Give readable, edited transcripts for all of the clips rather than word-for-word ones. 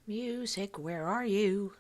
Music, where are you?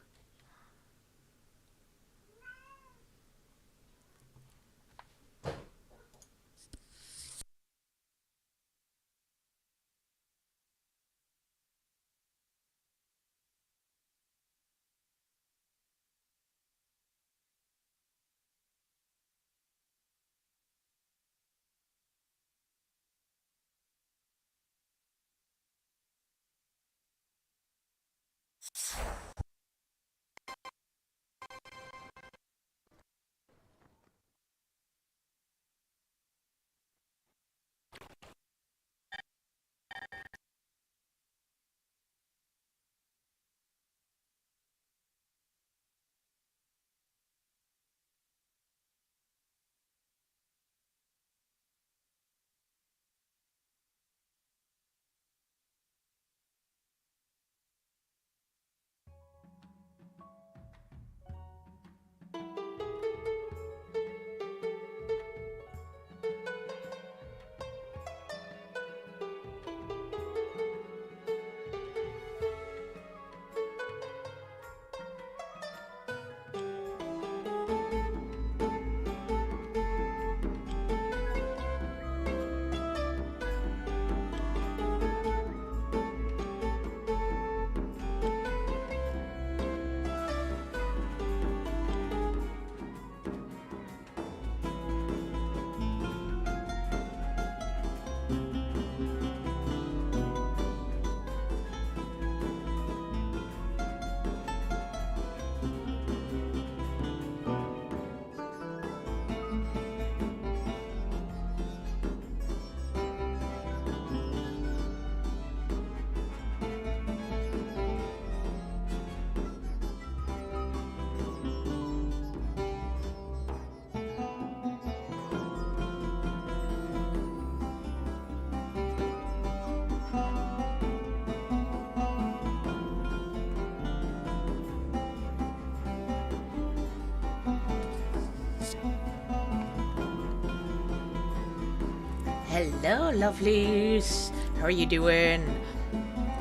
Hello, lovelies. How are you doing?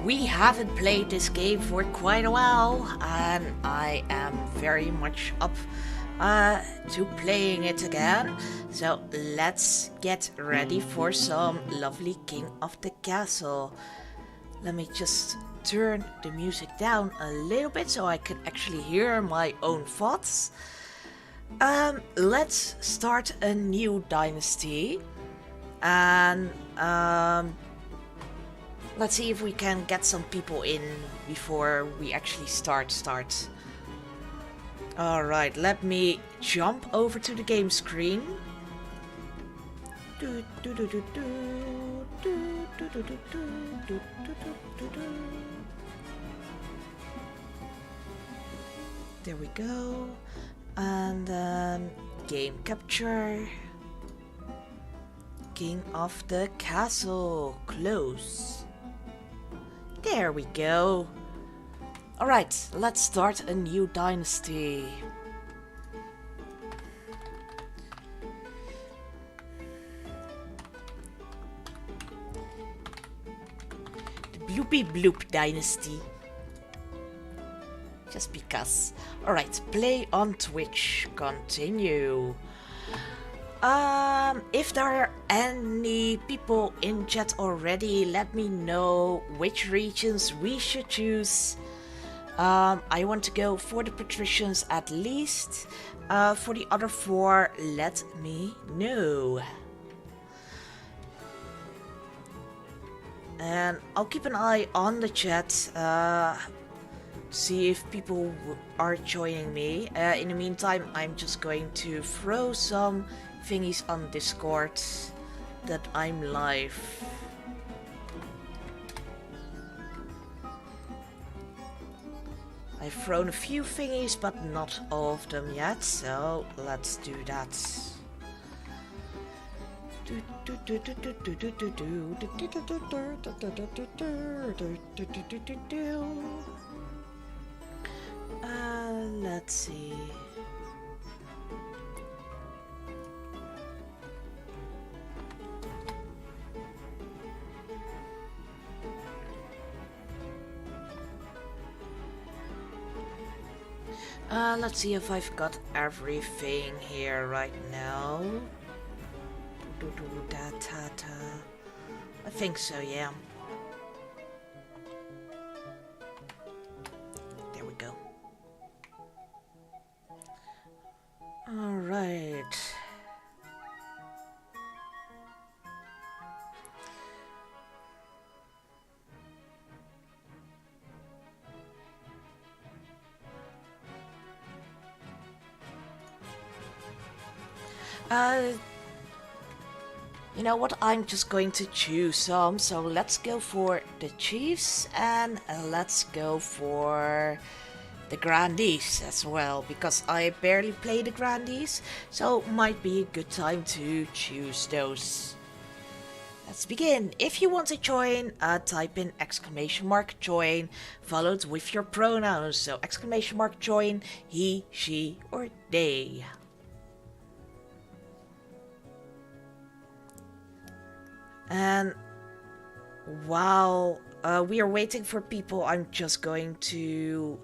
We haven't played this game for quite a while, and I am very much up to playing it again. So let's get ready for some lovely King of the Castle. Let me just turn the music down a little bit so I can actually hear my own thoughts. Let's start a new dynasty. And let's see if we can get some people in before we actually start. Alright, let me jump over to the game screen. There we go. And then game capture. King of the Castle. Close. There we go. Alright, let's start a new dynasty. The Bloopy Bloop Dynasty. Just because. Alright, play on Twitch. Continue. If there are any people in chat already, let me know which regions we should choose. I want to go for the patricians at least. For the other four, let me know. And I'll keep an eye on the chat, see if people are joining me. In the meantime, I'm just going to throw some thingies on Discord that I'm live. I've thrown a few thingies, but not all of them yet, so let's do that. Let's see. Let's see if I've got everything here right now. I think so, yeah. There we go. Alright. You know what? I'm just going to choose some. So let's go for the Chiefs and let's go for the Grandees as well. Because I barely play the Grandees. So might be a good time to choose those. Let's begin. If you want to join, type in !join followed with your pronouns. So !join, he, she, or they. And while we are waiting for people, I'm just going to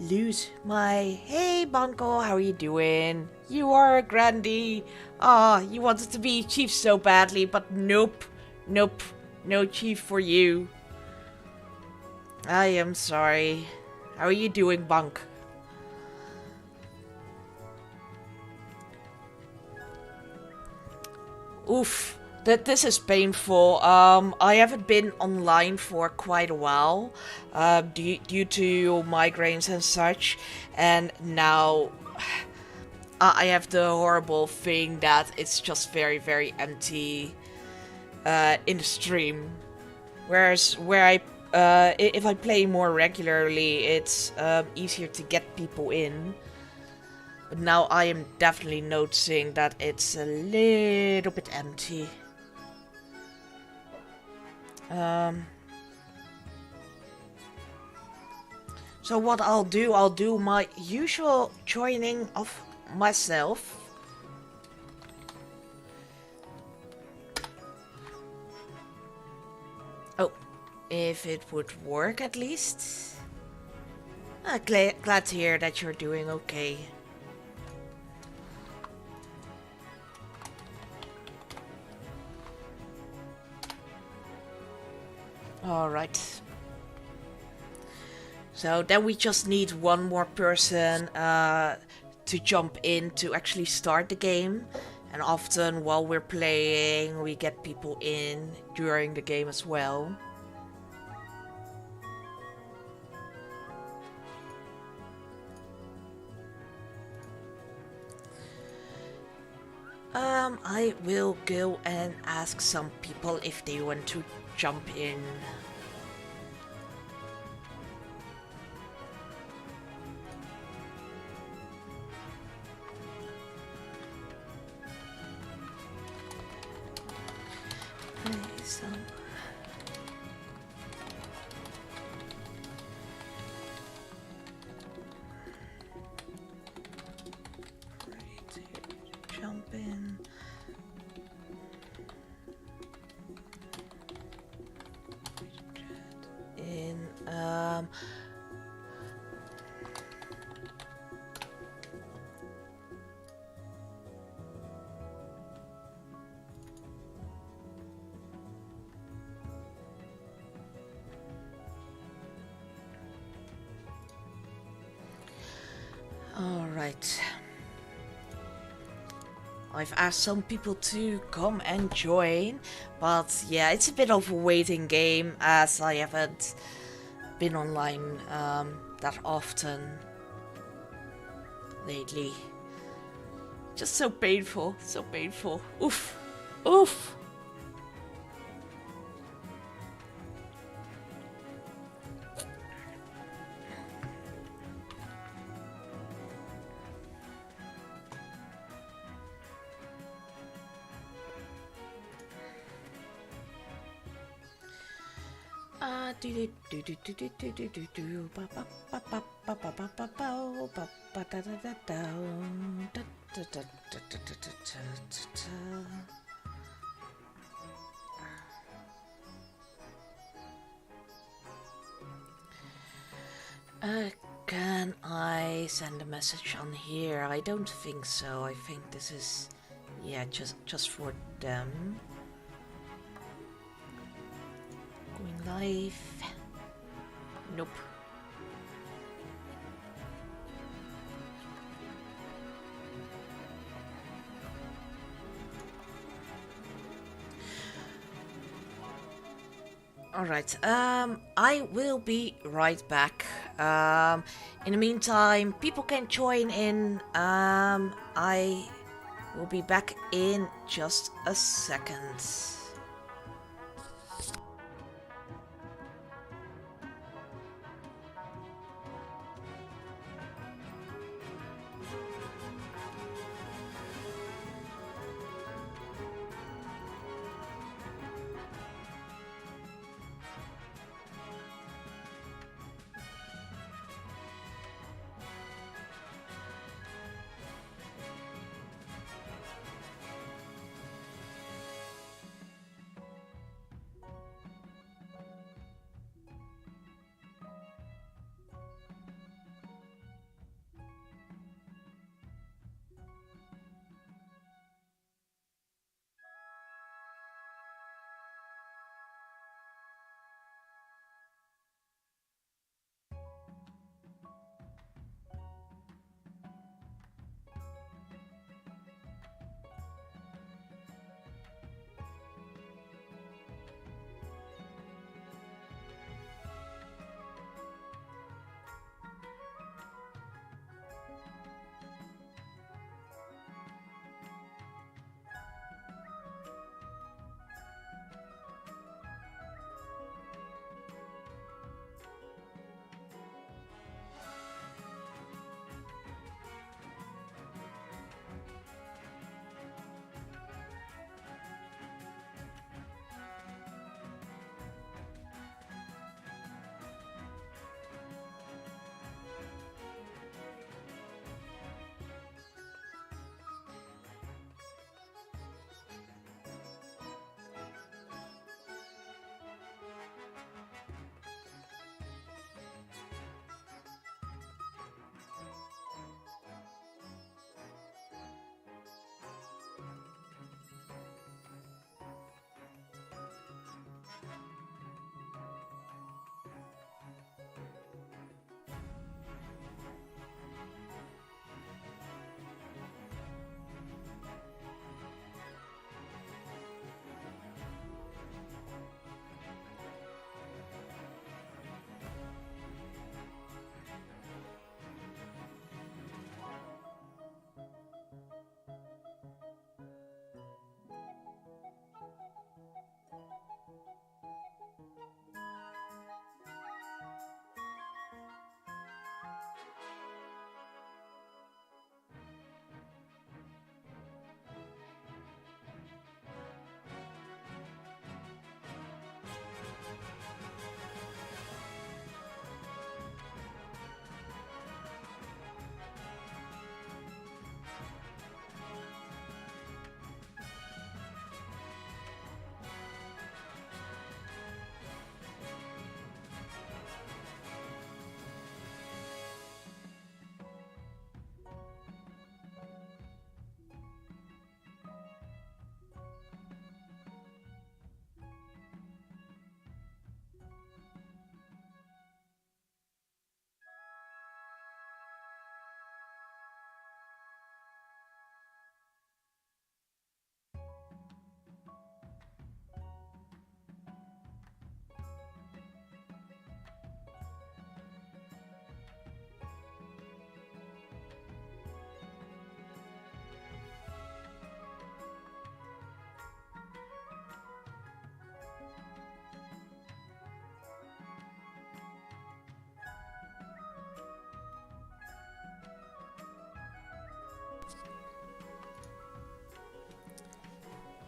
lose my... Hey, Banco, how are you doing? You are a grandee. Ah, you wanted to be chief so badly, but nope. Nope. No chief for you. I am sorry. How are you doing, Bank? Oof, this is painful. I haven't been online for quite a while, due to migraines and such, and now I have the horrible thing that it's just very, very empty in the stream. Whereas if I play more regularly, it's easier to get people in. But now I am definitely noticing that it's a little bit empty. So what I'll do my usual joining of myself. Oh, if it would work at least. Glad to hear that you're doing okay. Alright. So then we just need one more person to jump in to actually start the game. And often while we're playing, we get people in during the game as well. I will go and ask some people if they want to jump in. Jump in. All right. I've asked some people to come and join, but yeah, it's a bit of a waiting game as I haven't been online that often lately. Just so painful, so painful. Oof, oof. Can I send a message on here? I don't think so. I think this is, yeah, just for them. Going live. Nope. Alright, I will be right back. In the meantime, people can join in. I will be back in just a second.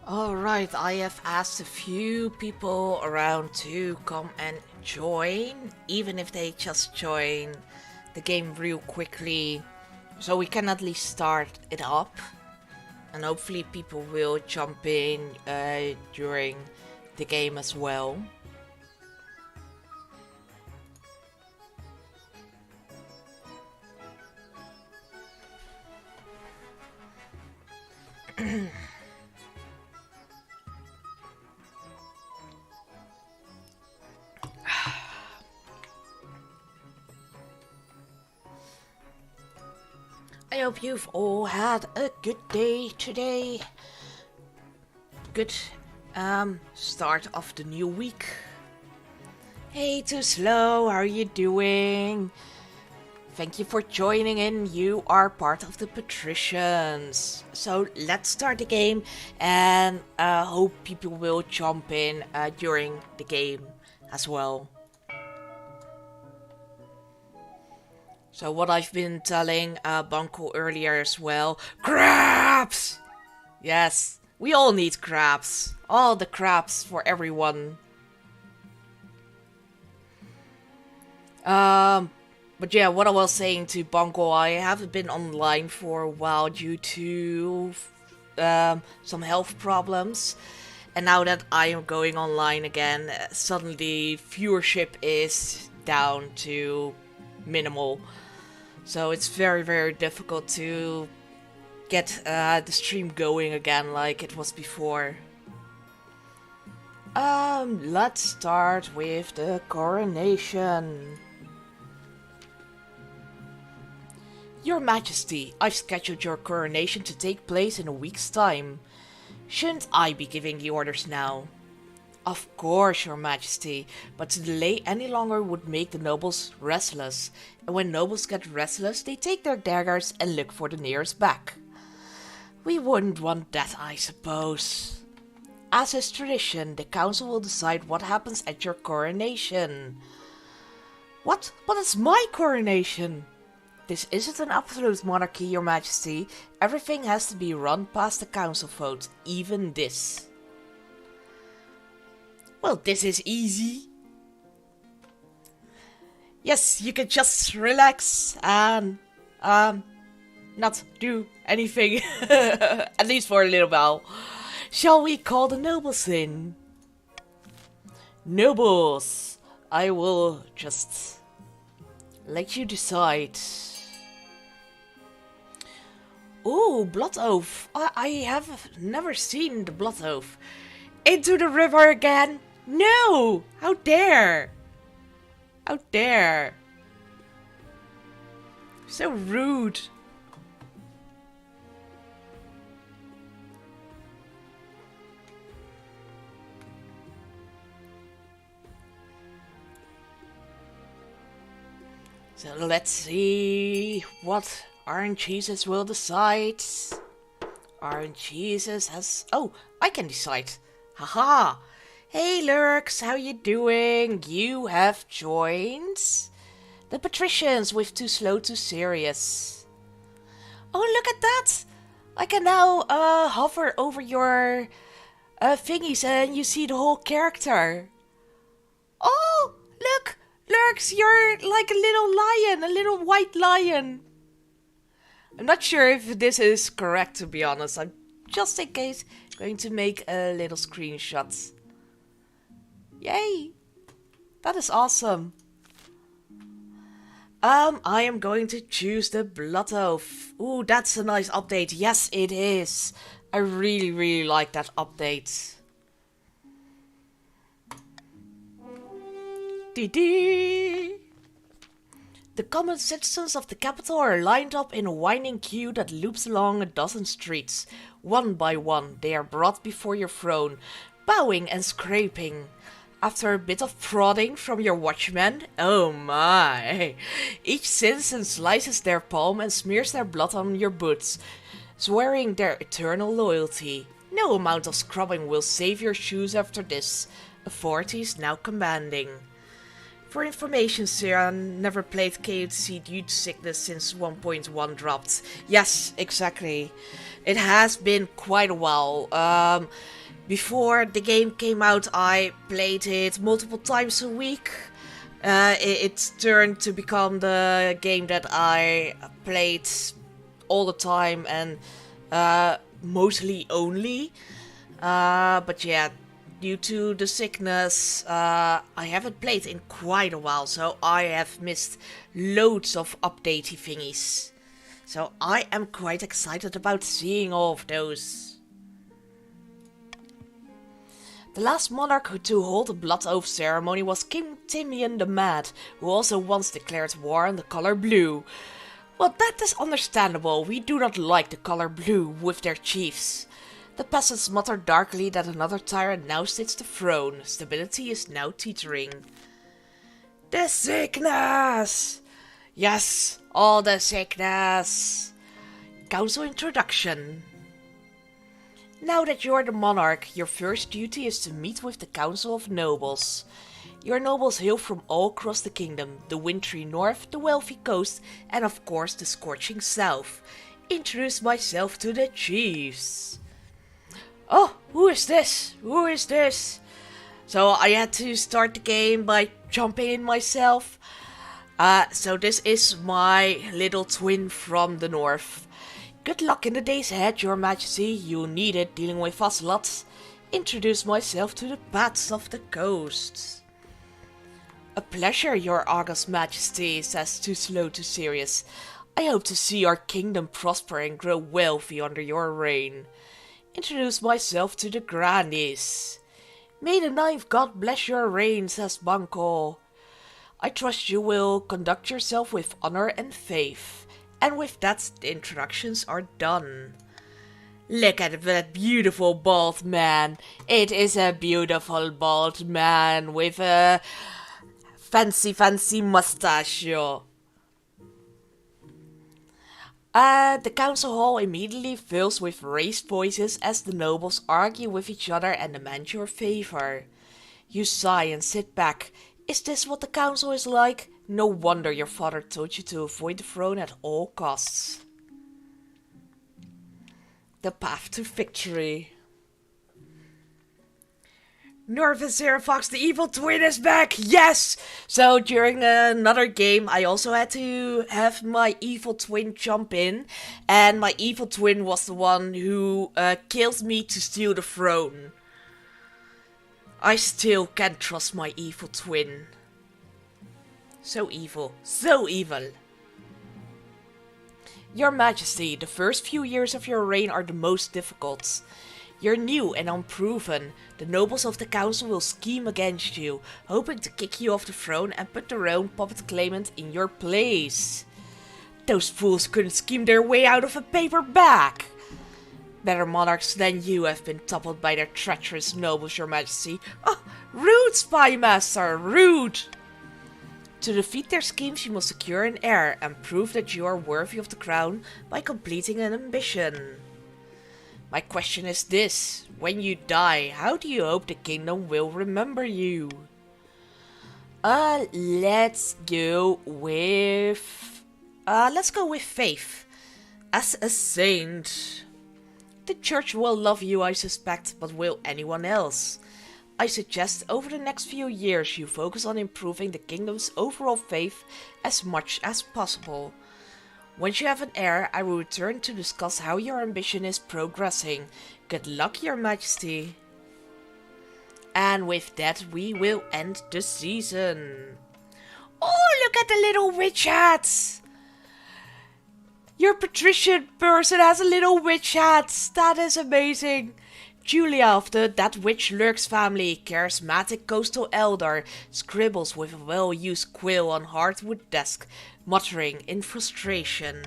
Alright, I have asked a few people around to come and join, even if they just join the game real quickly, so we can at least start it up. And hopefully people will jump in during the game as well. I hope you've all had a good day today. Good start of the new week. Hey, Too Slow, how are you doing? Thank you for joining in. You are part of the Patricians. So let's start the game, and hope people will jump in during the game as well. So what I've been telling Bunko earlier as well. Crabs! Yes, we all need crabs. All the crabs for everyone. But yeah, what I was saying to Bunko, I haven't been online for a while due to some health problems. And now that I am going online again, suddenly viewership is down to minimal. So it's very, very difficult to get the stream going again like it was before. Let's start with the coronation. Your Majesty, I've scheduled your coronation to take place in a week's time. Shouldn't I be giving the orders now? Of course, Your Majesty, but to delay any longer would make the nobles restless, and when nobles get restless, they take their daggers and look for the nearest back. We wouldn't want that, I suppose. As is tradition, the council will decide what happens at your coronation. What? But it's my coronation! This isn't an absolute monarchy, Your Majesty. Everything has to be run past the council vote, even this. Well, this is easy. Yes, you can just relax and not do anything. At least for a little while. Shall we call the nobles in? Nobles, I will just let you decide. Ooh, Blood Oath. I have never seen the Blood Oath. Into the river again? No! How dare! How dare! So rude. So let's see what Orange Jesus will decide. Orange Jesus has... Oh, I can decide. Haha! Hey Lurks, how you doing? You have joined the Patricians with Too Slow Too Serious. Oh, look at that! I can now hover over your thingies and you see the whole character. Oh, look! Lurks, you're like a little lion, a little white lion. I'm not sure if this is correct, to be honest. I'm just in case going to make a little screenshot. Yay! That is awesome. I am going to choose the Blood Oath. Ooh, that's a nice update. Yes, it is. I really, really like that update. Dee-dee! The common citizens of the capital are lined up in a winding queue that loops along a dozen streets. One by one, they are brought before your throne, bowing and scraping. After a bit of prodding from your watchman, oh my! Each citizen slices their palm and smears their blood on your boots, swearing their eternal loyalty. No amount of scrubbing will save your shoes after this. Authority is now commanding. For information, Sarah never played KOTC due to sickness since 1.1 dropped. Yes, exactly. It has been quite a while. Before the game came out, I played it multiple times a week. It turned to become the game that I played all the time and mostly only. But yeah, due to the sickness, I haven't played in quite a while, so I have missed loads of updatey thingies. So I am quite excited about seeing all of those. The last monarch to hold a Blood Oath ceremony was King Timian the Mad, who also once declared war on the color blue. Well, that is understandable. We do not like the color blue with their chiefs. The peasants mutter darkly that another tyrant now sits the throne. Stability is now teetering. The sickness! Yes, all the sickness! Council introduction. Now that you're the monarch, your first duty is to meet with the Council of Nobles. Your nobles hail from all across the kingdom, the wintry north, the wealthy coast, and of course the scorching south. Introduce myself to the chiefs. Oh, who is this? Who is this? So I had to start the game by jumping in myself. So this is my little twin from the north. Good luck in the days ahead, your majesty. You'll need it dealing with us lots. Introduce myself to the bats of the coast. A pleasure, your august majesty, says Too Slow Too Serious. I hope to see our kingdom prosper and grow wealthy under your reign. Introduce myself to the grannies. May the ninth god bless your reign, says Banco. I trust you will conduct yourself with honor and faith. And with that, the introductions are done. Look at that beautiful bald man. It is a beautiful bald man with a fancy mustache. The council hall immediately fills with raised voices as the nobles argue with each other and demand your favor. You sigh and sit back. Is this what the council is like? No wonder your father told you to avoid the throne at all costs. The path to victory. Nervous Fox, the evil twin is back! Yes! So during another game, I also had to have my evil twin jump in. And my evil twin was the one who killed me to steal the throne. I still can't trust my evil twin. So evil. So evil. Your Majesty, the first few years of your reign are the most difficult. You're new and unproven. The nobles of the council will scheme against you, hoping to kick you off the throne and put their own puppet claimant in your place. Those fools couldn't scheme their way out of a paper bag. Better monarchs than you have been toppled by their treacherous nobles, your majesty. Oh, rude, spy master, rude! To defeat their schemes, you must secure an heir and prove that you are worthy of the crown by completing an ambition. My question is this: when you die, how do you hope the kingdom will remember you? Let's go with faith. As a saint. The church will love you, I suspect, but will anyone else? I suggest over the next few years you focus on improving the kingdom's overall faith as much as possible. Once you have an heir, I will return to discuss how your ambition is progressing. Good luck, your majesty. And with that, we will end the season. Oh, look at the little witch hats! Your patrician person has a little witch hat. That is amazing. Julia of the That Witch Lurks family, charismatic coastal elder, scribbles with a well-used quill on hardwood desk, muttering in frustration.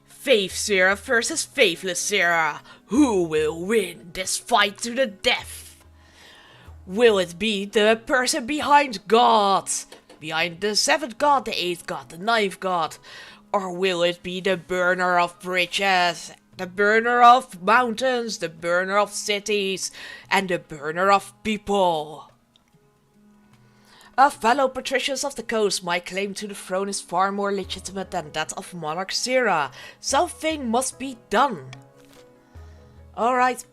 Faith Sarah versus Faithless Sarah. Who will win this fight to the death? Will it be the person behind God? Behind the 7th god, the 8th god, the 9th god? Or will it be the burner of bridges, the burner of mountains, the burner of cities, and the burner of people? Fellow patricians of the coast, my claim to the throne is far more legitimate than that of Monarch Sera. Something must be done. Alright,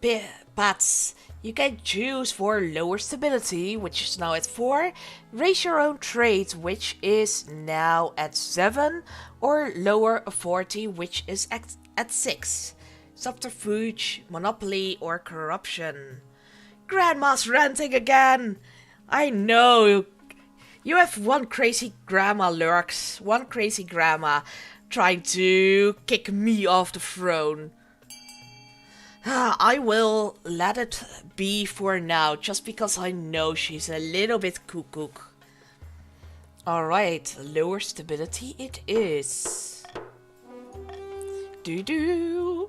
Pats. You can choose for lower stability, which is now at 4, raise your own trade, which is now at 7, or lower authority, which is at 6. Subterfuge, monopoly, or corruption. Grandma's ranting again! I know! You have one crazy grandma lurks, one crazy grandma, trying to kick me off the throne. I will let it be for now, just because I know she's a little bit cuckoo. Alright, lower stability it is. The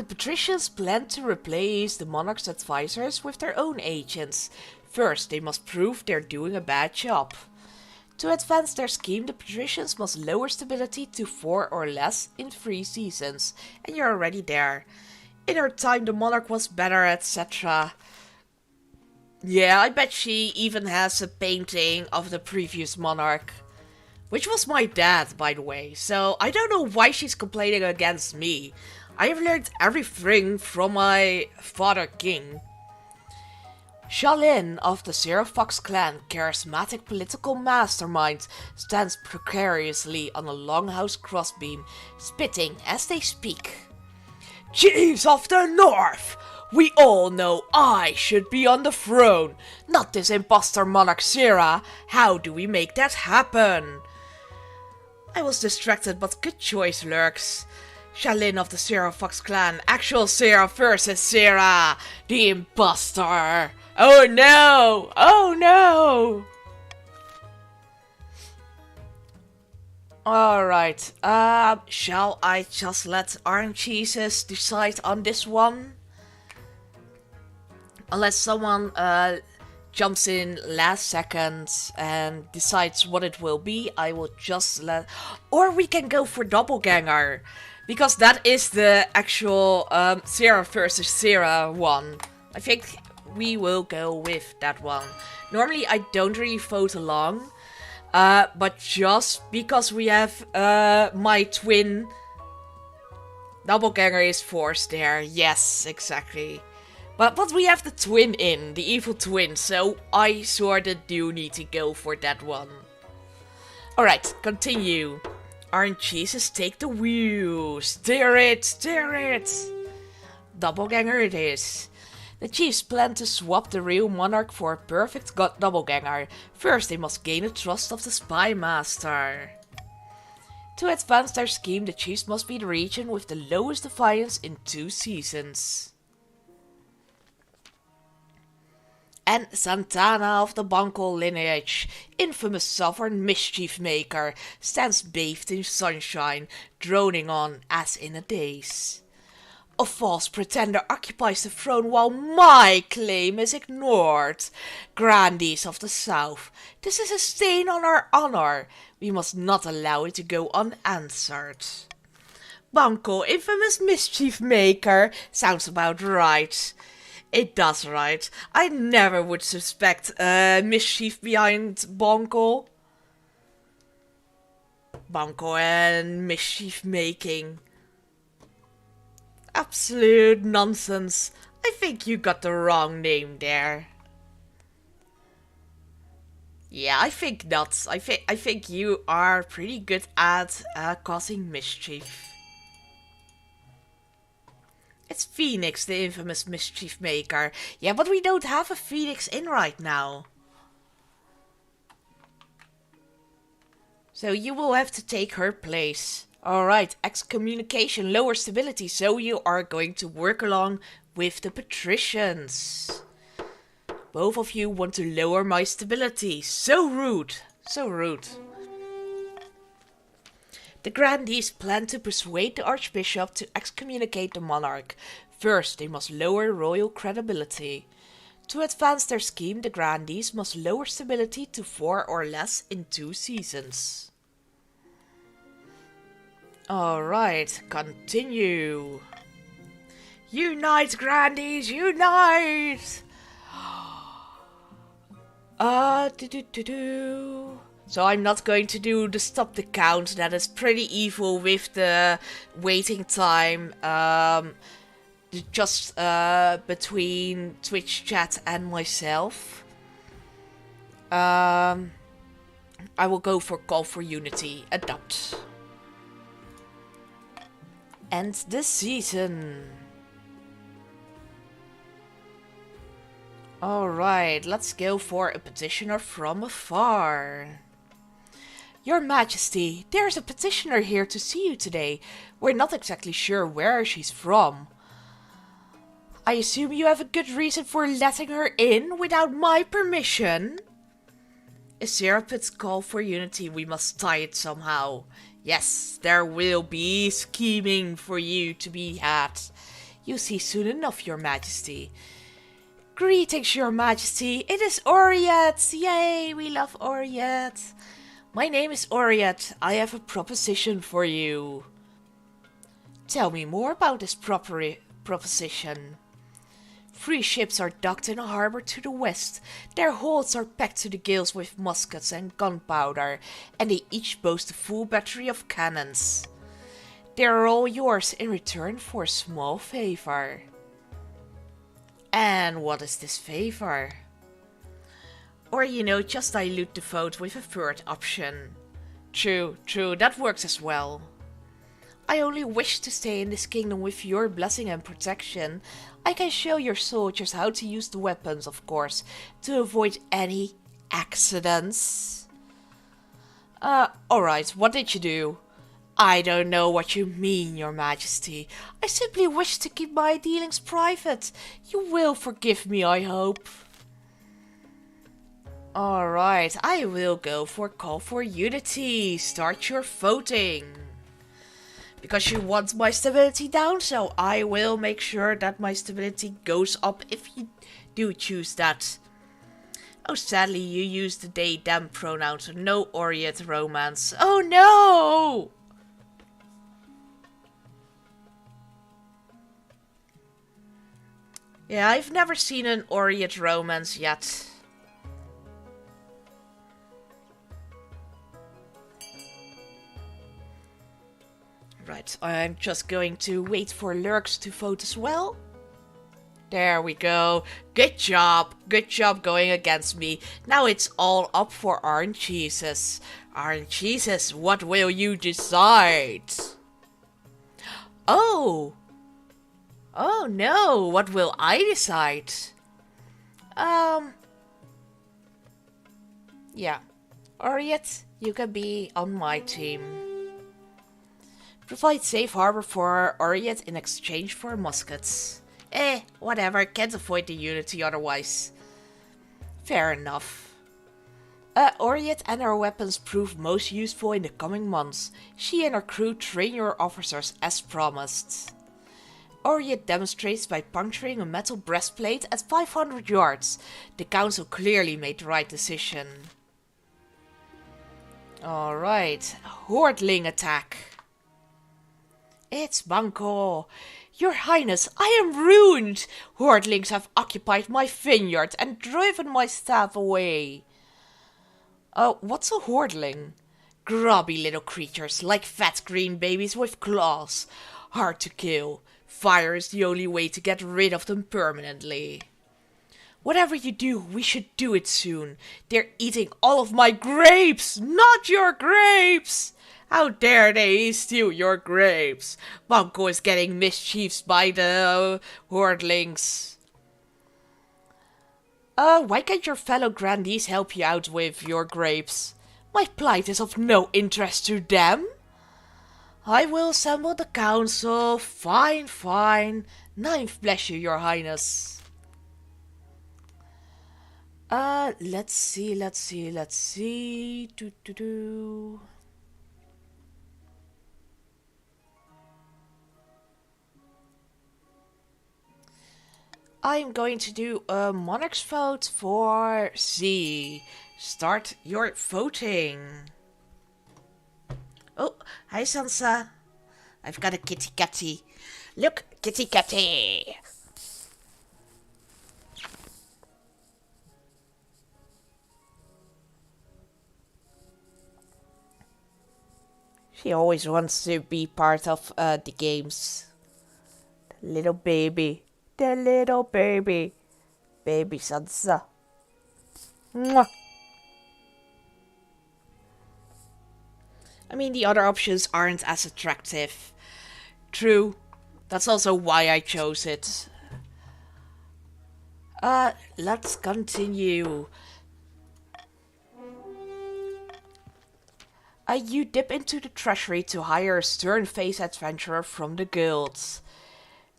patricians plan to replace the monarch's advisors with their own agents. First, they must prove they're doing a bad job. To advance their scheme, the patricians must lower stability to 4 or less in 3 seasons. And you're already there. In her time, the monarch was better, etc. Yeah, I bet she even has a painting of the previous monarch. Which was my dad, by the way. So, I don't know why she's complaining against me. I have learned everything from my father king. Shalin of the Zero Fox clan, charismatic political mastermind, stands precariously on a longhouse crossbeam, spitting as they speak. Chiefs of the North! We all know I should be on the throne, not this imposter monarch Sarah. How do we make that happen? I was distracted, but good choice, Lurks. Shalin of the Zero Fox clan, actual Sarah versus Sarah, the imposter. Oh no! Oh no! Alright, shall I just let Orange Cheeses decide on this one? Unless someone, jumps in last second and decides what it will be, I will just let... Or we can go for Doppelganger, because that is the actual, Sarah versus Sarah one. I think we will go with that one. Normally I don't really vote along, but just because we have my twin, Doppelganger is forced there. Yes, exactly. But we have the twin in, the evil twin, so I sorta do need to go for that one. Alright, continue. Orange Cheeses, take the wheel. Steer it, steer it. Doppelganger it is. The chiefs plan to swap the real monarch for a perfect doppelganger. First, they must gain the trust of the spy master. To advance their scheme, the chiefs must be the region with the lowest defiance in 2 seasons. And Santana of the Banco lineage, infamous sovereign mischief maker, stands bathed in sunshine, droning on as in a daze. A false pretender occupies the throne while my claim is ignored. Grandees of the South, this is a stain on our honor. We must not allow it to go unanswered. Banco, infamous mischief maker, sounds about right. It does, right? I never would suspect mischief behind Banco. Banco and mischief making. Absolute nonsense. I think you got the wrong name there. Yeah, I think not. I think you are pretty good at causing mischief. It's Phoenix, the infamous mischief maker. Yeah, but we don't have a Phoenix in right now. So you will have to take her place. Alright, excommunication, lower stability. So you are going to work along with the patricians. Both of you want to lower my stability. So rude. So rude. The grandees plan to persuade the archbishop to excommunicate the monarch. First, they must lower royal credibility. To advance their scheme, the grandees must lower stability to 4 or less in 2 seasons. Alright, continue. Unite, grandees, unite! So I'm not going to do the stop the count. That is pretty evil with the waiting time. Just between Twitch chat and myself. I will go for Call for Unity. Adopt. End the season. Alright, let's go for a petitioner from afar. Your Majesty, there's a petitioner here to see you today. We're not exactly sure where she's from. I assume you have a good reason for letting her in without my permission? A Serapid's call for unity, we must tie it somehow. Yes, there will be scheming for you to be had. You see soon enough, your majesty. Greetings, your majesty. It is Oriet. Yay, we love Oriet. My name is Oriet. I have a proposition for you. Tell me more about this proposition. 3 ships are docked in a harbor to the west. Their holds are packed to the gills with muskets and gunpowder, and they each boast a full battery of cannons. They are all yours in return for a small favor. And what is this favor? Or, just dilute the vote with a third option. True, that works as well. I only wish to stay in this kingdom with your blessing and protection. I can show your soldiers how to use the weapons, of course, to avoid any accidents. Alright, what did you do? I don't know what you mean, your majesty. I simply wish to keep my dealings private. You will forgive me, I hope. Alright, I will go for call for unity. Start your voting. Because you want my stability down, so I will make sure that my stability goes up if you do choose that. Oh, sadly, you used the they, them pronoun, so no Oriet romance. Oh no! Yeah, I've never seen an Oriet romance yet. Right, I'm just going to wait for Lurks to vote as well. There we go. Good job going against me. Now it's all up for Orange Jesus. Orange Jesus, what will you decide? Oh no, what will I decide? Yeah. Oriet, you can be on my team. Provide safe harbor for Oriet in exchange for muskets. Whatever, can't avoid the unity otherwise. Fair enough. Oriet and her weapons prove most useful in the coming months. She and her crew train your officers as promised. Oriet demonstrates by puncturing a metal breastplate at 500 yards. The council clearly made the right decision. Alright, Hordeling attack. It's Banco. Your Highness, I am ruined! Hordelings have occupied my vineyard and driven my staff away. What's a hordeling? Grubby little creatures, like fat green babies with claws. Hard to kill. Fire is the only way to get rid of them permanently. Whatever you do, we should do it soon. They're eating all of my grapes! Not your grapes! How dare they steal your grapes? Banco is getting mischiefs by the hordelings. Why can't your fellow grandees help you out with your grapes? My plight is of no interest to them. I will assemble the council. Fine. Ninth pleasure, your highness. Let's see. I'm going to do a monarch's vote for Z. Start your voting. Oh, hi Sansa. I've got a kitty catty. Look, kitty catty. She always wants to be part of the games. The little baby. Baby Sansa. Mwah. I mean, the other options aren't as attractive. True. That's also why I chose it. Let's continue. You dip into the treasury to hire a stern-faced adventurer from the guilds.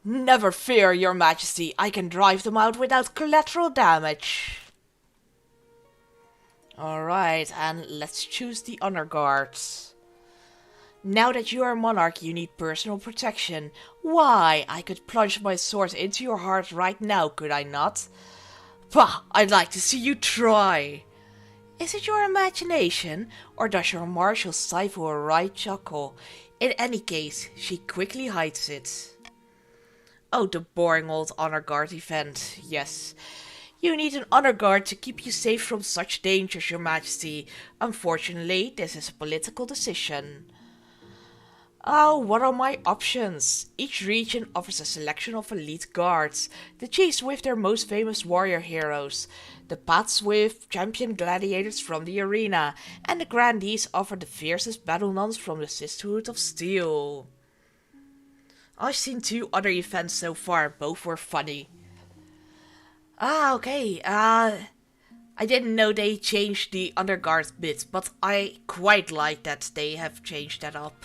Never fear, your majesty. I can drive them out without collateral damage. Alright, and let's choose the honor guards. Now that you are a monarch, you need personal protection. Why, I could plunge my sword into your heart right now, could I not? Pah, I'd like to see you try. Is it your imagination, or does your marshal stifle a wry chuckle? In any case, she quickly hides it. Oh, the boring old honor guard event, yes. You need an honor guard to keep you safe from such dangers, your majesty. Unfortunately, this is a political decision. Oh, what are my options? Each region offers a selection of elite guards. The chiefs with their most famous warrior heroes. The Pats with champion gladiators from the arena. And the Grandees offer the fiercest battle nuns from the Sisterhood of Steel. I've seen 2 other events so far, both were funny. Okay, I didn't know they changed the underguard bit, but I quite like that they have changed that up.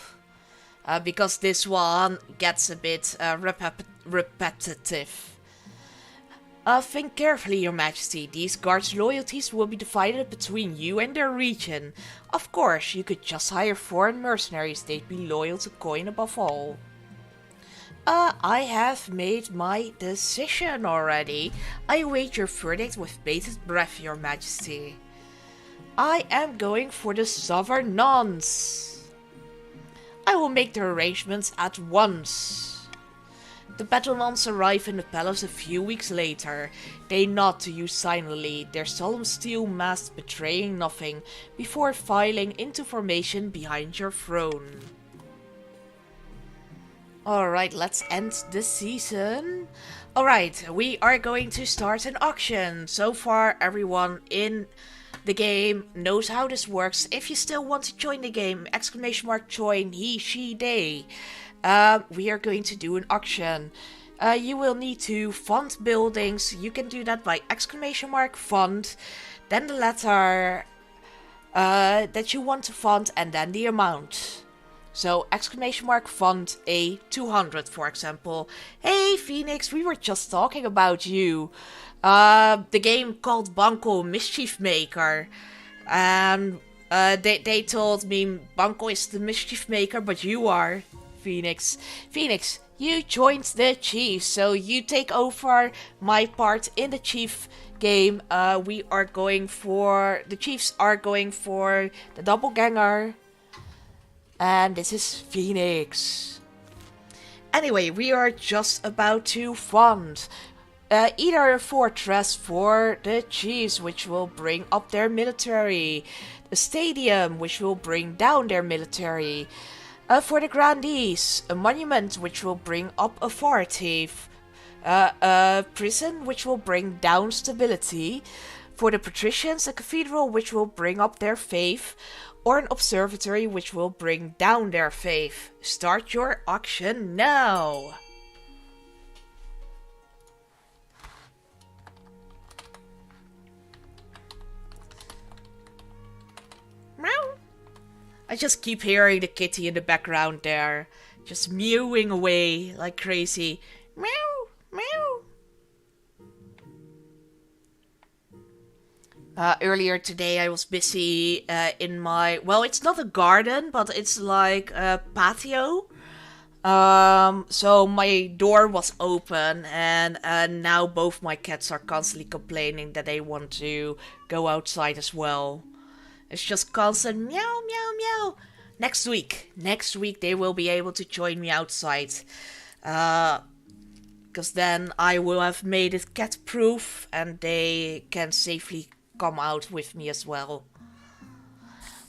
Because this one gets a bit repetitive. Think carefully, your majesty. These guards' loyalties will be divided between you and their region. Of course, you could just hire foreign mercenaries. They'd be loyal to coin above all. I have made my decision already. I await your verdict with bated breath, your majesty. I am going for the sovereign nuns. I will make the arrangements at once. The battle nuns arrive in the palace a few weeks later. They nod to you silently, their solemn steel masks betraying nothing, before filing into formation behind your throne. Alright, let's end the season. Alright, we are going to start an auction. So far, everyone in the game knows how this works. If you still want to join the game, !join, he, she, they. We are going to do an auction. You will need to fund buildings. You can do that by !fund, then the letter that you want to fund, and then the amount. So !fund a 200, for example. Hey Phoenix, we were just talking about you. The game called Banco Mischief Maker. And they told me Banco is the mischief maker, but you are Phoenix. Phoenix, you joined the Chiefs, so you take over my part in the Chief game. The Chiefs are going for the doppelganger. And this is Phoenix. Anyway, we are just about to fund either a fortress for the Chiefs, which will bring up their military, a stadium, which will bring down their military, for the Grandees, a monument, which will bring up authority, a prison, which will bring down stability, for the Patricians, a cathedral, which will bring up their faith, or an observatory, which will bring down their faith. Start your auction now! Meow! I just keep hearing the kitty in the background there, just mewing away like crazy. Meow! Meow! Earlier today I was busy in my, well, it's not a garden, but it's like a patio. So my door was open, and now both my cats are constantly complaining that they want to go outside as well. It's just constant meow, meow, meow. Next week they will be able to join me outside. Because then I will have made it cat proof and they can safely come out with me as well.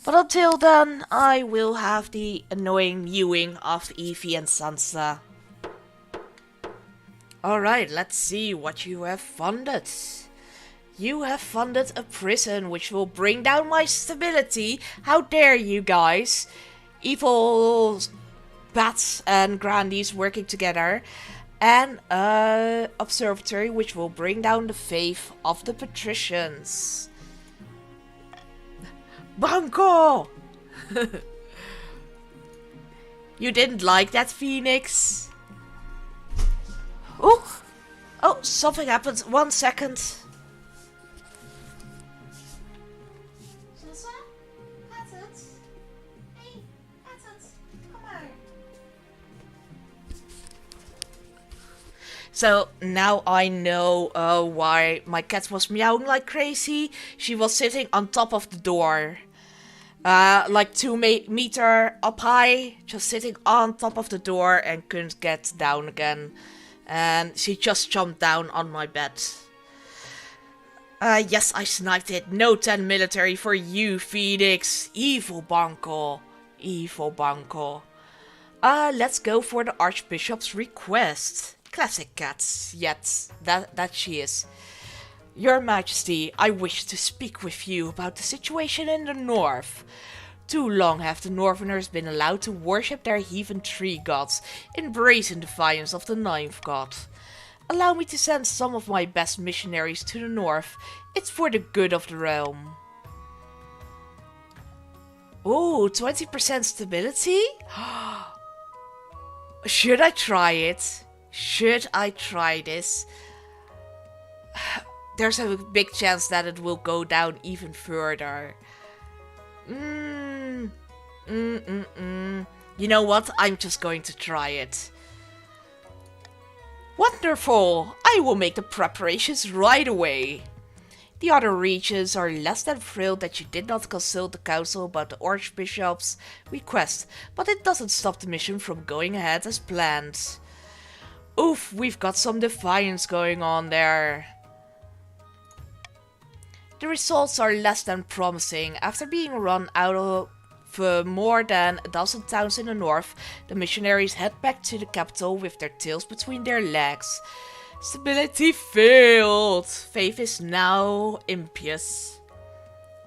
But until then, I will have the annoying mewing of Evie and Sansa. Alright, let's see what you have funded. You have funded a prison which will bring down my stability. How dare you guys? Evil bats and grandees working together. And an observatory which will bring down the faith of the patricians. Banco! You didn't like that, Phoenix? Oh, something happened. 1 second. Sansa? Gaat het? Hey, gaat het? So now I know why my cat was meowing like crazy. She was sitting on top of the door. Like 2 meter up high, just sitting on top of the door and couldn't get down again. And she just jumped down on my bed. Yes, I sniped it. No 10 military for you, Phoenix. Evil Banco. Evil Banco. Let's go for the Archbishop's request. Classic cats, yet that she is. Your Majesty, I wish to speak with you about the situation in the north. Too long have the Northerners been allowed to worship their heathen tree gods, in brazen defiance of the ninth god. Allow me to send some of my best missionaries to the north. It's for the good of the realm. Oh, 20% stability? Should I try it? Should I try this? There's a big chance that it will go down even further. You know what? I'm just going to try it. Wonderful! I will make the preparations right away. The other regions are less than thrilled that you did not consult the council about the Archbishop's request, but it doesn't stop the mission from going ahead as planned. Oof, we've got some defiance going on there. The results are less than promising. After being run out of more than a dozen towns in the north, the missionaries head back to the capital with their tails between their legs. Stability failed. Faith is now impious.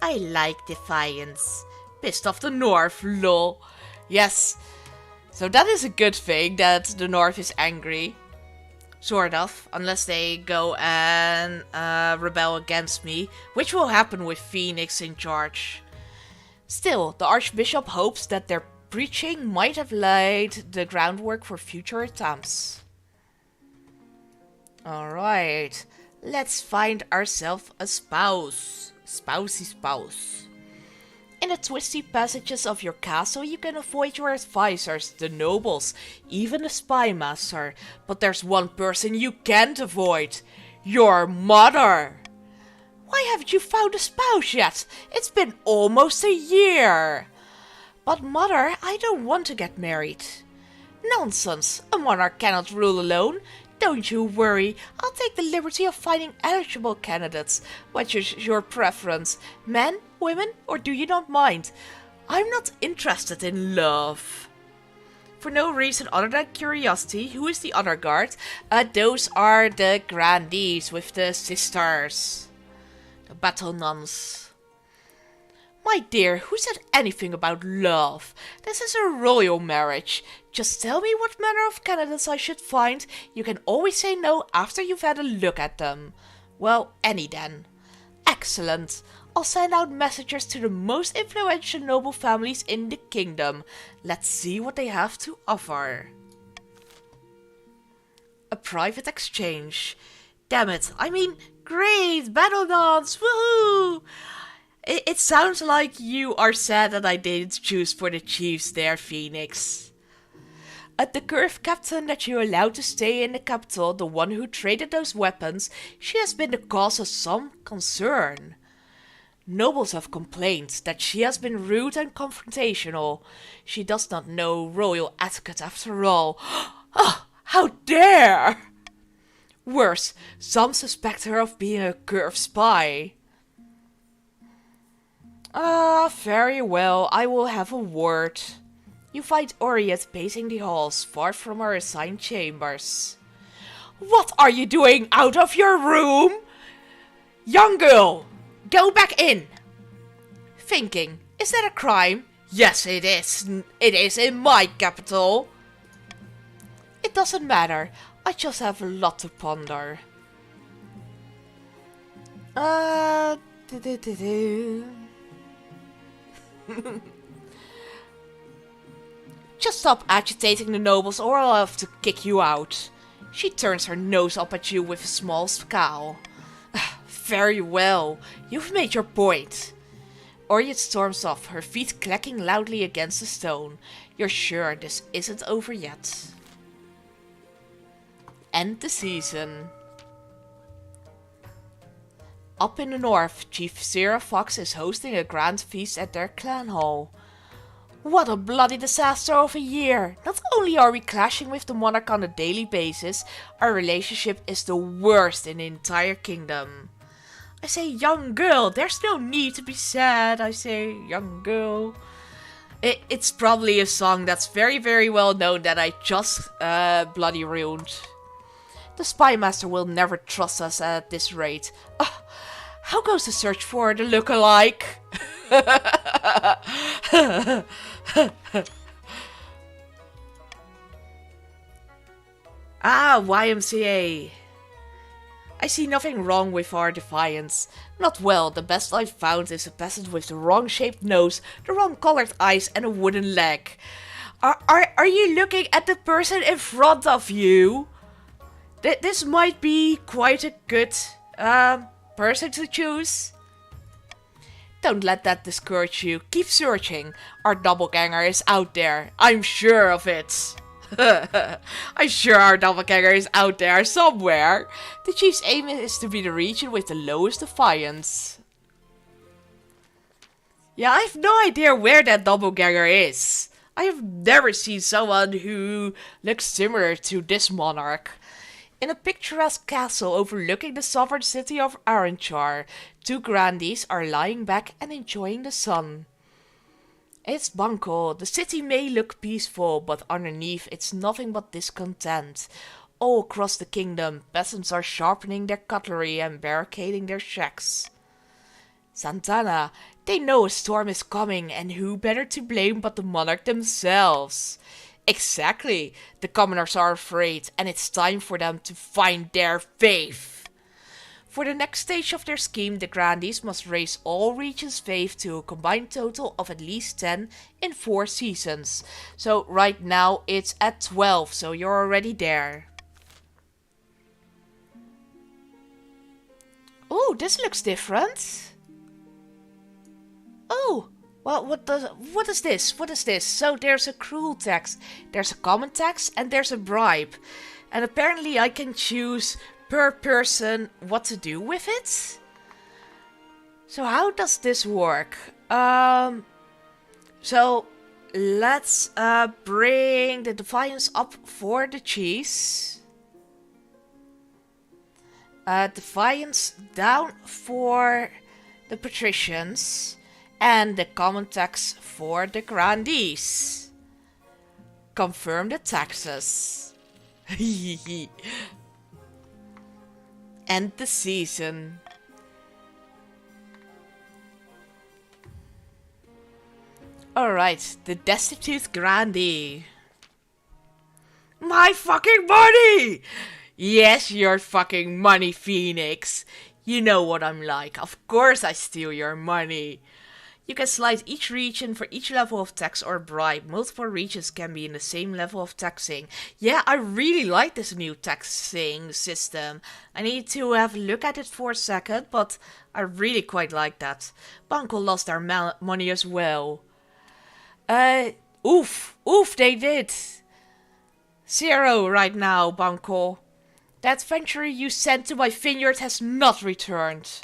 I like defiance. Pissed off the north, lol. Yes. So that is a good thing that the north is angry. Sort of. Unless they go and rebel against me. Which will happen with Phoenix in charge. Still, the Archbishop hopes that their preaching might have laid the groundwork for future attempts. Alright. Let's find ourselves a spouse. Spousey spouse. In the twisty passages of your castle, you can avoid your advisors, the nobles, even the spy master. But there's one person you can't avoid. Your mother. Why haven't you found a spouse yet? It's been almost a year. But mother, I don't want to get married. Nonsense. A monarch cannot rule alone. Don't you worry, I'll take the liberty of finding eligible candidates. What is your preference? Men, women, or do you not mind? I'm not interested in love. For no reason other than curiosity, who is the other guard? Those are the grandees with the sisters. The battle nuns. My dear, who said anything about love? This is a royal marriage. Just tell me what manner of candidates I should find. You can always say no after you've had a look at them. Well, any then. Excellent. I'll send out messengers to the most influential noble families in the kingdom. Let's see what they have to offer. A private exchange. Damn it, I mean, great, battle dance, woohoo! It sounds like you are sad that I didn't choose for the chiefs there, Phoenix. The curve captain that you allowed to stay in the capital, the one who traded those weapons, she has been the cause of some concern. Nobles have complained that she has been rude and confrontational. She does not know royal etiquette after all. Oh, how dare! Worse, some suspect her of being a curve spy. Very well, I will have a word. You find Oriet pacing the halls, far from her assigned chambers. What are you doing out of your room? Young girl, go back in. Thinking, is that a crime? Yes, it is. It is in my capital. It doesn't matter. I just have a lot to ponder. Just stop agitating the nobles or I'll have to kick you out. She turns her nose up at you with a small scowl. Very well, you've made your point. Oriet storms off, her feet clacking loudly against the stone. You're sure this isn't over yet. End the season. Up in the north, Chief Sarah Fox is hosting a grand feast at their clan hall. What a bloody disaster of a year! Not only are we clashing with the monarch on a daily basis, our relationship is the worst in the entire kingdom. I say, young girl, there's no need to be sad. I say, young girl. It's probably a song that's very, very well known that I just bloody ruined. The spy master will never trust us at this rate. How goes the search for the look-alike? YMCA. I see nothing wrong with our defiance. Not well, the best I've found is a peasant with the wrong shaped nose, the wrong colored eyes and a wooden leg. Are you looking at the person in front of you? This might be quite a good person to choose. Don't let that discourage you. Keep searching. Our doppelganger is out there. I'm sure of it. I'm sure our doppelganger is out there somewhere. The chief's aim is to be the region with the lowest defiance. Yeah, I have no idea where that doppelganger is. I have never seen someone who looks similar to this monarch. In a picturesque castle overlooking the sovereign city of Aranchar, two grandees are lying back and enjoying the sun. It's Banco. The city may look peaceful, but underneath it's nothing but discontent. All across the kingdom, peasants are sharpening their cutlery and barricading their shacks. Santana, they know a storm is coming, and who better to blame but the monarch themselves? Exactly. The commoners are afraid, and it's time for them to find their faith. For the next stage of their scheme, the grandees must raise all regions' faith to a combined total of at least 10 in 4 seasons. So right now it's at 12, so you're already there. Oh, this looks different. Oh. Well, what is this? What is this? So there's a cruel tax, there's a common tax, and there's a bribe. And apparently I can choose per person what to do with it. So how does this work? So let's bring the defiance up for the cheese. Defiance down for the patricians. And the common tax for the grandees. Confirm the taxes. End the season. Alright, the destitute grandee. My fucking money! Yes, your fucking money, Phoenix. You know what I'm like. Of course I steal your money. You can slide each region for each level of tax or bribe. Multiple regions can be in the same level of taxing. Yeah, I really like this new taxing system. I need to have a look at it for a second, but I really quite like that. Banco lost their money as well. Oof, they did. 0 right now, Banco. That venture you sent to my vineyard has not returned.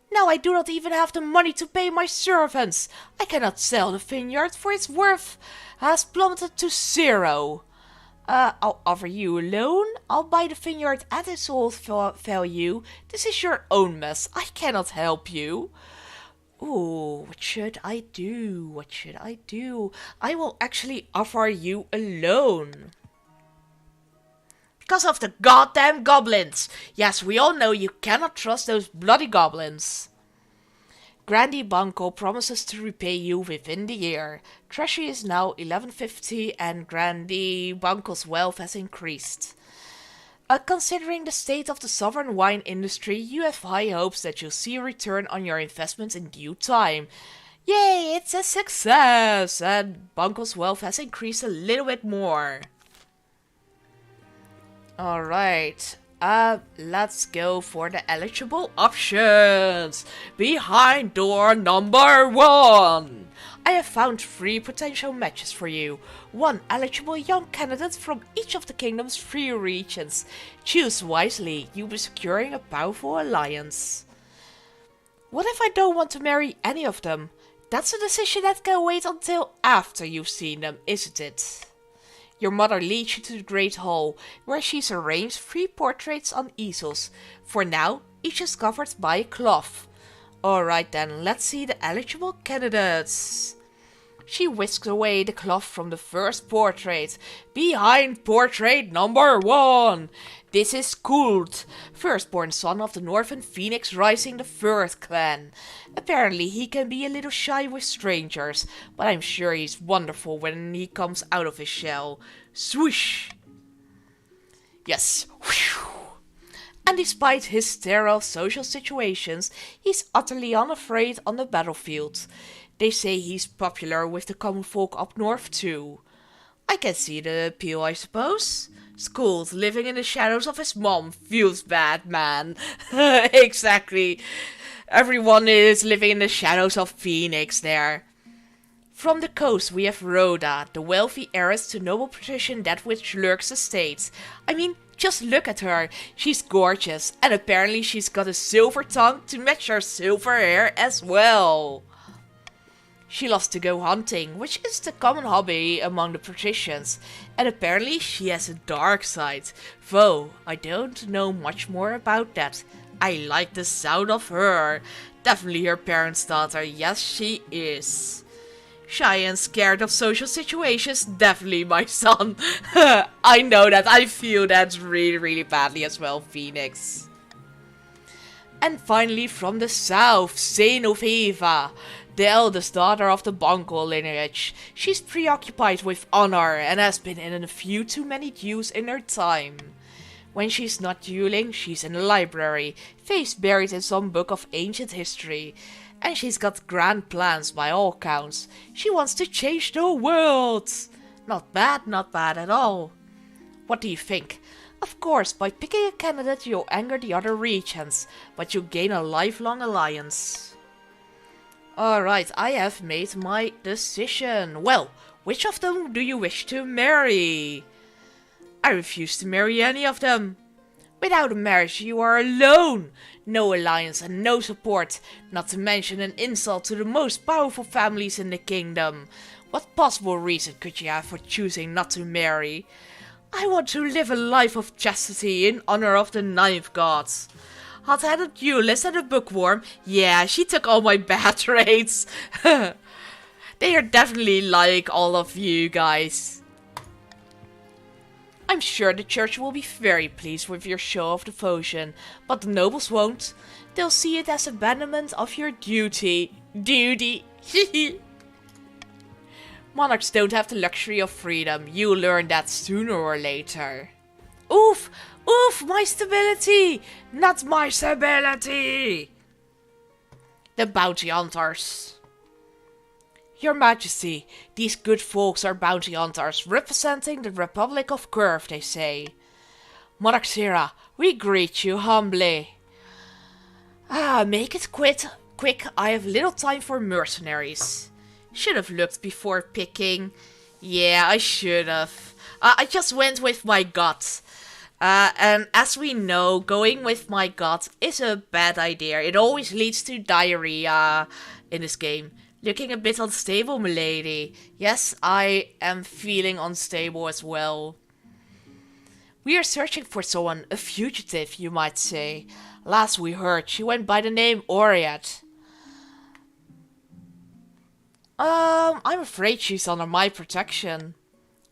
Now I do not even have the money to pay my servants. I cannot sell the vineyard, for its worth has plummeted to 0. I'll offer you a loan. I'll buy the vineyard at its old value. This is your own mess. I cannot help you. Ooh, what should I do? What should I do? I will actually offer you a loan. Because of the goddamn goblins. Yes, we all know you cannot trust those bloody goblins. Grandee Banco promises to repay you within the year. Treasury is now 1150 and Grandee Banco's wealth has increased. Considering the state of the sovereign wine industry, you have high hopes that you'll see a return on your investments in due time. Yay, it's a success! And Banco's wealth has increased a little bit more. Alright. Let's go for the eligible options. Behind door number 1. I have found 3 potential matches for you. 1 eligible young candidate from each of the kingdom's 3 regions. Choose wisely, you'll be securing a powerful alliance. What if I don't want to marry any of them? That's a decision that can wait until after you've seen them, isn't it? Your mother leads you to the Great Hall, where she's arranged 3 portraits on easels. For now, each is covered by a cloth. Alright then, let's see the eligible candidates. She whisks away the cloth from the first portrait. Behind portrait number 1. This is Kult, firstborn son of the Northern Phoenix Rising III clan. Apparently he can be a little shy with strangers, but I'm sure he's wonderful when he comes out of his shell. Swoosh! Yes, whew. And despite his sterile social situations, he's utterly unafraid on the battlefield. They say he's popular with the common folk up north too. I can see the appeal, I suppose. Schooled, living in the shadows of his mom, feels bad, man. Exactly. Everyone is living in the shadows of Phoenix there. From the coast we have Rhoda, the wealthy heiress to noble patrician that which lurks estate. I mean, just look at her. She's gorgeous, and apparently she's got a silver tongue to match her silver hair as well. She loves to go hunting, which is the common hobby among the patricians, and apparently she has a dark side, though I don't know much more about that. I like the sound of her. Definitely her parents' daughter, yes she is. Shy and scared of social situations, definitely my son. I know that, I feel that really badly as well, Phoenix. And finally from the south, Xenoveva, the eldest daughter of the Bonko lineage. She's preoccupied with honor and has been in a few too many duels in her time. When she's not dueling, she's in the library, face buried in some book of ancient history. And she's got grand plans by all counts. She wants to change the world. Not bad at all. What do you think? Of course, by picking a candidate you'll anger the other regions, but you'll gain a lifelong alliance. Alright, I have made my decision. Well, which of them do you wish to marry? I refuse to marry any of them. Without a marriage you are alone. No alliance and no support, not to mention an insult to the most powerful families in the kingdom. What possible reason could you have for choosing not to marry? I want to live a life of chastity in honor of the 9th god. Hot-headed duelist and a bookworm. Yeah, she took all my bad traits. They are definitely like all of you guys. I'm sure the church will be very pleased with your show of devotion, but the nobles won't. They'll see it as abandonment of your duty. Monarchs don't have the luxury of freedom. You'll learn that sooner or later. Oof! Oof! My stability! Not my stability! The bounty hunters. Your Majesty, these good folks are bounty hunters, representing the Republic of Curve, they say. Monarch Sera, we greet you humbly. Make it quick, I have little time for mercenaries. Should have looked before picking. Yeah, I should have. I just went with my gut. And as we know, going with my gut is a bad idea. It always leads to diarrhea in this game. Looking a bit unstable, milady. Yes, I am feeling unstable as well. We are searching for someone, a fugitive, you might say. Last we heard, she went by the name Oriat. I'm afraid she's under my protection.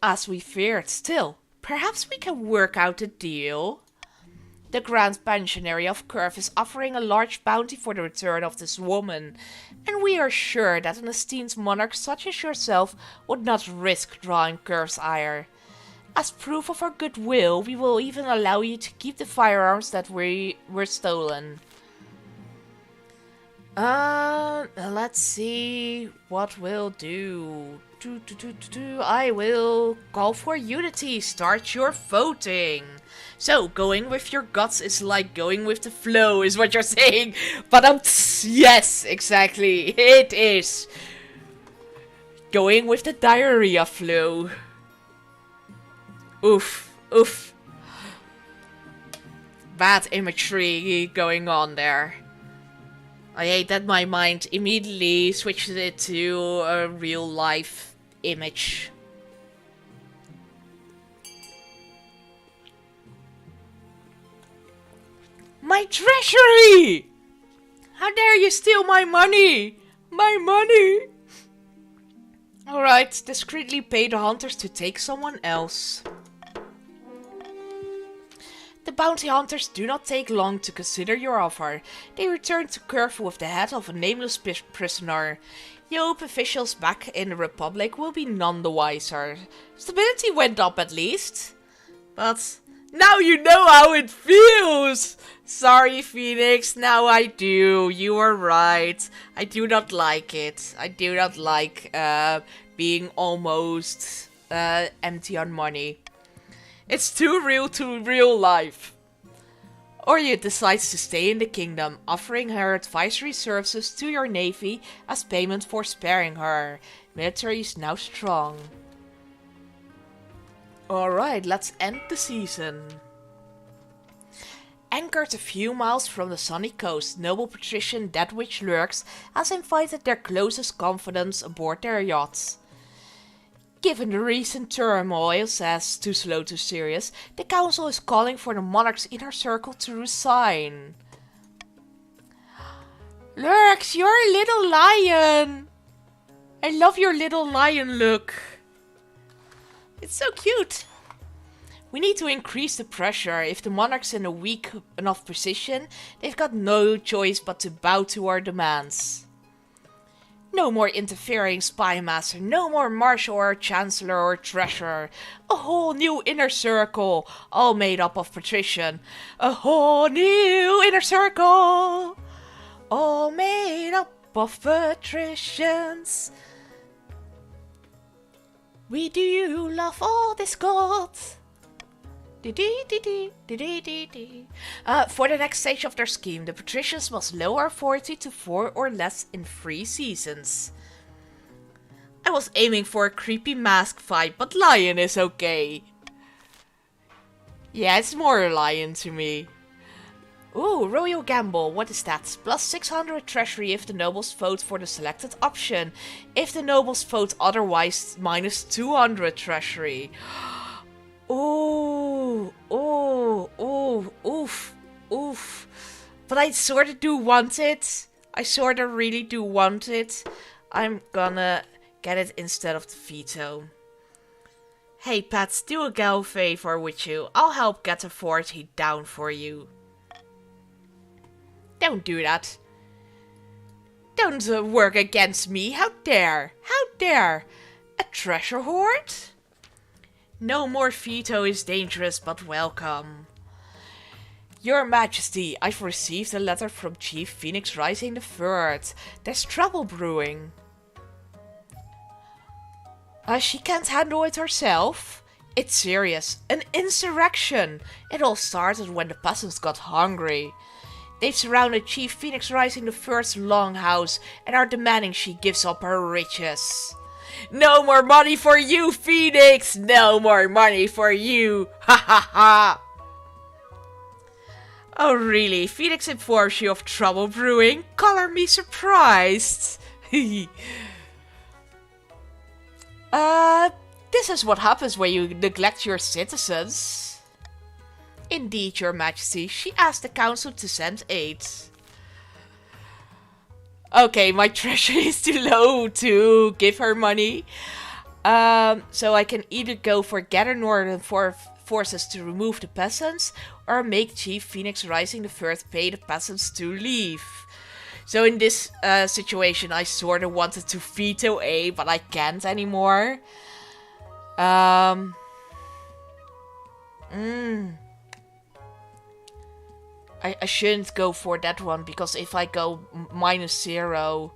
As we feared, still, perhaps we can work out a deal. The Grand Pensionary of Curve is offering a large bounty for the return of this woman, and we are sure that an esteemed monarch such as yourself would not risk drawing Curve's ire. As proof of our goodwill, we will even allow you to keep the firearms that were stolen. Let's see what we'll do. I will call for unity. Start your voting. So, going with your guts is like going with the flow, is what you're saying. But yes, exactly. It is. Going with the diarrhea flow. Oof, oof. Bad imagery going on there. I hate that my mind immediately switched it to a real life image. My treasury! How dare you steal my money! My money! Alright, discreetly pay the hunters to take someone else. The bounty hunters do not take long to consider your offer. They return to Curve with the head of a nameless prisoner. You hope officials back in the Republic will be none the wiser. Stability went up at least. But now you know how it feels! Sorry, Phoenix, now I do. You were right. I do not like it. I do not like being almost empty on money. It's too real to real life. Orya decides to stay in the kingdom, offering her advisory services to your navy as payment for sparing her. Military is now strong. Alright, let's end the season. Anchored a few miles from the sunny coast, noble patrician That Which Lurks has invited their closest confidants aboard their yachts. Given the recent turmoil, says Too Slow Too Serious, the council is calling for the monarch's inner circle to resign. Lurks, you're a little lion! I love your little lion look. It's so cute. We need to increase the pressure. If the monarch's in a weak enough position, they've got no choice but to bow to our demands. No more interfering spy master, no more marshal or chancellor or treasurer. A whole new inner circle, all made up of patrician. A whole new inner circle, all made up of patricians. We do love all this gold. For the next stage of their scheme, the patricians must lower authority to 4 or less in 3 seasons. I was aiming for a creepy mask fight, but lion is okay. Yeah, it's more lion to me. Ooh, Royal Gamble, what is that? Plus 600 treasury if the nobles vote for the selected option. If the nobles vote otherwise, minus 200 treasury. Oh, oof. But I sorta do want it. I sorta really do want it. I'm gonna get it instead of the veto. Hey Pat, do a gal favor with you. I'll help get the authority down for you. Don't do that. Don't work against me. How dare? How dare? A treasure hoard? No more veto is dangerous but welcome. Your Majesty, I've received a letter from Chief Phoenix Rising III. There's trouble brewing. She can't handle it herself? It's serious. An insurrection. It all started when the peasants got hungry. They've surrounded Chief Phoenix Rising II's longhouse and are demanding she gives up her riches. No more money for you, Phoenix! No more money for you! Ha ha ha! Oh really? Phoenix informs you of trouble brewing? Color me surprised! This is what happens when you neglect your citizens. Indeed, Your Majesty, she asked the council to send aid. Okay, my treasury is too low to give her money. So I can either go for gather northern forces to remove the peasants, or make Chief Phoenix Rising III pay the peasants to leave. So in this situation, I sort of wanted to veto A, but I can't anymore. I shouldn't go for that one, because if I go -0,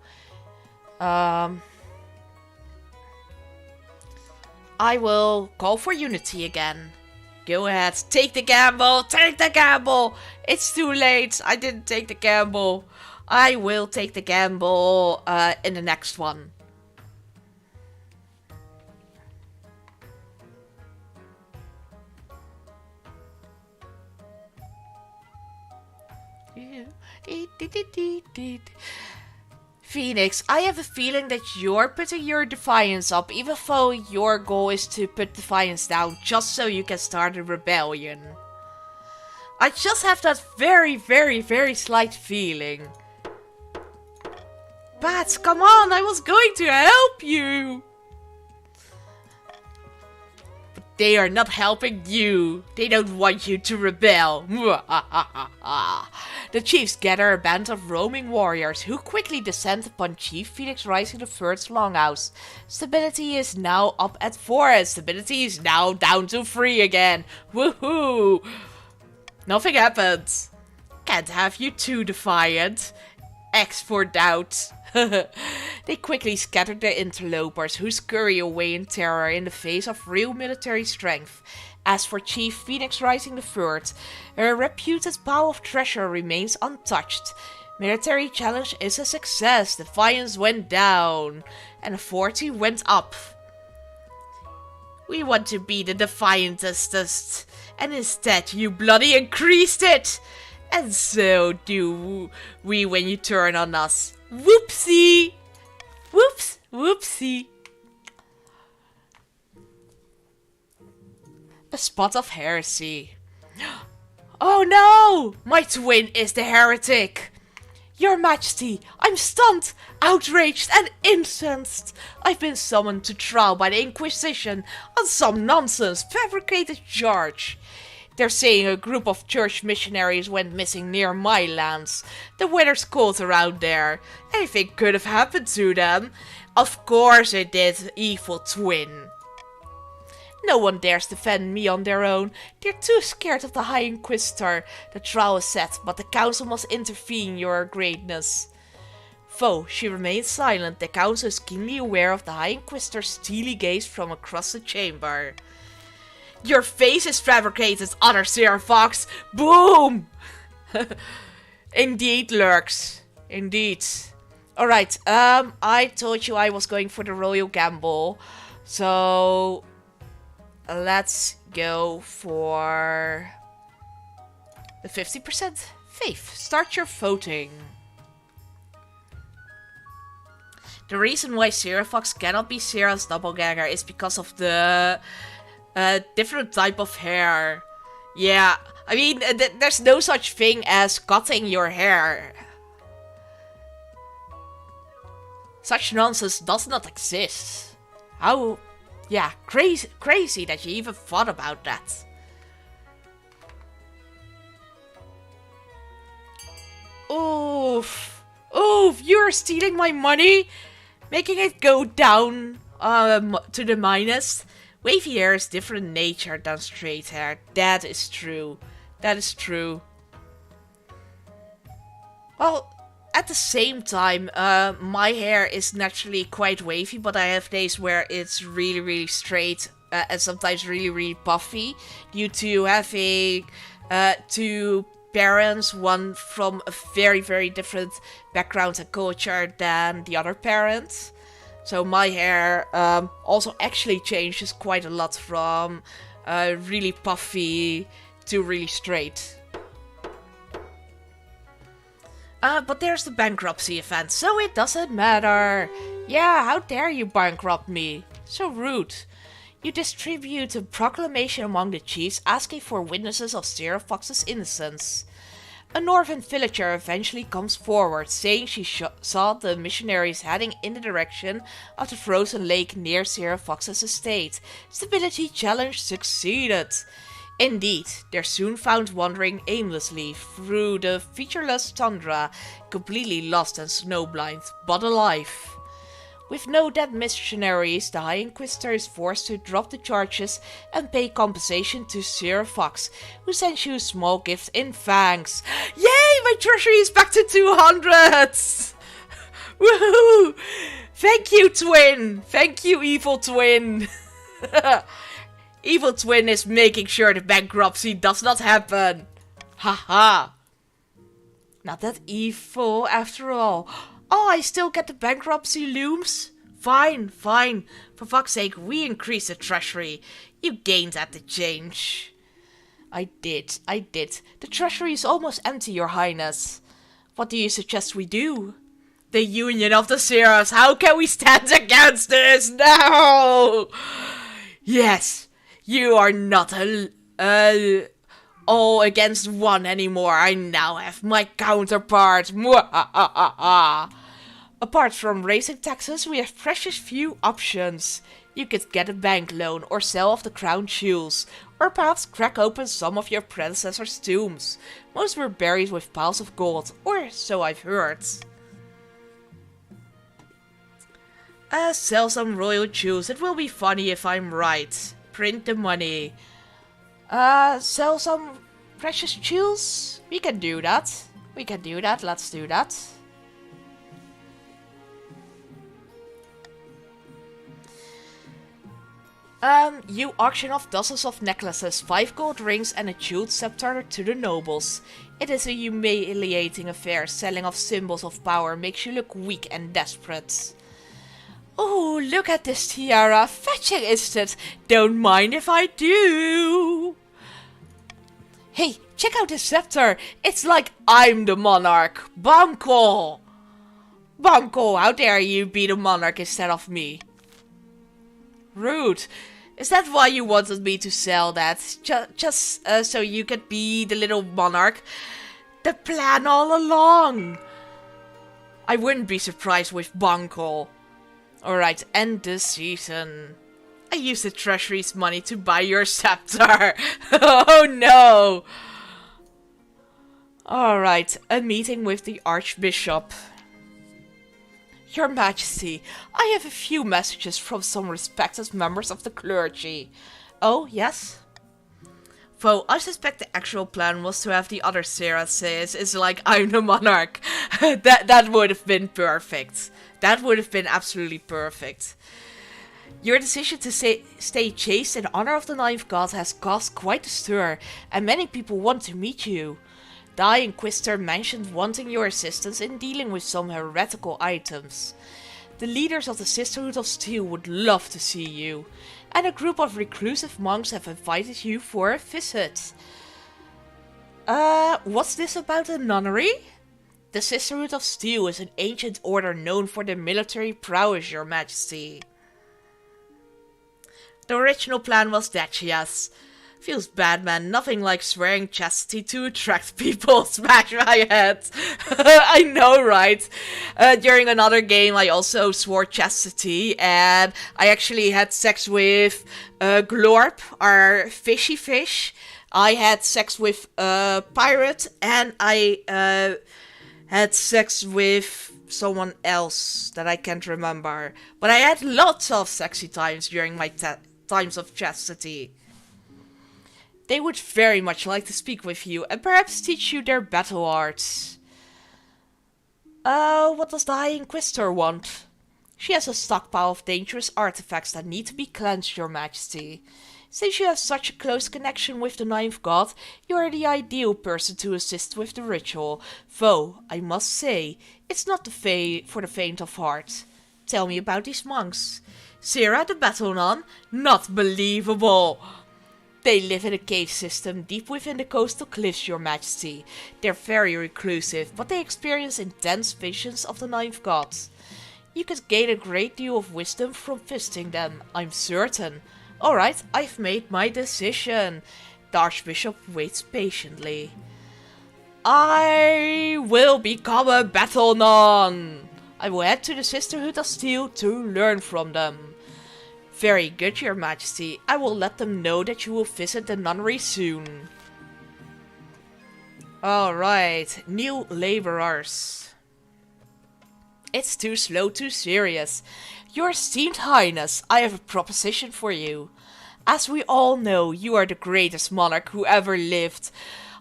I will call for unity again. Go ahead, take the gamble, take the gamble! It's too late, I didn't take the gamble. I will take the gamble in the next one. Phoenix, I have a feeling that you're putting your defiance up, even though your goal is to put defiance down just so you can start a rebellion. I just have that very, very, very slight feeling. Bats, come on, I was going to help you! But they are not helping you. They don't want you to rebel. The chiefs gather a band of roaming warriors who quickly descend upon Chief Phoenix Rising III's longhouse. Stability is now up at 4 and stability is now down to 3 again. Woohoo! Nothing happened. Can't have you too defiant. X for doubt. They quickly scatter the interlopers, who scurry away in terror in the face of real military strength. As for Chief Phoenix Rising III, her reputed pile of treasure remains untouched. Military challenge is a success, defiance went down, and authority went up. We want to be the defiantest, and instead you bloody increased it! And so do we when you turn on us. Whoopsie! Whoops! Whoopsie! A spot of heresy. Oh no! My twin is the heretic! Your Majesty, I'm stunned, outraged and incensed. I've been summoned to trial by the Inquisition on some nonsense fabricated charge. They're saying a group of church missionaries went missing near my lands. The weather's cold around there. Anything could have happened to them. Of course it did, evil twin. No one dares defend me on their own. They're too scared of the High Inquisitor. The trial is set, but the council must intervene, your greatness. Though she remains silent, the council is keenly aware of the High Inquisitor's steely gaze from across the chamber. Your face is fabricated, other Sierra Fox. Boom! Indeed, Lurks. Indeed. Alright, I told you I was going for the royal gamble. So let's go for the 50% faith. Start your voting. The reason why Sierra Fox cannot be Sierra's doppelganger is because of the different type of hair. Yeah, I mean, there's no such thing as cutting your hair. Such nonsense does not exist. How, yeah, crazy that you even thought about that. Oof, oof, you're stealing my money, making it go down to the minus. Wavy hair is different in nature than straight hair. That is true. That is true. Well, at the same time, my hair is naturally quite wavy, but I have days where it's really, really straight and sometimes really, really puffy due to having two parents, one from a very, very different background and culture than the other parent. So my hair also actually changes quite a lot from really puffy to really straight. But there's the bankruptcy event, so it doesn't matter. Yeah, how dare you bankrupt me? So rude. You distribute a proclamation among the chiefs asking for witnesses of Sierra Fox's innocence. A northern villager eventually comes forward, saying she saw the missionaries heading in the direction of the frozen lake near Sierra Fox's estate. Stability challenge succeeded. Indeed, they're soon found wandering aimlessly through the featureless tundra, completely lost and snowblind, but alive. With no dead missionaries, the High Inquisitor is forced to drop the charges and pay compensation to Sir Fox, who sends you a small gift in thanks. Yay! My treasury is back to 200! Woohoo! Thank you, twin! Thank you, evil twin! Evil twin is making sure the bankruptcy does not happen. Haha! Not that evil after all. Oh, I still get the bankruptcy looms? Fine, fine. For fuck's sake, we increased the treasury. You gained at the change. I did. The treasury is almost empty, your highness. What do you suggest we do? The Union of the Seers. How can we stand against this? No! Yes, you are not all against one anymore. I now have my counterpart. Apart from raising taxes, we have precious few options. You could get a bank loan or sell off the crown jewels, or perhaps crack open some of your predecessors' tombs. Most were buried with piles of gold, or so I've heard. Sell some royal jewels. It will be funny if I'm right. Print the money. Sell some precious jewels? We can do that. Let's do that. You auction off dozens of necklaces, 5 gold rings and a jeweled scepter to the nobles. It is a humiliating affair. Selling off symbols of power makes you look weak and desperate. Oh, look at this tiara. Fetching, isn't it? Don't mind if I do. Hey, check out this scepter. It's like I'm the monarch. Banco! Banco, how dare you be the monarch instead of me? Rude. Is that why you wanted me to sell that? Just so you could be the little monarch? The plan all along. I wouldn't be surprised with Banco. Alright, end the season. I used the treasury's money to buy your scepter. Oh no! Alright, a meeting with the Archbishop. Your Majesty, I have a few messages from some respected members of the clergy. Oh, yes? Though I suspect the actual plan was to have the other Sarah say it's like I'm the monarch. that would have been perfect. That would have been absolutely perfect. Your decision to stay chaste in honor of the ninth god has caused quite a stir, and many people want to meet you. The High Inquisitor mentioned wanting your assistance in dealing with some heretical items. The leaders of the Sisterhood of Steel would love to see you, and a group of reclusive monks have invited you for a visit. What's this about a nunnery? The Sisterhood of Steel is an ancient order known for their military prowess, Your Majesty. The original plan was that, yes. Feels bad, man. Nothing like swearing chastity to attract people. Smash my head. I know, right? During another game, I also swore chastity, and I actually had sex with Glorp, our fishy fish. I had sex with Pirate, and I had sex with someone else that I can't remember. But I had lots of sexy times during my times of chastity. They would very much like to speak with you and perhaps teach you their battle arts. What does the High Inquisitor want? She has a stockpile of dangerous artifacts that need to be cleansed, Your Majesty. Since you have such a close connection with the ninth god, you are the ideal person to assist with the ritual. Though, I must say, it's not for the faint of heart. Tell me about these monks. Sarah the Battle Nun? Not believable! They live in a cave system deep within the coastal cliffs, Your Majesty. They're very reclusive, but they experience intense visions of the ninth god. You could gain a great deal of wisdom from visiting them, I'm certain. Alright, I've made my decision. The Archbishop waits patiently. I will become a battle nun. I will head to the Sisterhood of Steel to learn from them. Very good, Your Majesty. I will let them know that you will visit the nunnery soon. Alright, new laborers. It's too slow, too serious. Your esteemed highness, I have a proposition for you. As we all know, you are the greatest monarch who ever lived.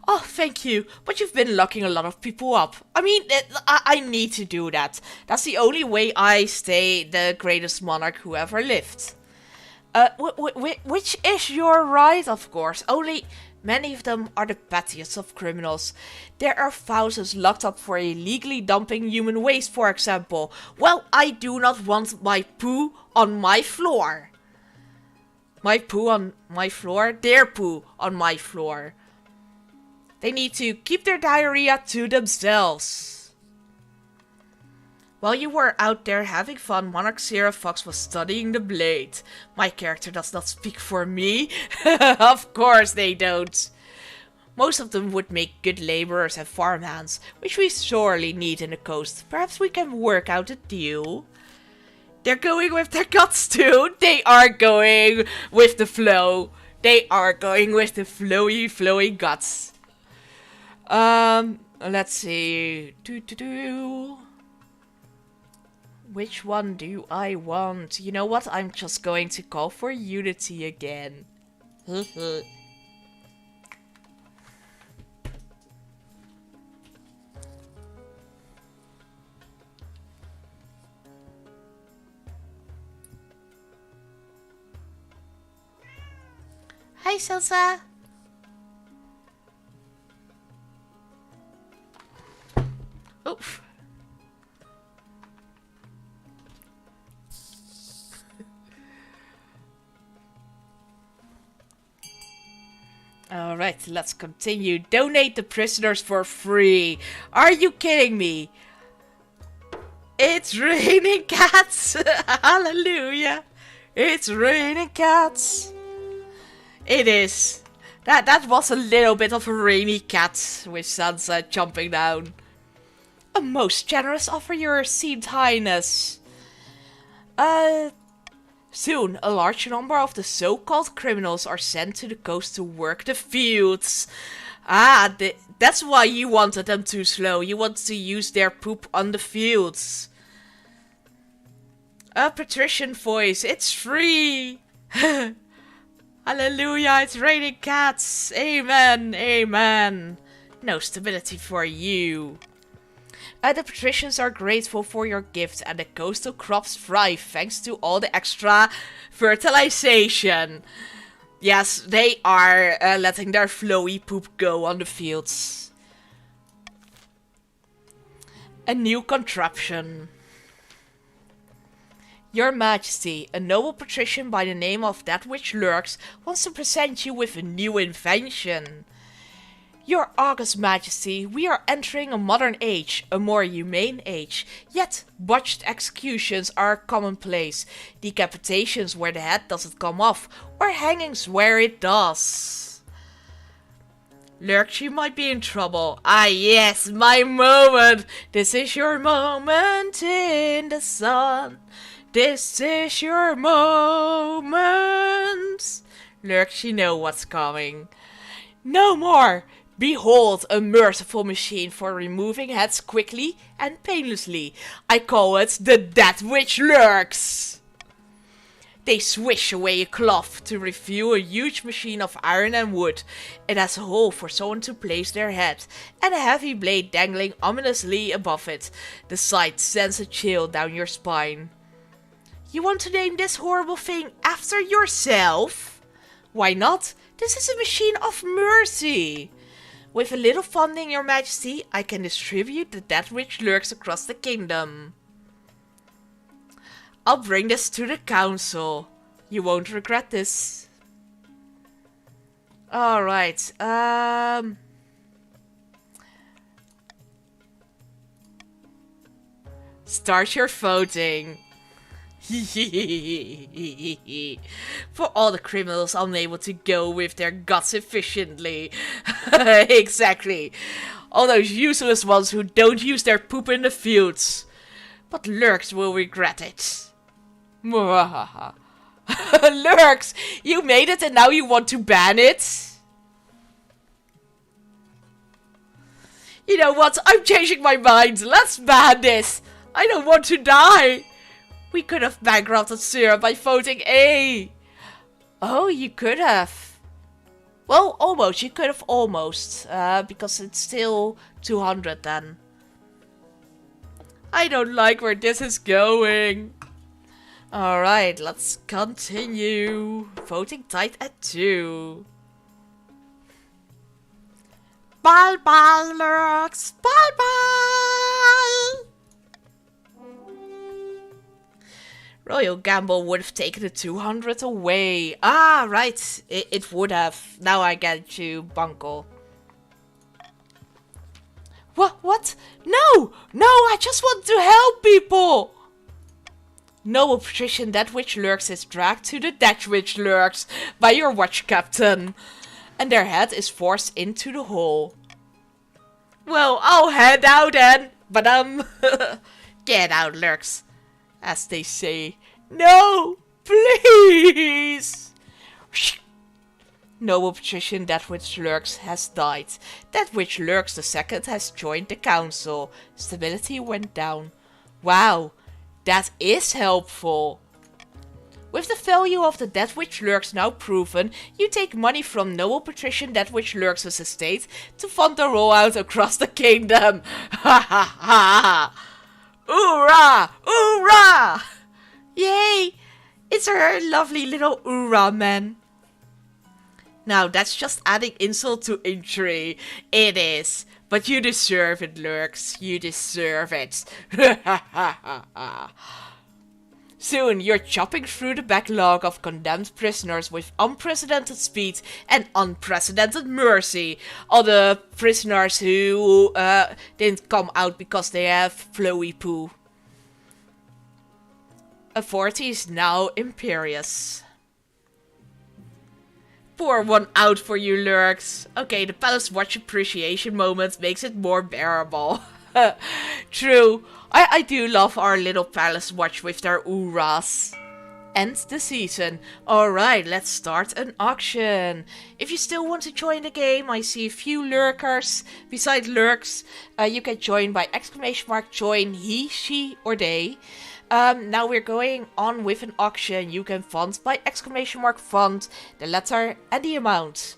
Oh, thank you, but you've been locking a lot of people up. I mean, I need to do that. That's the only way I stay the greatest monarch who ever lived. Which is your right, of course. Only many of them are the pettiest of criminals. There are thousands locked up for illegally dumping human waste, for example. Well, I do not want my poo on my floor. My poo on my floor? Their poo on my floor. They need to keep their diarrhea to themselves. While you were out there having fun, Monarch Sarah Fox was studying the blade. My character does not speak for me. Of course they don't. Most of them would make good laborers and farmhands, which we sorely need in the coast. Perhaps we can work out a deal. They're going with their guts too. They are going with the flow. They are going with the flowy guts. Let's see. Which one do I want? You know what? I'm just going to call for unity again. Hi, Salsa. Oof. Alright, let's continue. Donate the prisoners for free. Are you kidding me? It's raining cats. Hallelujah. It's raining cats. It is. That was a little bit of a rainy cat with Sansa jumping down. A most generous offer, your esteemed highness. Soon, a large number of the so-called criminals are sent to the coast to work the fields. That's why you wanted them too slow. You want to use their poop on the fields. A patrician voice, it's free. Hallelujah, it's raining cats. Amen, amen. No stability for you. The patricians are grateful for your gift and the coastal crops thrive thanks to all the extra fertilization. Yes, they are letting their flowy poop go on the fields. A new contraption. Your Majesty, a noble patrician by the name of That Which Lurks wants to present you with a new invention. Your August Majesty, we are entering a modern age, a more humane age, yet botched executions are commonplace, decapitations where the head doesn't come off, or hangings where it does. Lurk, you might be in trouble. Ah yes, my moment! This is your moment in the sun. This is your moment. Lurk, you know what's coming. No more! Behold a merciful machine for removing heads quickly and painlessly. I call it the That Which Lurks. They swish away a cloth to reveal a huge machine of iron and wood. It has a hole for someone to place their head, and a heavy blade dangling ominously above it. The sight sends a chill down your spine. You want to name this horrible thing after yourself? Why not? This is a machine of mercy. With a little funding, Your Majesty, I can distribute the That Which Lurks across the kingdom. I'll bring this to the council. You won't regret this. Alright, start your voting. For all the criminals unable to go with their guts efficiently. Exactly. All those useless ones who don't use their poop in the fields. But Lurks will regret it. Lurks, you made it and now you want to ban it? You know what? I'm changing my mind. Let's ban this. I don't want to die. We could have bankrupted Sir by voting A. Oh, you could have. Well, almost. You could have almost. Because it's still 200 then. I don't like where this is going. Alright, let's continue. Voting tied at 2. Bal bal lurks. Bal bal. Royal Gamble would have taken the 200 away. Ah, right. It would have. Now I get you, Bunkle. What? No! No, I just want to help people! Noble patrician, that which lurks is dragged to the that which lurks by your watch captain. And their head is forced into the hole. Well, I'll head out then. But get out, lurks. As they say. No! Please! Noble patrician, that which lurks has died. That which lurks the second has joined the council. Stability went down. Wow, that is helpful. With the value of the that which lurks now proven, you take money from noble patrician that which lurks' estate to fund the rollout across the kingdom. Ha ha ha! Hoorah! Hoorah! Yay! It's a lovely little hoorah, man. Now, that's just adding insult to injury. It is. But you deserve it, Lurks. You deserve it. Soon, you're chopping through the backlog of condemned prisoners with unprecedented speed and unprecedented mercy. All the prisoners who didn't come out because they have flowy poo. Authority is now imperious. Pour one out for you, Lurks. Okay, the Palace Watch appreciation moment makes it more bearable. True, I do love our little Palace Watch with their oorahs. End the season. Alright, let's start an auction. If you still want to join the game, I see a few lurkers. Besides lurks, you can join by !join he, she or they. Now we're going on with an auction. You can fund by !fund, the letter and the amount.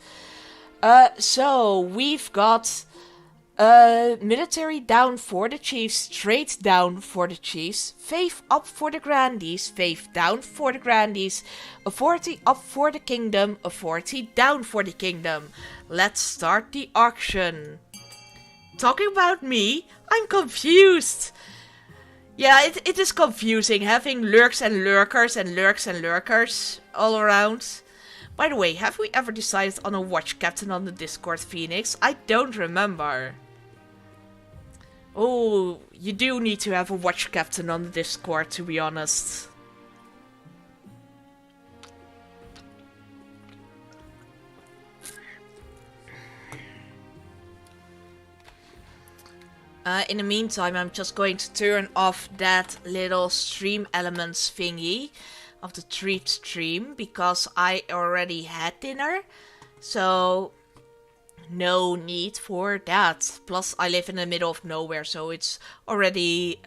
So we've got military down for the chiefs, trade down for the chiefs, faith up for the grandees, faith down for the grandees, authority up for the kingdom, authority down for the kingdom. Let's start the auction. Talking about me, I'm confused. Yeah, it is confusing having lurks and lurkers and lurks and lurkers all around. By the way, have we ever decided on a watch captain on the Discord, Phoenix? I don't remember. Oh, you do need to have a watch captain on the Discord, to be honest. In the meantime, I'm just going to turn off that little stream elements thingy of the treat stream because I already had dinner. So, no need for that. Plus, I live in the middle of nowhere, so it's already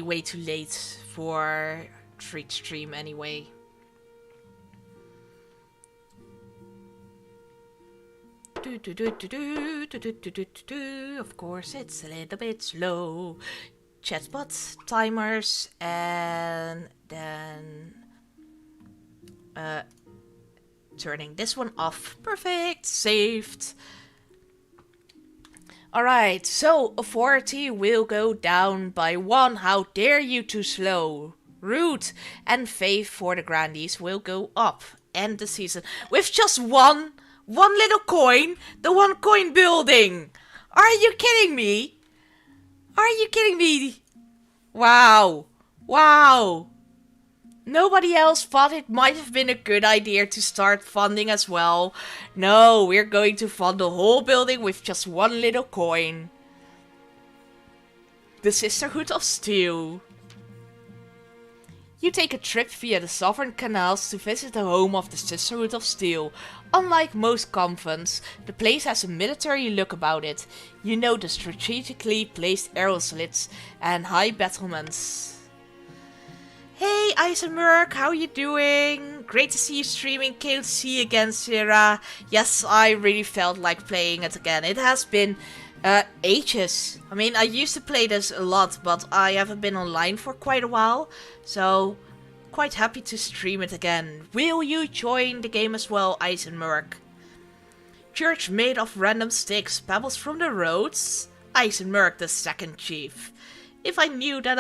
way too late for treat stream anyway. Of course, it's a little bit slow. Chatbot timers and then turning this one off. Perfect, saved. Alright, so authority will go down by 1. How dare you too slow? Rude. And faith for the grandees will go up. End the season with just one little coin, the 1 coin building. Are you kidding me? Are you kidding me? Wow. Wow. Nobody else thought it might have been a good idea to start funding as well. No, we're going to fund the whole building with just 1 little coin. The Sisterhood of Steel. You take a trip via the Southern Canals to visit the home of the Sisterhood of Steel. Unlike most convents, the place has a military look about it. You know the strategically placed arrow slits and high battlements. Hey Eisenberg, how you doing? Great to see you streaming KOC again, Sarah. Yes, I really felt like playing it again. It has been ages. I mean, I used to play this a lot, but I haven't been online for quite a while. So, quite happy to stream it again. Will you join the game as well, Eisenberg? Church made of random sticks, pebbles from the roads? Eisenberg, the second chief. If I knew that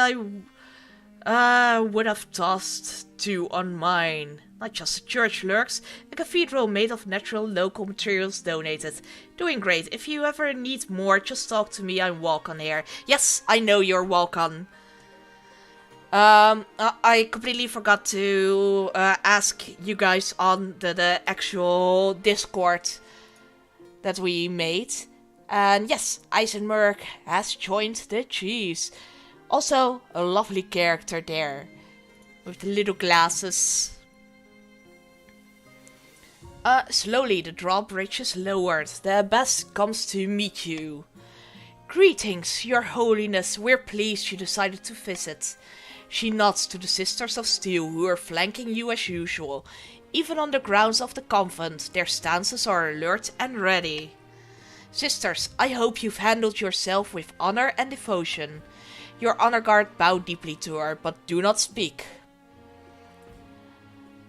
I would have tossed two on mine. Not just a church lurks, a cathedral made of natural local materials donated. Doing great. If you ever need more, just talk to me. I'm welcome here. Yes, I know you're welcome. I completely forgot to ask you guys on the actual Discord that we made. And yes, Eisenberg has joined the Chiefs. Also, a lovely character there. With the little glasses. Slowly the drawbridge is lowered. The abbess comes to meet you. Greetings, your holiness. We're pleased you decided to visit. She nods to the Sisters of Steel, who are flanking you as usual. Even on the grounds of the convent, their stances are alert and ready. Sisters, I hope you've handled yourself with honor and devotion. Your honor guard bow deeply to her, but do not speak.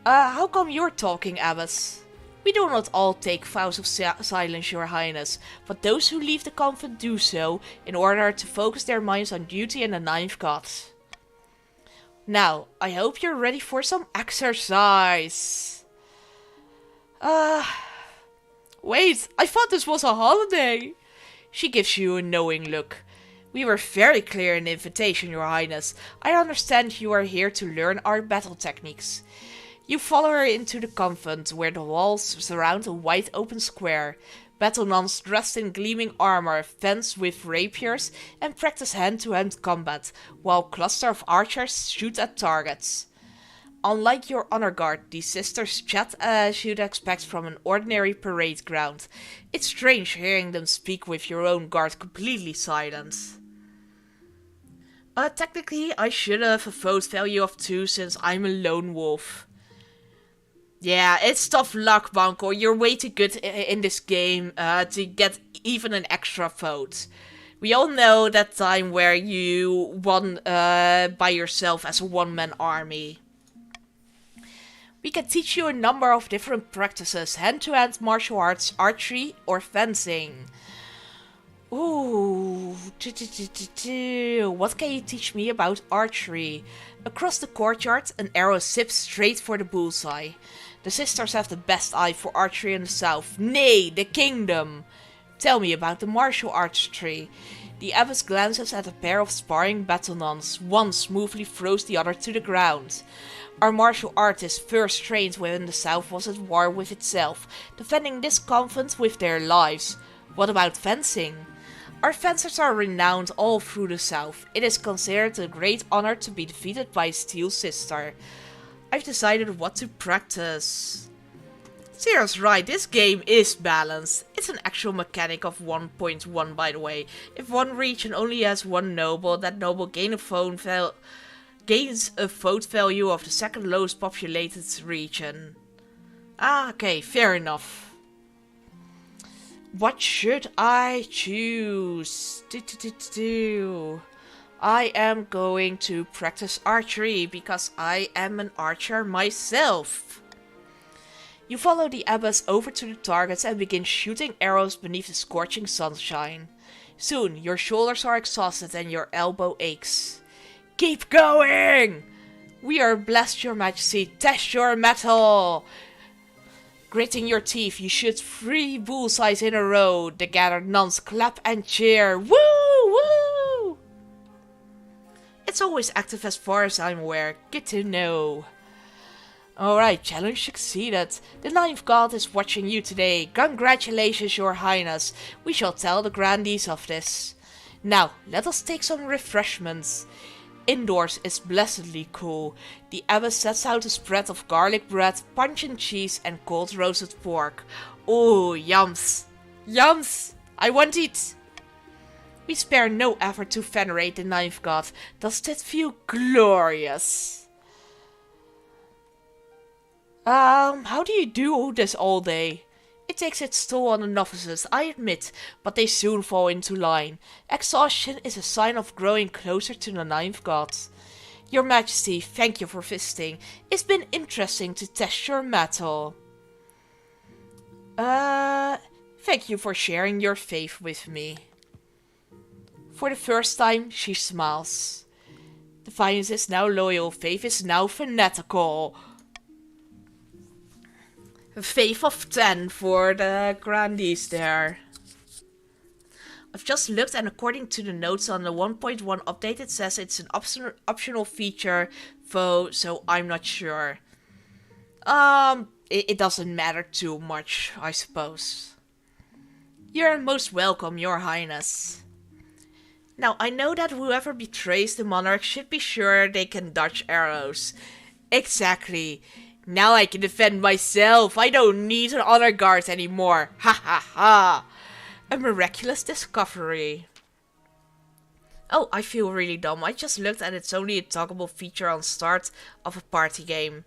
How come you're talking, Abbess? We do not all take vows of silence, your highness, but those who leave the convent do so in order to focus their minds on duty and the ninth god. Now, I hope you're ready for some exercise. Wait, I thought this was a holiday. She gives you a knowing look. We were very clear in the invitation, your highness. I understand you are here to learn our battle techniques. You follow her into the convent, where the walls surround a wide open square. Battle nuns dressed in gleaming armor fence with rapiers and practice hand-to-hand combat, while a cluster of archers shoot at targets. Unlike your honor guard, these sisters chat as you'd expect from an ordinary parade ground. It's strange hearing them speak with your own guard completely silent. Technically, I should have a vote value of 2 since I'm a lone wolf. Yeah, it's tough luck, Banco. You're way too good in this game to get even an extra vote. We all know that time where you won by yourself as a one-man army. We can teach you a number of different practices: hand-to-hand martial arts, archery, or fencing. Ooh, what can you teach me about archery? Across the courtyard, an arrow zips straight for the bullseye. The sisters have the best eye for archery in the south. Nay, the kingdom! Tell me about the martial arts tree. The abbess glances at a pair of sparring battle nuns. One smoothly throws the other to the ground. Our martial artists first trained when the south was at war with itself, defending this convent with their lives. What about fencing? Our fencers are renowned all through the south. It is considered a great honor to be defeated by a steel sister. I've decided what to practice. Sarah's right, this game is balanced. It's an actual mechanic of 1.1, by the way. If one region only has one noble, that noble gains a vote value of the second lowest populated region. Ah, okay, fair enough. What should I choose? I am going to practice archery because I am an archer myself. You follow the abbess over to the targets and begin shooting arrows beneath the scorching sunshine. Soon, your shoulders are exhausted and your elbow aches. Keep going! We are blessed, your majesty. Test your mettle! Gritting your teeth, you shoot 3 bullseyes in a row. The gathered nuns clap and cheer. Woo! Woo! It's always active as far as I'm aware. Good to know. Alright, challenge succeeded. The ninth god is watching you today. Congratulations, your highness. We shall tell the grandees of this. Now, let us take some refreshments. Indoors is blessedly cool. The abbess sets out a spread of garlic bread, puncheon cheese, and cold roasted pork. Oh, yums! Yums! I want it! We spare no effort to venerate the knife god. Does that feel glorious? How do you do this all day? It takes its toll on the novices, I admit, but they soon fall into line. Exhaustion is a sign of growing closer to the ninth god. Your Majesty, thank you for visiting. It's been interesting to test your mettle. Thank you for sharing your faith with me. For the first time, she smiles. Defiance is now loyal, faith is now fanatical. A faith of 10 for the grandees there. I've just looked, and according to the notes on the 1.1 update, it says it's an optional feature, though, so I'm not sure. It doesn't matter too much, I suppose. You're most welcome, Your Highness. Now, I know that whoever betrays the monarch should be sure they can dodge arrows. Exactly. Now I can defend myself. I don't need an honor guard anymore. Ha ha ha. A miraculous discovery. Oh, I feel really dumb. I just looked and it's only a toggleable feature on start of a party game.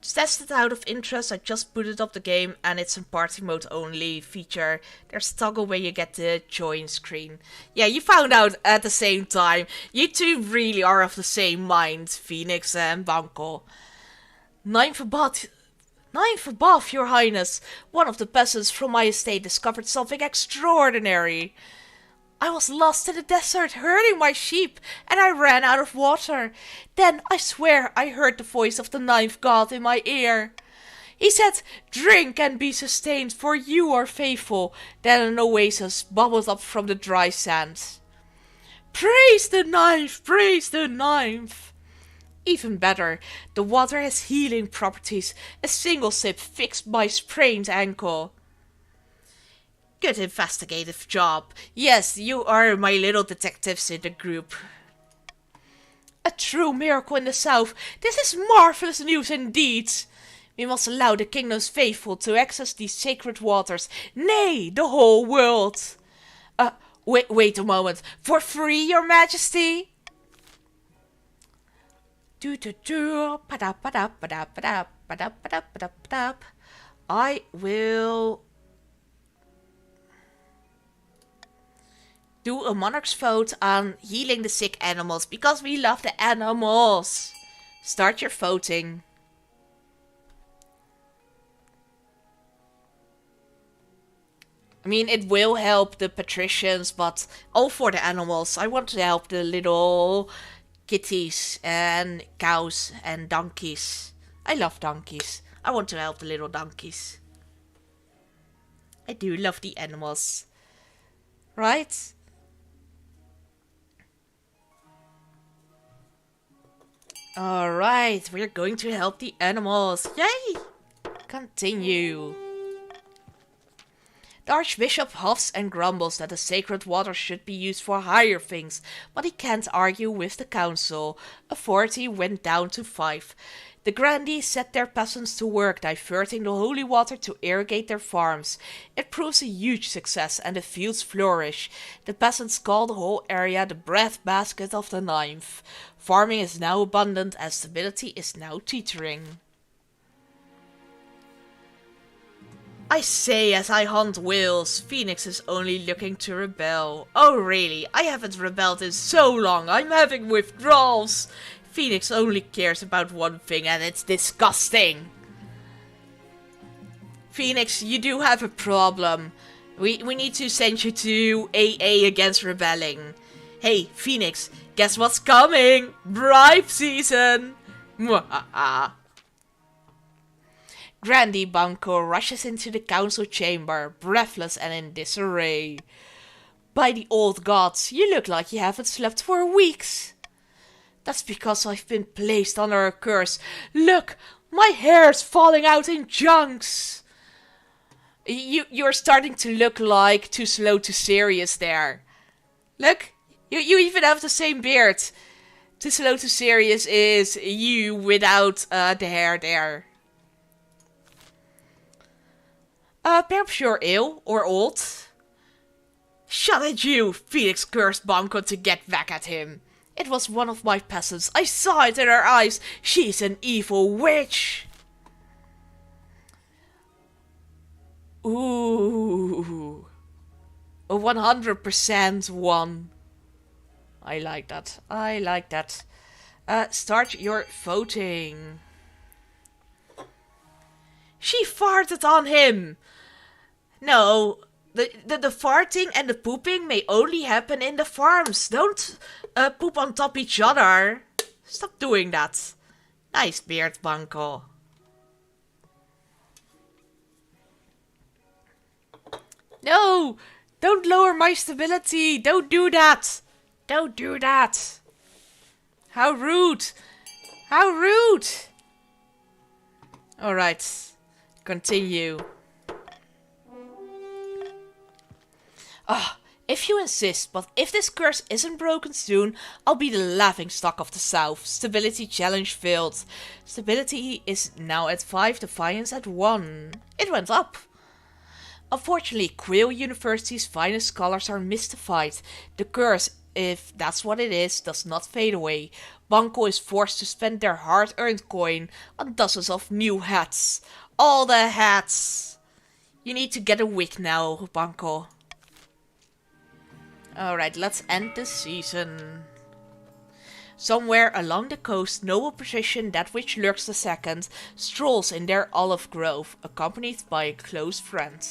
To test it out of interest, I just booted up the game and it's in party mode only feature. There's a toggle where you get the join screen. Yeah, you found out at the same time. You two really are of the same mind, Phoenix and Banco. Ninth above, Your Highness. One of the peasants from my estate discovered something extraordinary. I was lost in the desert herding my sheep, and I ran out of water. Then, I swear, I heard the voice of the ninth god in my ear. He said, "Drink and be sustained, for you are faithful." Then an oasis bubbled up from the dry sand. Praise the ninth! Praise the ninth! Even better, the water has healing properties. A single sip fixed my sprained ankle. Good investigative job. Yes, you are my little detectives in the group. A true miracle in the south. This is marvelous news indeed. We must allow the kingdom's faithful to access these sacred waters. Nay, the whole world. Wait a moment. For free, Your Majesty? I will do a monarch's vote on healing the sick animals because we love the animals. Start your voting. I mean, it will help the patricians, but all for the animals. I want to help the little kitties and cows and donkeys. I love donkeys. I want to help the little donkeys. I do love the animals. Right? Alright, we're going to help the animals. Yay! Continue. The Archbishop huffs and grumbles that the sacred water should be used for higher things, but he can't argue with the council. Authority went down to 5. The grandees set their peasants to work diverting the holy water to irrigate their farms. It proves a huge success and the fields flourish. The peasants call the whole area the breadbasket of the ninth. Farming is now abundant and stability is now teetering. I say as I hunt whales, Phoenix is only looking to rebel. Oh really, I haven't rebelled in so long, I'm having withdrawals. Phoenix only cares about one thing and it's disgusting. Phoenix, you do have a problem. We need to send you to AA against rebelling. Hey, Phoenix, guess what's coming? Bribe season! Mwahaha. Grandee Banco rushes into the council chamber, breathless and in disarray. By the old gods, you look like you haven't slept for weeks. That's because I've been placed under a curse. Look, my hair's falling out in chunks. You're starting to look like Too Slow, Too Serious there. Look, you even have the same beard. Too slow to serious is you without the hair there. Perhaps you're ill or old. Shut it, you! Felix cursed Banco to get back at him. It was one of my peasants. I saw it in her eyes. She's an evil witch. Ooh. A 100% one. I like that. I like that. Start your voting. She farted on him. No, the farting and the pooping may only happen in the farms. Don't poop on top each other. Stop doing that. Nice beard, Banco. No! Don't lower my stability! Don't do that! Don't do that! How rude! How rude! Alright. Continue. If you insist, but if this curse isn't broken soon, I'll be the laughingstock of the South. Stability challenge failed. Stability is now at 5, defiance at 1. It went up. Unfortunately, Quill University's finest scholars are mystified. The curse, if that's what it is, does not fade away. Banco is forced to spend their hard-earned coin on dozens of new hats. All the hats! You need to get a wig now, Banco. Alright, let's end this season. Somewhere along the coast, noble patrician that which lurks the second strolls in their olive grove, accompanied by a close friend.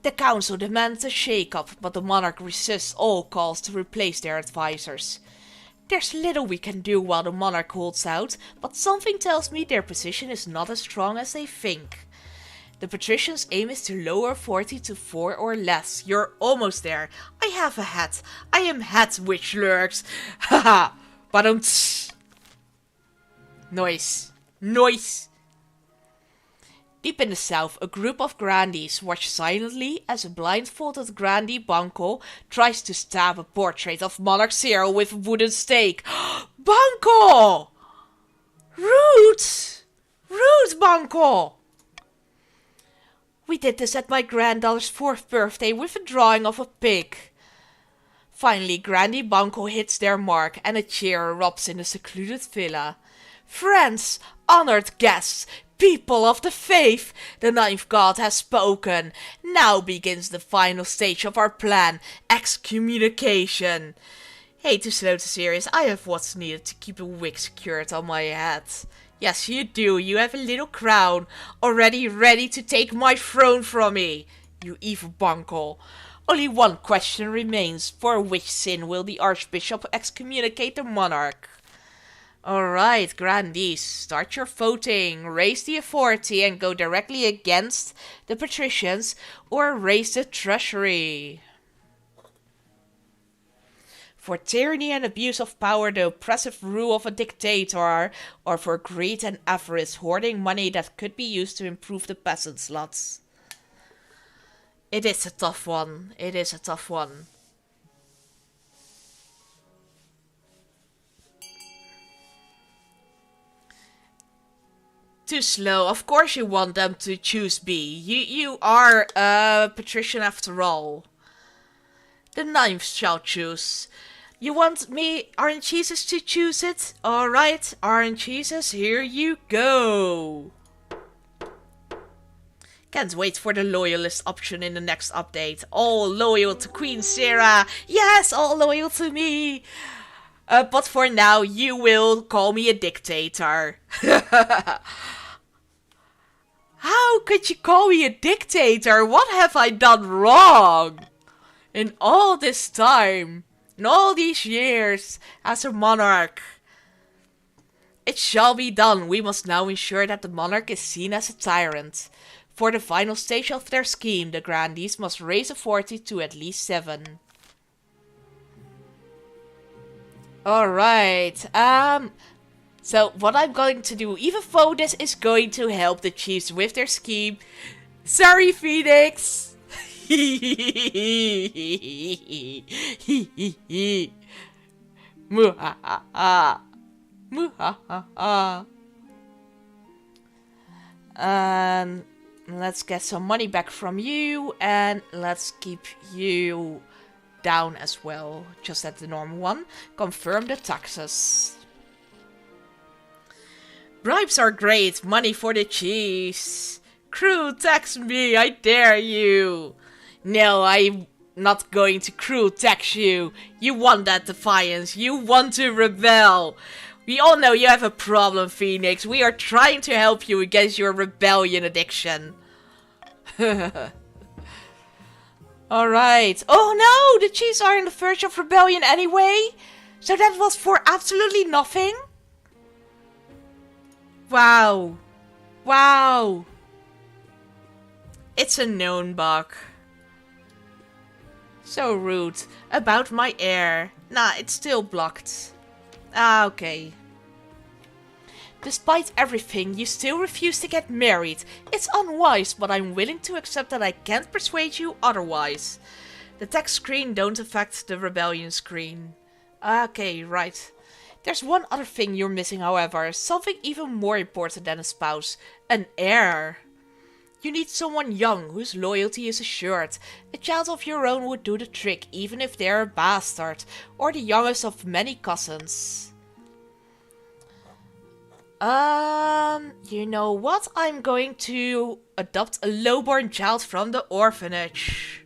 The council demands a shake-up, but the monarch resists all calls to replace their advisors. There's little we can do while the monarch holds out, but something tells me their position is not as strong as they think. The patrician's aim is to lower 40 to 4 or less. You're almost there. I have a hat. I am hat which lurks. Haha. Badumts. Noise. Noise. Deep in the south, a group of grandees watch silently as a blindfolded grandee Banco tries to stab a portrait of Monarch Cyril with a wooden stake. Banco! Rude! Rude, Banco! We did this at my granddaughter's 4th birthday with a drawing of a pig. Finally, Grandee Banco hits their mark and a cheer erupts in the secluded villa. Friends, honored guests, people of the faith, the ninth god has spoken. Now begins the final stage of our plan, excommunication. Hey, too slow to serious, I have what's needed to keep a wig secured on my head. Yes, you do. You have a little crown, already ready to take my throne from me. You evil Banco. Only one question remains. For which sin will the Archbishop excommunicate the monarch? Alright, grandees, start your voting. Raise the authority and go directly against the patricians, or raise the treasury. For tyranny and abuse of power, the oppressive rule of a dictator, or for greed and avarice, hoarding money that could be used to improve the peasants' lots. It is a tough one. It is a tough one. Too slow. Of course you want them to choose B. You are a patrician after all. The ninth shall choose. You want me, Orange Jesus, to choose it? Alright, Orange Jesus, here you go. Can't wait for the loyalist option in the next update. All loyal to Queen Sarah. Yes, all loyal to me. But for now, you will call me a dictator. How could you call me a dictator? What have I done wrong? In all this time, in all these years, as a monarch. It shall be done. We must now ensure that the monarch is seen as a tyrant. For the final stage of their scheme, the grandees must raise authority to at least 7. Alright, so what I'm going to do, even though this is going to help the chiefs with their scheme, sorry Phoenix! Muhahaha. Muhahaha. And let's get some money back from you, and let's keep you down as well, just at the normal one. Confirm the taxes. Bribes are great, money for the cheese. Crew, tax me, I dare you. No, I'm not going to crew tax you. You want that defiance, you want to rebel. We all know you have a problem, Phoenix. We are trying to help you against your rebellion addiction. Alright. Oh no! The Chiefs are on the verge of rebellion anyway? So that was for absolutely nothing? Wow. Wow. It's a known bug. So rude. About my heir. Nah, it's still blocked. Ah, okay. Despite everything, you still refuse to get married. It's unwise, but I'm willing to accept that I can't persuade you otherwise. The text screen don't affect the rebellion screen. Okay, right. There's one other thing you're missing, however. Something even more important than a spouse. An heir. You need someone young, whose loyalty is assured. A child of your own would do the trick, even if they're a bastard, or the youngest of many cousins. You know what? I'm going to adopt a lowborn child from the orphanage.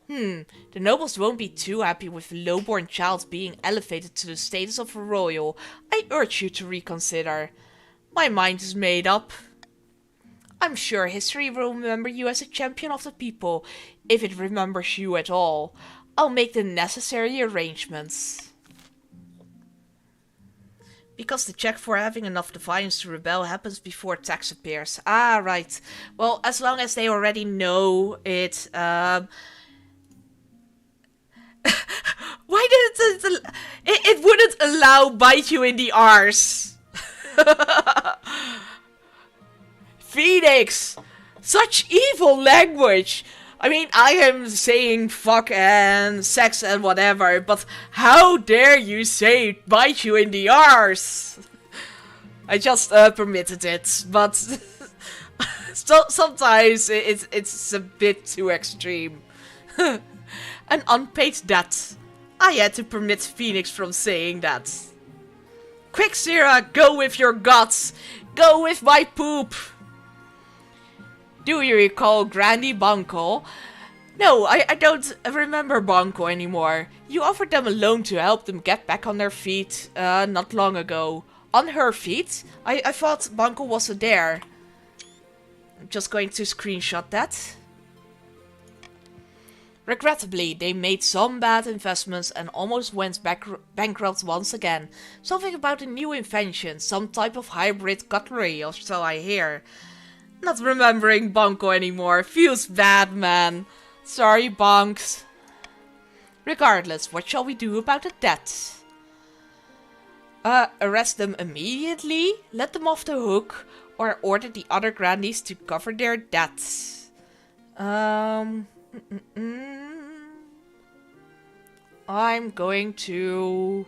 The nobles won't be too happy with a lowborn child being elevated to the status of a royal. I urge you to reconsider. My mind is made up. I'm sure history will remember you as a champion of the people, if it remembers you at all. I'll make the necessary arrangements. Because the check for having enough defiance to rebel happens before tax appears. Ah, right. Well, as long as they already know it, why did it wouldn't allow bite you in the arse. Phoenix! Such evil language! I mean, I am saying fuck and sex and whatever, but how dare you say bite you in the arse? I just permitted it, but sometimes it's a bit too extreme. An unpaid debt. I had to permit Phoenix from saying that. Quick, Sierra, go with your guts! Go with my poop! Do you recall Granny Bunko? No, I don't remember Bunko anymore. You offered them a loan to help them get back on their feet not long ago. On her feet? I thought Bunko was there. I'm just going to screenshot that. Regrettably, they made some bad investments and almost went bankrupt once again. Something about a new invention, some type of hybrid cutlery, or so I hear. Not remembering Bunko anymore. Feels bad, man. Sorry, Bunks. Regardless, what shall we do about the debt? Arrest them immediately? Let them off the hook? Or order the other grannies to cover their debts? I'm going to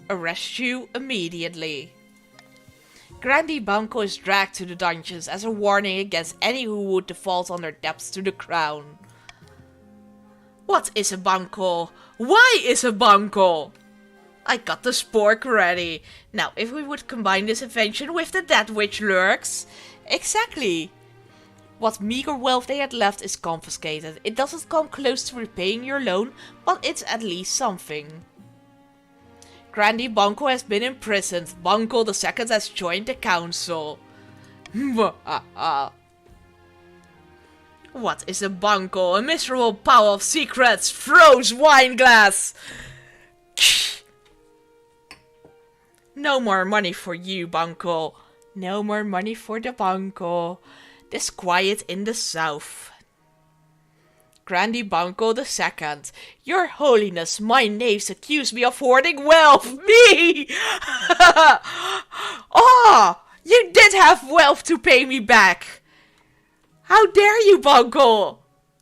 arrest you immediately. Granny Bunko is dragged to the dungeons as a warning against any who would default on their debts to the crown. What is a Bunko? Why is a Bunko? I got the spork ready. Now, if we would combine this invention with the debt which lurks... Exactly. What meager wealth they had left is confiscated. It doesn't come close to repaying your loan, but it's at least something. Granny Bunko has been imprisoned. Bunko II has joined the council. What is a Bunko? A miserable pile of secrets. Froze wine glass. No more money for you, Bunko. No more money for the Bunko. Disquiet in the south. Granny Bunko II. Your Holiness, my knaves accuse me of hoarding wealth. Me! Oh, you did have wealth to pay me back. How dare you, Bunko?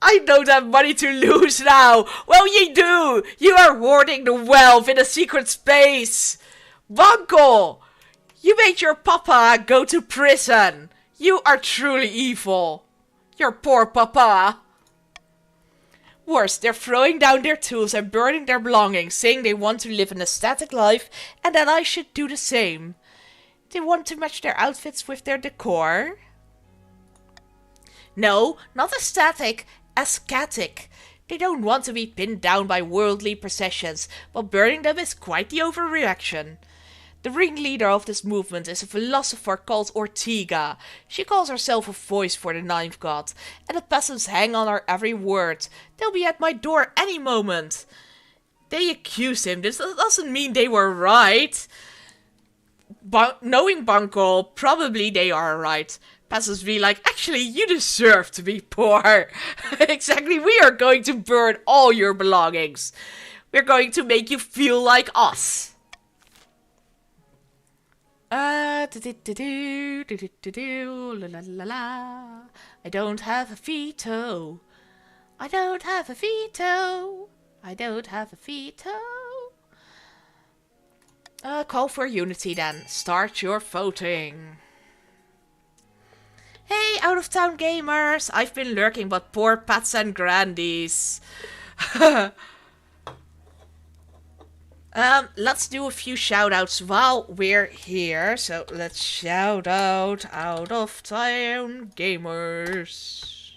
I don't have money to lose now. Well, you do. You are hoarding the wealth in a secret space. Bunko, you made your papa go to prison. You are truly evil. Your poor papa. Worse, they're throwing down their tools and burning their belongings, saying they want to live an aesthetic life and that I should do the same. They want to match their outfits with their decor. No, not aesthetic, ascetic. They don't want to be pinned down by worldly processions, but burning them is quite the overreaction. The ringleader of this movement is a philosopher called Ortega. She calls herself a voice for the ninth god, and the peasants hang on her every word. They'll be at my door any moment. They accuse him. This doesn't mean they were right. Knowing Bunko, probably they are right. Peasants be like, actually, you deserve to be poor. Exactly, we are going to burn all your belongings. We're going to make you feel like us. I don't have a veto. I don't have a veto. I don't have a veto. Call for unity then. Start your voting. Hey, out-of-town gamers! I've been lurking, but poor pats and grandies. Let's do a few shoutouts while we're here. So let's shout out out-of-town gamers.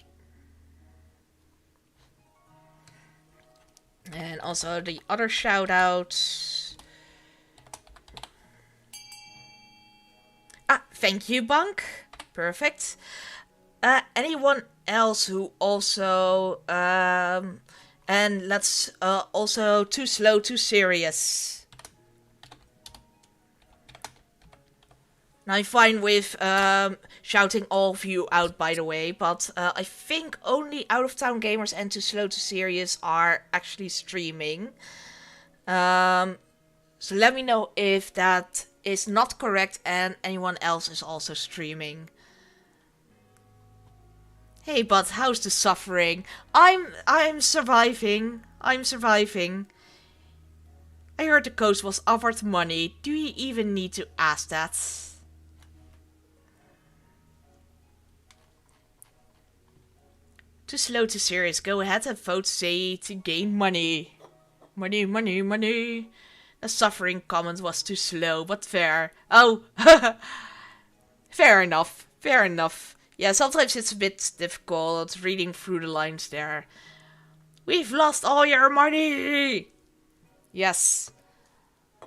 And also the other shoutouts. Thank you, Bunk. Perfect. Anyone else who also and let's also too slow, too serious. I'm fine with shouting all of you out, by the way, but I think only Out of Town Gamers and Too Slow, Too Serious are actually streaming. So let me know if that is not correct and anyone else is also streaming. Hey, but how's the suffering? I'm surviving. I'm surviving. I heard the coast was offered money. Do you even need to ask that? Too slow, too serious. Go ahead and vote say to gain money. Money, money, money. The suffering comment was too slow, but fair. Oh, fair enough. Fair enough. Yeah, sometimes it's a bit difficult reading through the lines there. We've lost all your money! Yes.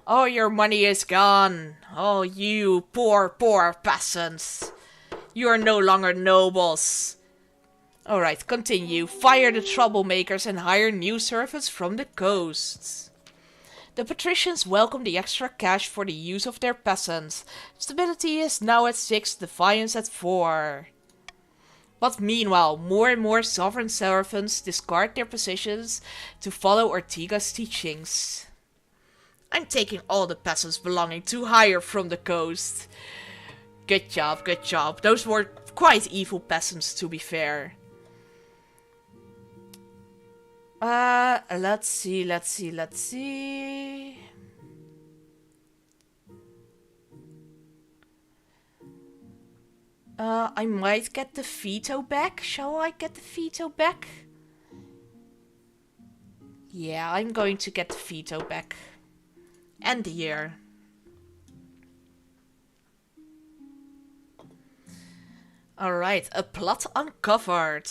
All your money is gone. Oh, you poor, poor peasants. You are no longer nobles. Alright, continue. Fire the troublemakers and hire new servants from the coast. The patricians welcome the extra cash for the use of their peasants. Stability is now at 6, defiance at 4. But meanwhile, more and more sovereign servants discard their positions to follow Ortega's teachings. I'm taking all the peasants belonging to hire from the coast. Good job, good job. Those were quite evil peasants, to be fair. Let's see. I might get the veto back. Shall I get the veto back? Yeah, I'm going to get the veto back. And the year. Alright, a plot uncovered.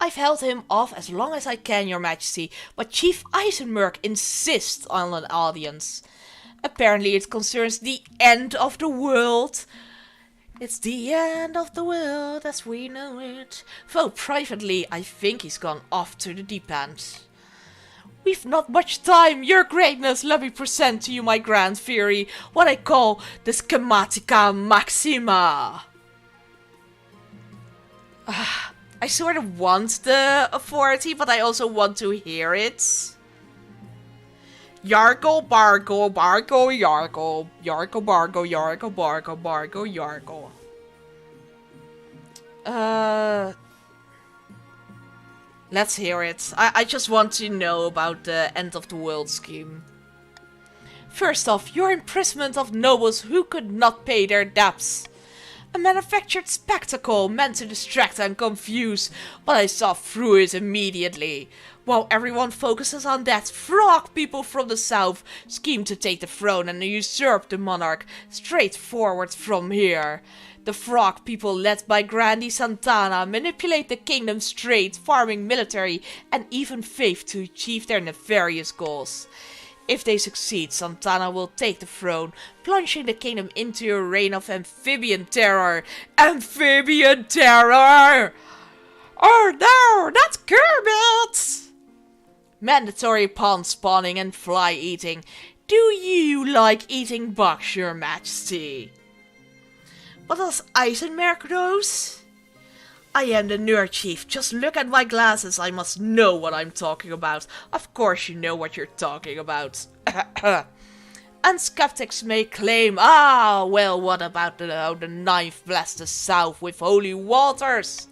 I've held him off as long as I can, Your Majesty, but Chief Eisenberg insists on an audience. Apparently it concerns the end of the world. It's the end of the world as we know it. Though privately, I think he's gone off to the deep end. We've not much time, Your Greatness. Let me present to you my grand theory, what I call the Schematica Maxima. I sort of want the authority, but I also want to hear it. Yargo, bargo, bargo, yargo. Yargo, bargo, yargo, bargo, bargo, yargo. Let's hear it. I just want to know about the end of the world scheme. First off, your imprisonment of nobles who could not pay their debts. A manufactured spectacle meant to distract and confuse, but I saw through it immediately. While everyone focuses on that, frog people from the south scheme to take the throne and usurp the monarch straightforward from here. The frog people led by Grandi Santana manipulate the kingdom's trade, farming, military and even faith to achieve their nefarious goals. If they succeed, Santana will take the throne, plunging the kingdom into a reign of amphibian terror. Amphibian terror! Oh no, that's Kermit! Mandatory pond spawning and fly eating. Do you like eating bugs, your majesty? What does Eisenberg knows? I am the nerd chief. Just look at my glasses. I must know what I'm talking about. Of course you know what you're talking about. And skeptics may claim, well, what about how the ninth blessed the south with holy waters?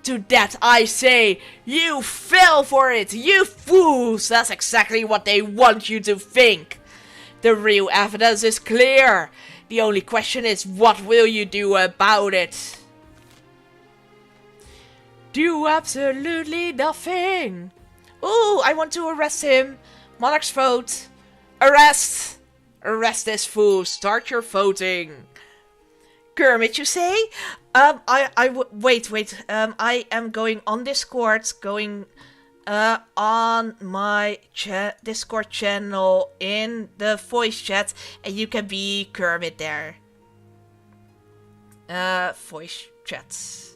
To that I say, you fell for it, you fools! That's exactly what they want you to think. The real evidence is clear. The only question is, what will you do about it? Do absolutely nothing. Ooh, I want to arrest him. Monarch's vote. Arrest! Arrest this fool. Start your voting. Kermit, you say? Wait. I am going on Discord, on my Discord channel in the voice chat, and you can be Kermit there. Voice chats.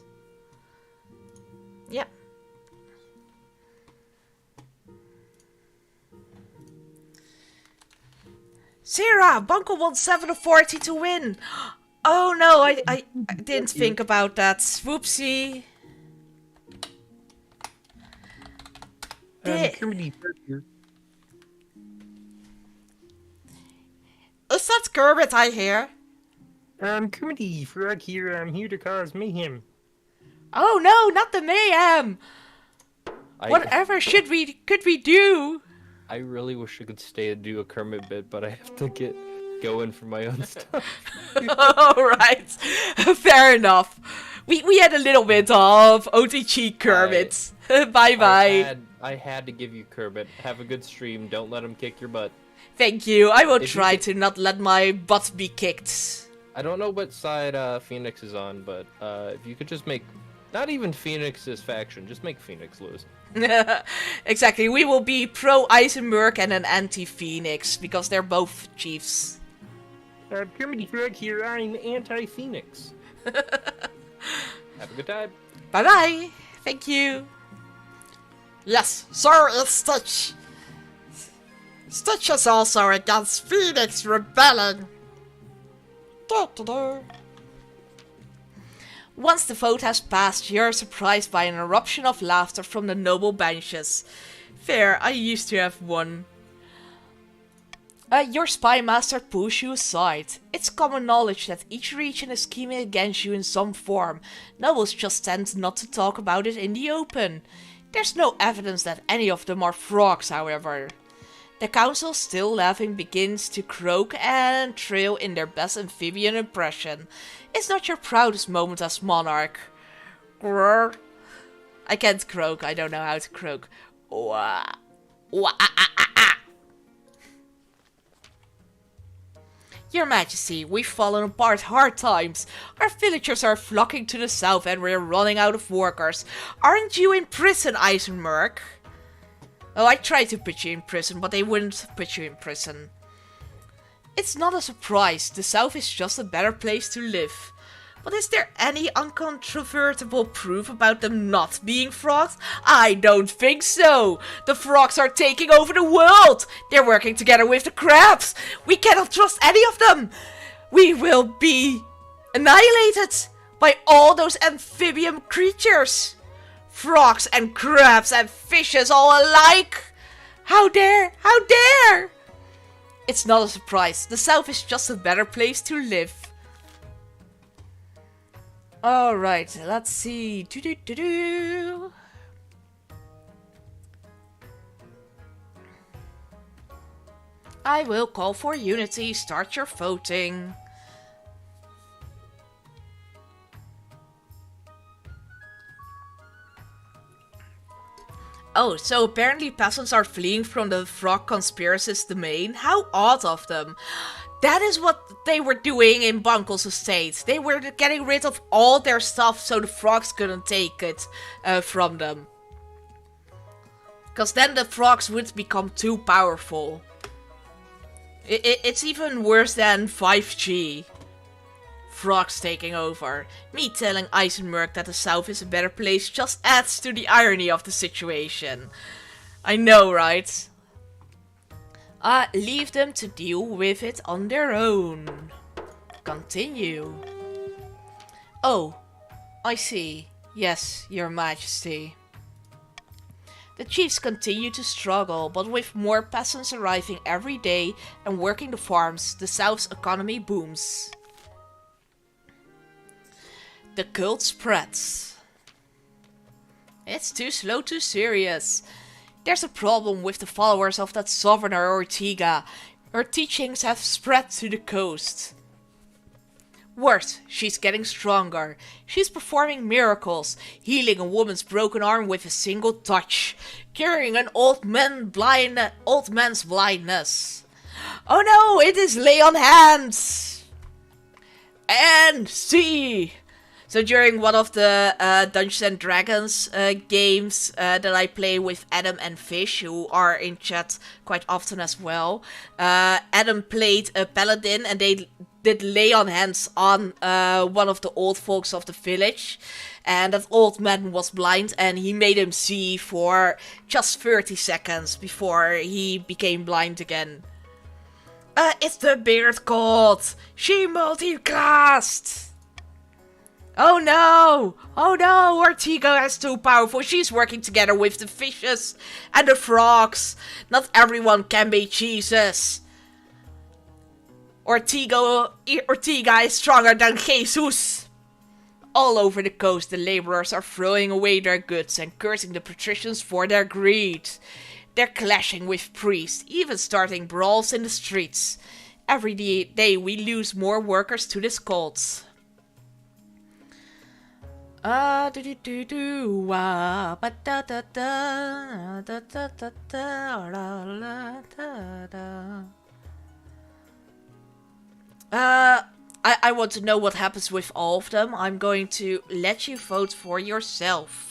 Yeah. Sarah, Bunko wants 7 of 40 to win. Oh no, I didn't think about that. Whoopsie. Kermit here. Is that Kermit I hear? Kermit Frog here. I'm here to cause mayhem. Oh no, not the mayhem! Whatever could we do? I really wish I could stay and do a Kermit bit, but I have to get going for my own stuff. Alright, fair enough. We had a little bit of OTG Kermit. Bye-bye. I had to give you Kermit. Have a good stream. Don't let him kick your butt. Thank you. I will try to not let my butt be kicked. I don't know what side Phoenix is on, but if you could just make... Not even Phoenix's faction, just make Phoenix lose. Exactly, we will be pro-Eisenberg and an anti-Phoenix, because they're both chiefs. Kermit Frog here, I'm anti-Phoenix. Have a good time. Bye-bye. Thank you. Yes, sir, it's Stitch. Stitch is also against Phoenix rebelling. Once the vote has passed, you're surprised by an eruption of laughter from the noble benches. Fair, I used to have one. Your spy master pulls you aside. It's common knowledge that each region is scheming against you in some form. Nobles just tend not to talk about it in the open. There's no evidence that any of them are frogs, however. The council, still laughing, begins to croak and trail in their best amphibian impression. It's not your proudest moment as monarch. Grrr. I can't croak, I don't know how to croak. Wah. Wah, ah, ah, ah, ah. Your Majesty, we've fallen apart hard times. Our villagers are flocking to the south and we're running out of workers. Aren't you in prison, Eisenberg? Oh, I tried to put you in prison, but they wouldn't put you in prison. It's not a surprise, the south is just a better place to live. But is there any uncontrovertible proof about them not being frogs? I don't think so! The frogs are taking over the world! They're working together with the crabs! We cannot trust any of them! We will be annihilated by all those amphibian creatures! Frogs and crabs and fishes all alike! How dare! How dare! It's not a surprise. The south is just a better place to live. Alright, let's see. I will call for unity. Start your voting. Oh, so apparently peasants are fleeing from the frog conspiracist domain? How odd of them. That is what they were doing in Bunkle's estate. They were getting rid of all their stuff so the frogs couldn't take it from them. Because then the frogs would become too powerful. It's even worse than 5G. Frogs taking over. Me telling Eisenberg that the south is a better place just adds to the irony of the situation. I know, right? Leave them to deal with it on their own. Continue. Oh, I see. Yes, Your Majesty. The chiefs continue to struggle, but with more peasants arriving every day and working the farms, the South's economy booms. The cult spreads. It's too slow, too serious. There's a problem with the followers of that Sovereigner Ortega. Her teachings have spread to the coast. Worse, she's getting stronger. She's performing miracles, healing a woman's broken arm with a single touch, curing an old man's blindness. Oh no, it is lay on hands! And see! So during one of the Dungeons and Dragons games that I play with Adam and Fish, who are in chat quite often as well, Adam played a paladin and they did lay on hands on one of the old folks of the village. And that old man was blind and he made him see for just 30 seconds before he became blind again. It's the Beard God! She multicast! Oh no! Oh no! Ortega is too powerful. She's working together with the fishes and the frogs. Not everyone can be Jesus. Ortega is stronger than Jesus. All over the coast, the laborers are throwing away their goods and cursing the patricians for their greed. They're clashing with priests, even starting brawls in the streets. Every day we lose more workers to this cult. I want to know what happens with all of them. I'm going to let you vote for yourself.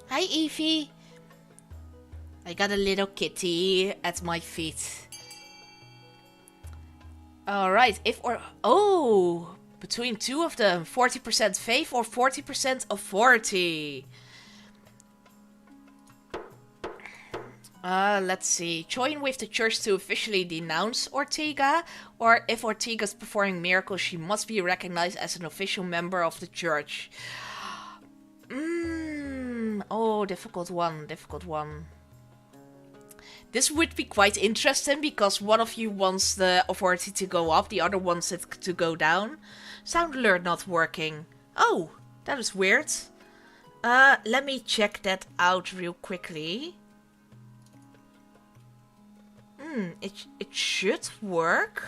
Hi, Evie. I got a little kitty at my feet. Alright, between two of them, 40% faith or 40% authority. Let's see. Join with the church to officially denounce Ortega, or if Ortega's performing miracles, she must be recognized as an official member of the church. Oh, difficult one. This would be quite interesting because one of you wants the authority to go up, the other wants it to go down. Sound alert not working. Oh, that is weird. Let me check that out real quickly. It should work.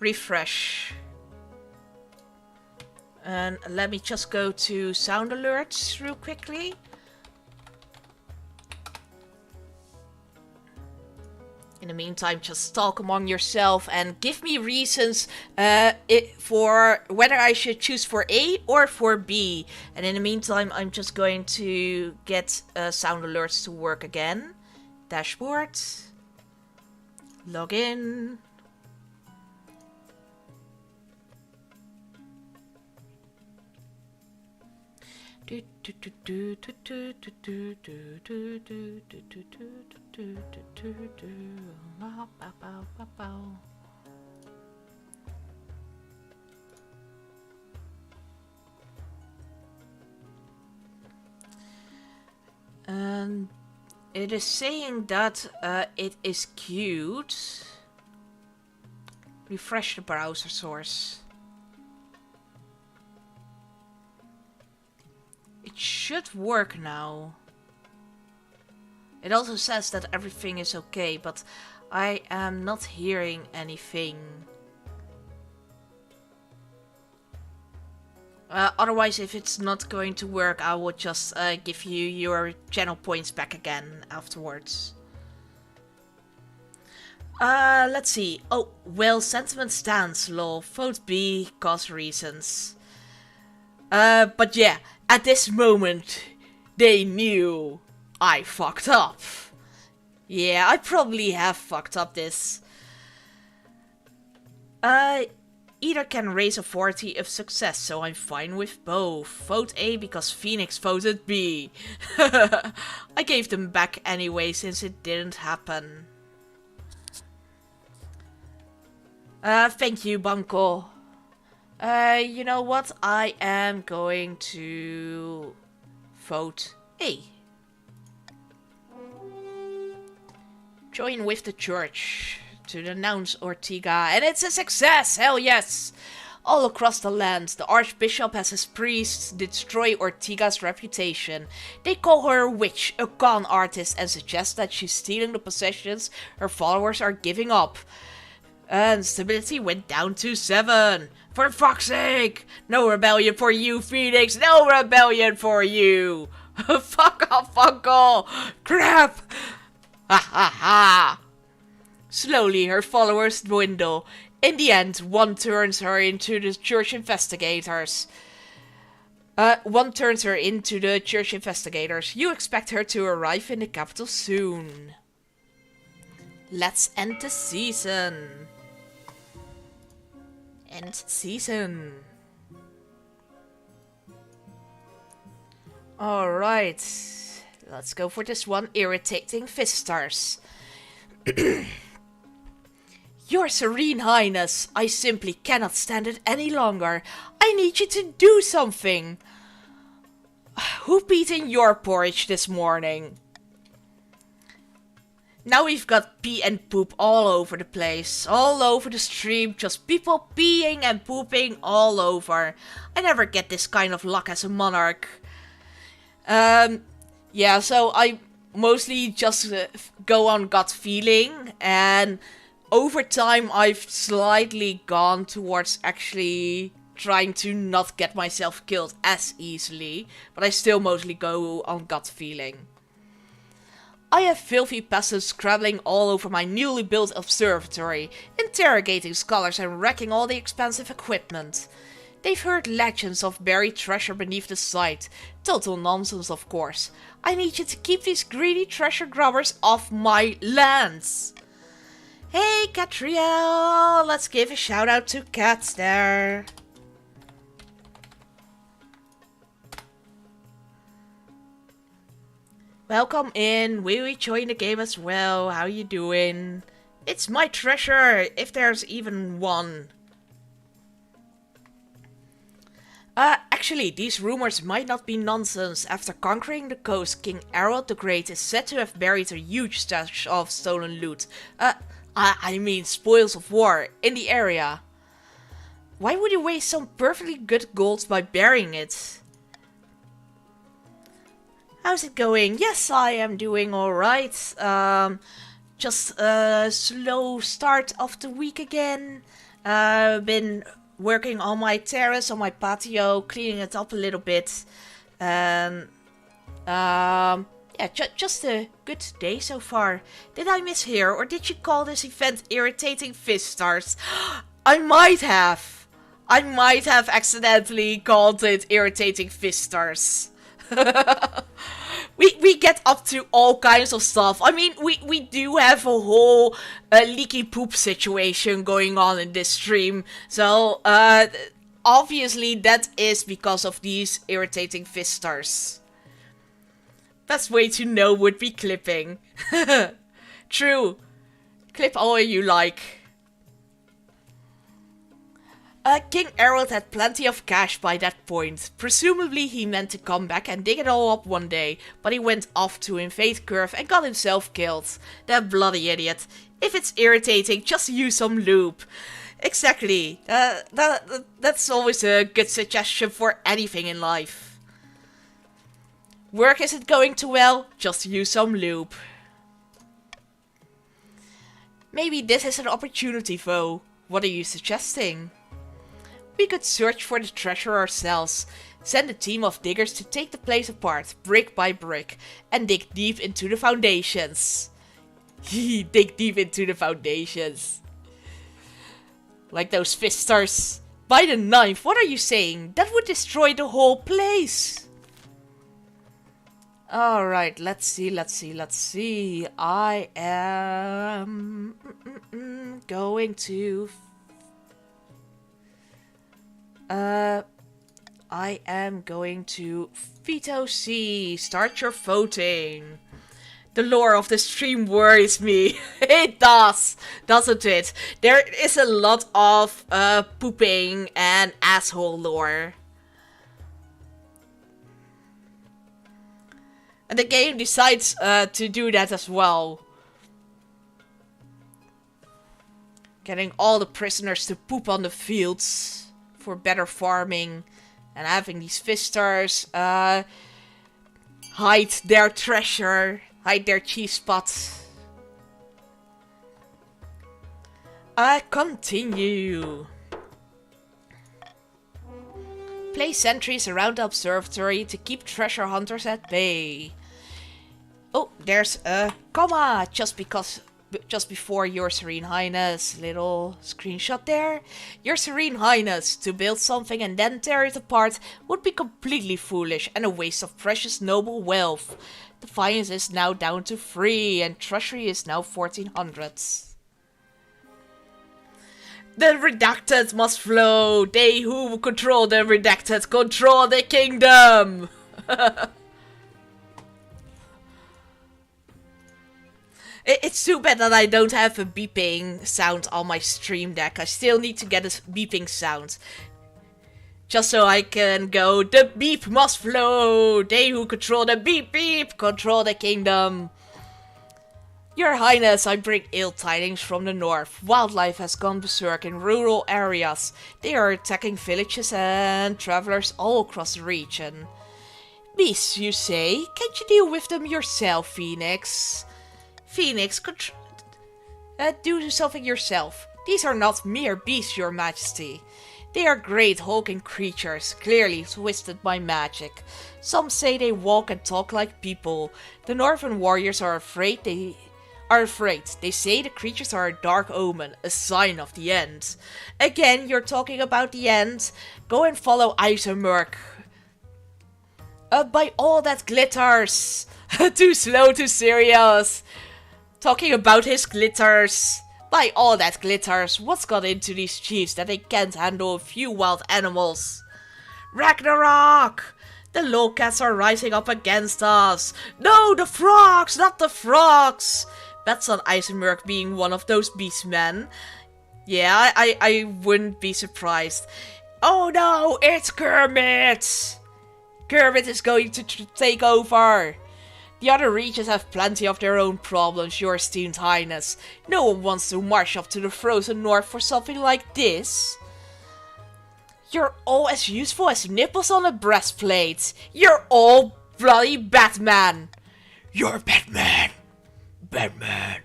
Refresh. And let me just go to sound alerts real quickly. In the meantime, just talk among yourself and give me reasons for whether I should choose for A or for B. And in the meantime, I'm just going to get sound alerts to work again. Dashboard. Log in. It is saying that it is queued. Refresh the browser source. It should work now. It also says that everything is okay, but I am not hearing anything. Otherwise, if it's not going to work, I will just give you your channel points back again afterwards. Let's see. Oh, well, sentiment stands, lol. Vote B, cause reasons. But yeah, at this moment, they knew I fucked up. Yeah, I probably have fucked up this. Either can raise authority of success, so I'm fine with both. Vote A because Phoenix voted B. I gave them back anyway since it didn't happen. Thank you, Banco. You know what? I am going to vote A. Join with the church to denounce Ortega, and it's a success! Hell yes! All across the land, the Archbishop has his priests destroy Ortega's reputation. They call her a witch, a con artist, and suggest that she's stealing the possessions her followers are giving up. And stability went down to 7. For fuck's sake! No rebellion for you, Phoenix! No rebellion for you! Fuck off, Uncle! Crap! Ha ha ha! Slowly, her followers dwindle. In the end, one turns her into the church investigators. You expect her to arrive in the capital soon. Let's end the season. End season. Alright. Let's go for this one. Irritating visitors. Your Serene Highness, I simply cannot stand it any longer. I need you to do something. Who peed in your porridge this morning? Now we've got pee and poop all over the place. All over the stream. Just people peeing and pooping all over. I never get this kind of luck as a monarch. Yeah, so I mostly just go on gut feeling. And over time I've slightly gone towards actually trying to not get myself killed as easily. But I still mostly go on gut feeling. I have filthy peasants scrabbling all over my newly built observatory, interrogating scholars and wrecking all the expensive equipment. They've heard legends of buried treasure beneath the site. Total nonsense, of course. I need you to keep these greedy treasure grubbers off my lands. Hey, Catriel! Let's give a shout out to Cats there. Welcome in. Will you join the game as well? How you doing? It's my treasure, if there's even one. Actually, these rumors might not be nonsense. After conquering the coast, King Harold the Great is said to have buried a huge stash of stolen loot. I mean spoils of war, in the area. Why would you waste some perfectly good gold by burying it? How's it going? Yes, I am doing alright. Just a slow start of the week again. Been working on my terrace, on my patio, cleaning it up a little bit. And yeah, just a good day so far. Did I mishear, or did you call this event Irritating Visitors? I might have accidentally called it Irritating Visitors. We get up to all kinds of stuff. I mean, we do have a whole leaky poop situation going on in this stream. So, obviously that is because of these irritating visitors. Best way to know would be clipping. True. Clip all you like. King Harold had plenty of cash by that point. Presumably he meant to come back and dig it all up one day, but he went off to invade Curve and got himself killed. That bloody idiot. If it's irritating, just use some lube. Exactly. That's always a good suggestion for anything in life. Work isn't going too well, just use some lube. Maybe this is an opportunity though. What are you suggesting? We could search for the treasure ourselves, send a team of diggers to take the place apart, brick by brick, and dig deep into the foundations. Dig deep into the foundations. Like those fisters. By the knife, what are you saying? That would destroy the whole place. Alright, let's see. I am going to... I am going to veto C. Start your voting. The lore of the stream worries me. It does, doesn't it? There is a lot of pooping and asshole lore. And the game decides to do that as well. Getting all the prisoners to poop on the fields for better farming. And having these fisters hide their treasure. Hide their cheese spots. Continue. Place sentries around the observatory to keep treasure hunters at bay. Oh, there's a comma just before Your Serene Highness. Little screenshot there. Your Serene Highness, to build something and then tear it apart would be completely foolish and a waste of precious noble wealth. Defiance is now down to 3 and treasury is now 1400. The redacted must flow. They who control the redacted control the kingdom. It's too bad that I don't have a beeping sound on my stream deck. I still need to get a beeping sound. Just so I can go, the beep must flow. They who control the beep beep control the kingdom. Your Highness, I bring ill tidings from the north. Wildlife has gone berserk in rural areas. They are attacking villages and travelers all across the region. Beasts, you say? Can't you deal with them yourself, Phoenix? Phoenix, do something yourself. These are not mere beasts, your majesty. They are great hulking creatures, clearly twisted by magic. Some say they walk and talk like people. The northern warriors are afraid. They say the creatures are a dark omen, a sign of the end. Again, you're talking about the end. Go and follow Eisenberg. By all that glitters. Too slow, too serious. Talking about his glitters. By all that glitters, what's got into these chiefs that they can't handle a few wild animals? Ragnarok! The lowcats are rising up against us. No, the frogs, not the frogs! Bets on Eisenberg being one of those beastmen. Yeah, I wouldn't be surprised. Oh no, it's Kermit! Kermit is going to take over. The other regions have plenty of their own problems, your esteemed highness. No one wants to march up to the frozen north for something like this. You're all as useful as nipples on a breastplate. You're all bloody Batman. You're Batman. Batman.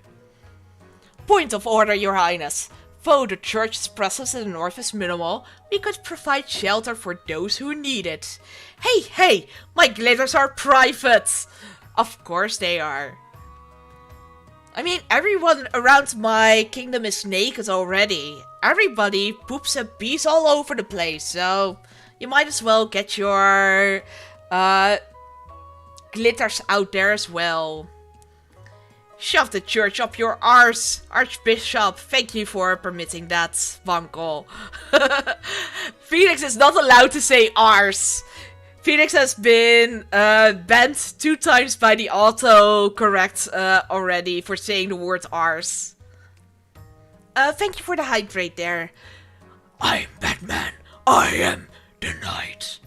Point of order, your highness. Though the church's presence in the north is minimal, we could provide shelter for those who need it. Hey, my glitters are private. Of course they are. I mean, everyone around my kingdom is naked already. Everybody poops and pees all over the place, so you might as well get your glitters out there as well. Shove the church up your arse, Archbishop. Thank you for permitting that, Vankel. Phoenix is not allowed to say arse. Phoenix has been banned 2 times by the autocorrect already for saying the word arse. Thank you for the hydrate there. I'm Batman. I am the knight.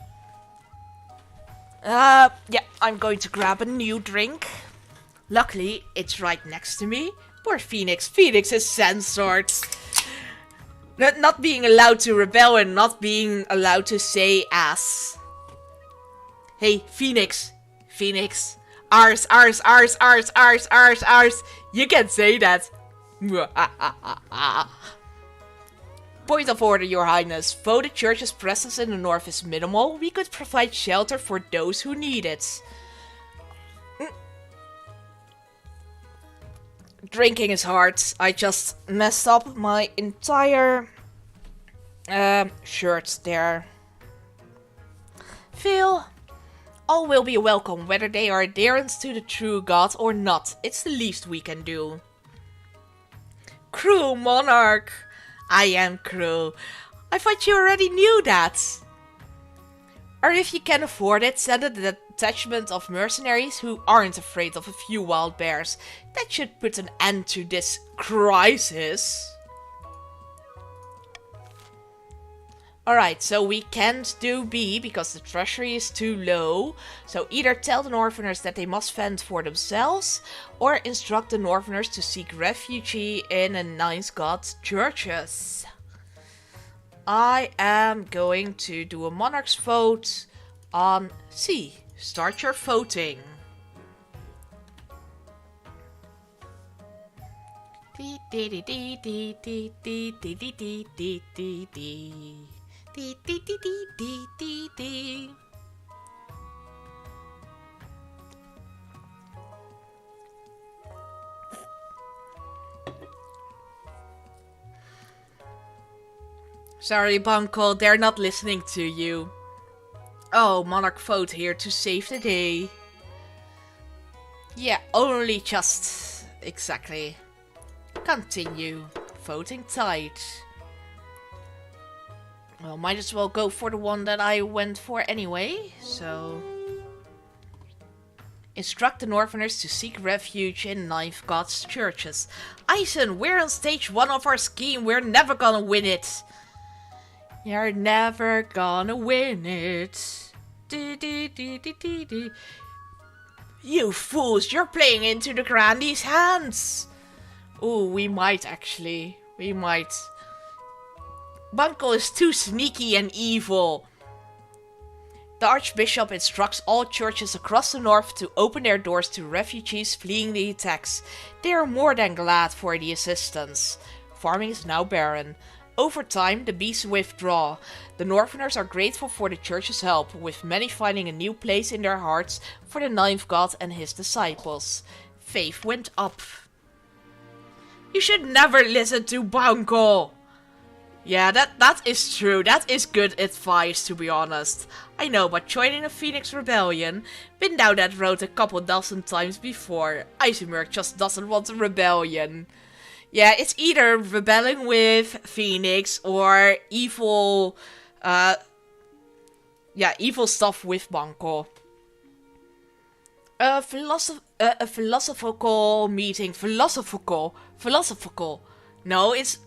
Yeah, I'm going to grab a new drink. Luckily, it's right next to me. Poor Phoenix. Phoenix is censored. Not being allowed to rebel and not being allowed to say ass. Hey, Phoenix. Phoenix. Ours. You can say that. Point of order, Your Highness. Though the church's presence in the north is minimal, we could provide shelter for those who need it. Drinking is hard. I just messed up my entire shirt there. Phil, all will be welcome, whether they are adherents to the true God or not. It's the least we can do. Crew Monarch. I am Crew. I thought you already knew that. Or if you can afford it, send a detachment of mercenaries who aren't afraid of a few wild bears. That should put an end to this crisis. Alright, so we can't do B because the treasury is too low. So either tell the Northerners that they must fend for themselves, or instruct the Northerners to seek refuge in a Ninth God's churches. I am going to do a monarch's vote on C. Start your voting. Sorry, Bunko, they're not listening to you. Oh, Monarch vote here to save the day. Yeah, only just. Exactly. Continue. Voting tight. Well, might as well go for the one that I went for anyway, so... Instruct the Northerners to seek refuge in Ninth God's churches. Eisen, we're on stage 1 of our scheme, we're never gonna win it. You're never gonna win it. You fools, you're playing into the Grandy's hands. Ooh, we might actually. We might. Bunko is too sneaky and evil. The Archbishop instructs all churches across the north to open their doors to refugees fleeing the attacks. They are more than glad for the assistance. Farming is now barren. Over time, the beasts withdraw. The Northerners are grateful for the church's help, with many finding a new place in their hearts for the Ninth God and his disciples. Faith went up. You should never listen to Bunko. Yeah, that is true. That is good advice, to be honest. I know, but joining the Phoenix Rebellion, been down that road a couple dozen times before. Eisenberg just doesn't want a rebellion. Yeah, it's either rebelling with Phoenix or evil, evil stuff with Bunko. A philosophical meeting. Philosophical. No, it's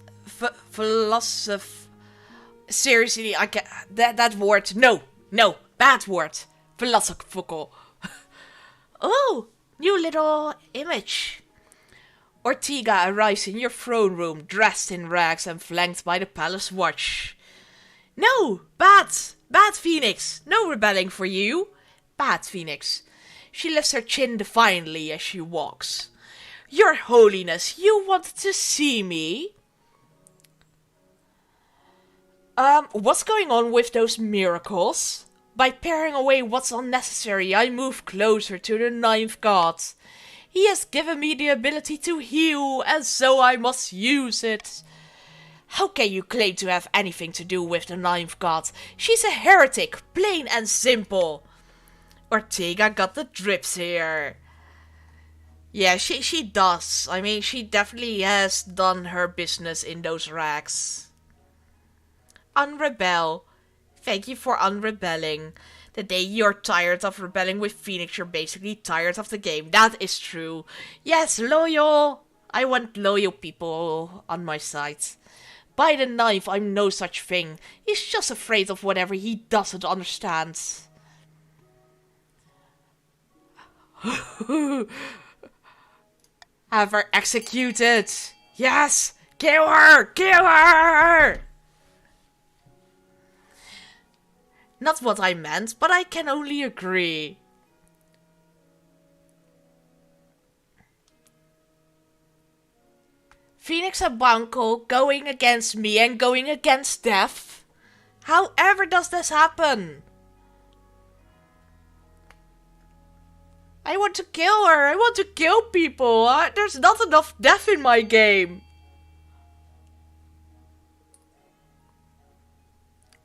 Seriously, I can't. That word. No, bad word. Philosophical. Oh, new little image. Ortega arrives in your throne room, dressed in rags and flanked by the palace watch. No, bad Phoenix. No rebelling for you. Bad Phoenix. She lifts her chin defiantly as she walks. Your Holiness, you wanted to see me? What's going on with those miracles? By paring away what's unnecessary, I move closer to the Ninth God. He has given me the ability to heal, and so I must use it. How can you claim to have anything to do with the Ninth God? She's a heretic, plain and simple. Ortega got the drips here. Yeah, she does. I mean, she definitely has done her business in those rags. Unrebel. Thank you for unrebelling. The day you're tired of rebelling with Phoenix, you're basically tired of the game. That is true. Yes, loyal. I want loyal people on my side. By the knife, I'm no such thing. He's just afraid of whatever he doesn't understand. Have her executed. Yes! Kill her! Kill her! Not what I meant, but I can only agree. Phoenix and Banco going against me and going against Death? However does this happen? I want to kill her. I want to kill people. There's not enough death in my game.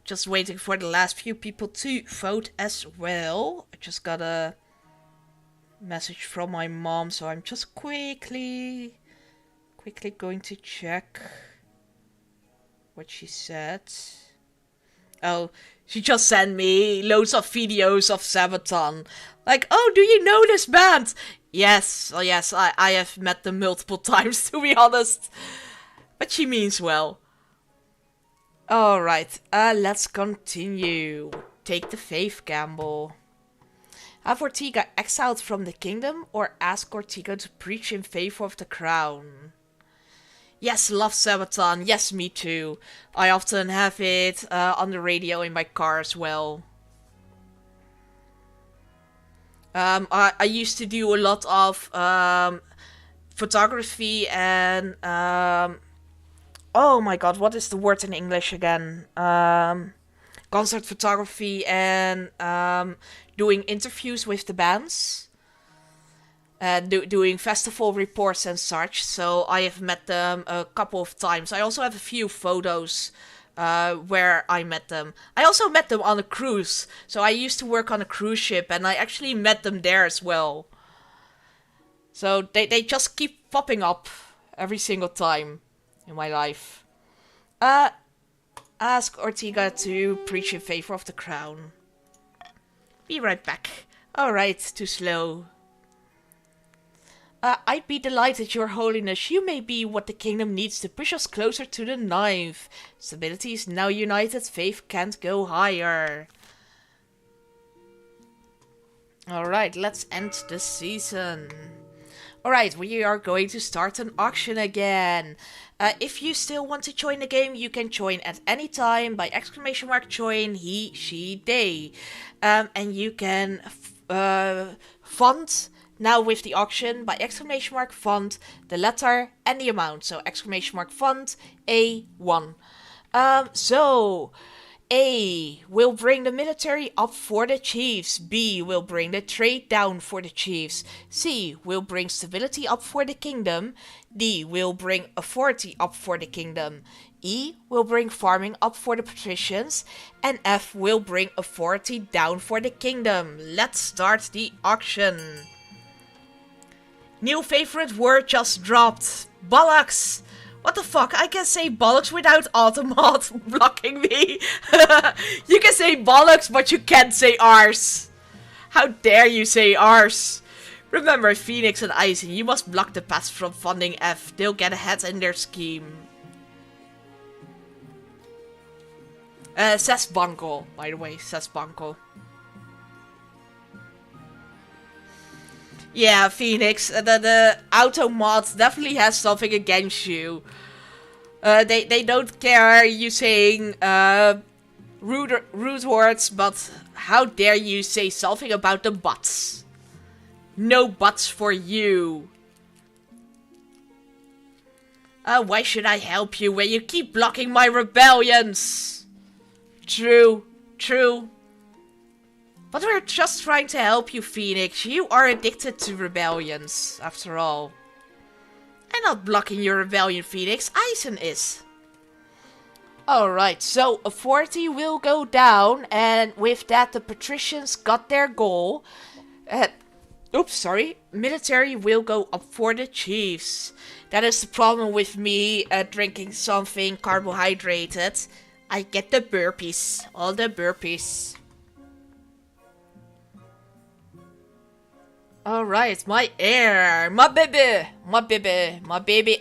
Just waiting for the last few people to vote as well. I just got a message from my mom, so I'm just quickly going to check what she said. Oh, she just sent me loads of videos of Sabaton. Like, oh, do you know this band? Yes, oh yes, I have met them multiple times, to be honest. But she means well. Alright, let's continue. Take the faith gamble. Have Ortega exiled from the kingdom, or ask Ortega to preach in favor of the crown? Yes, love Sabaton. Yes, me too. I often have it on the radio in my car as well. I used to do a lot of photography and oh my god, what is the word in English again? Concert photography and doing interviews with the bands. Doing festival reports and such, so I have met them a couple of times. I also have a few photos where I met them. I also met them on a cruise, so I used to work on a cruise ship, and I actually met them there as well. So they just keep popping up every single time in my life. Ask Ortega to preach in favor of the crown. Be right back. Alright, too slow. I'd be delighted, Your Holiness. You may be what the kingdom needs to push us closer to the knife. Stability is now united. Faith can't go higher. Alright, let's end the season. Alright, we are going to start an auction again. If you still want to join the game, you can join at any time by !join he, she, they. And you can fund now with the auction by !fund the letter and the amount. So !fund A1. So A will bring the military up for the chiefs. B will bring the trade down for the chiefs. C will bring stability up for the kingdom. D will bring authority up for the kingdom. E will bring farming up for the patricians. And F will bring authority down for the kingdom. Let's start the auction. New favorite word just dropped. Bollocks. What the fuck? I can say bollocks without Automat blocking me. You can say bollocks, but you can't say arse. How dare you say arse? Remember, Phoenix and Icing, you must block the paths from funding F. They'll get ahead in their scheme. Says Banco, by the way. Says Banco. Yeah, Phoenix, the Automat definitely has something against you. They don't care you saying rude words, but how dare you say something about the butts? No butts for you. Why should I help you when you keep blocking my rebellions? True, true. But we're just trying to help you, Phoenix. You are addicted to rebellions, after all. I'm not blocking your rebellion, Phoenix. Eisen is. Alright, so authority will go down, and with that the patricians got their goal. Oops, sorry. Military will go up for the chiefs. That is the problem with me drinking something carbohydrated. I get the burpees. All the burpees. Alright, my heir, my baby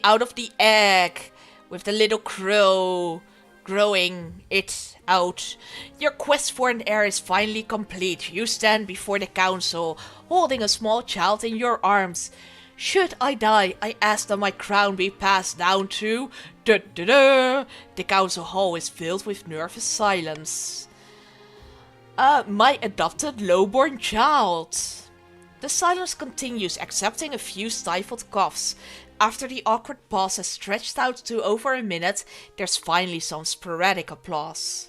out of the egg. with the little crow growing it out. Your quest for an heir is finally complete. You stand before the council, holding a small child in your arms. Should I die, I ask that my crown be passed down to... The council hall is filled with nervous silence. My adopted lowborn child. The silence continues, excepting a few stifled coughs. After the awkward pause has stretched out to over a minute, there's finally some sporadic applause.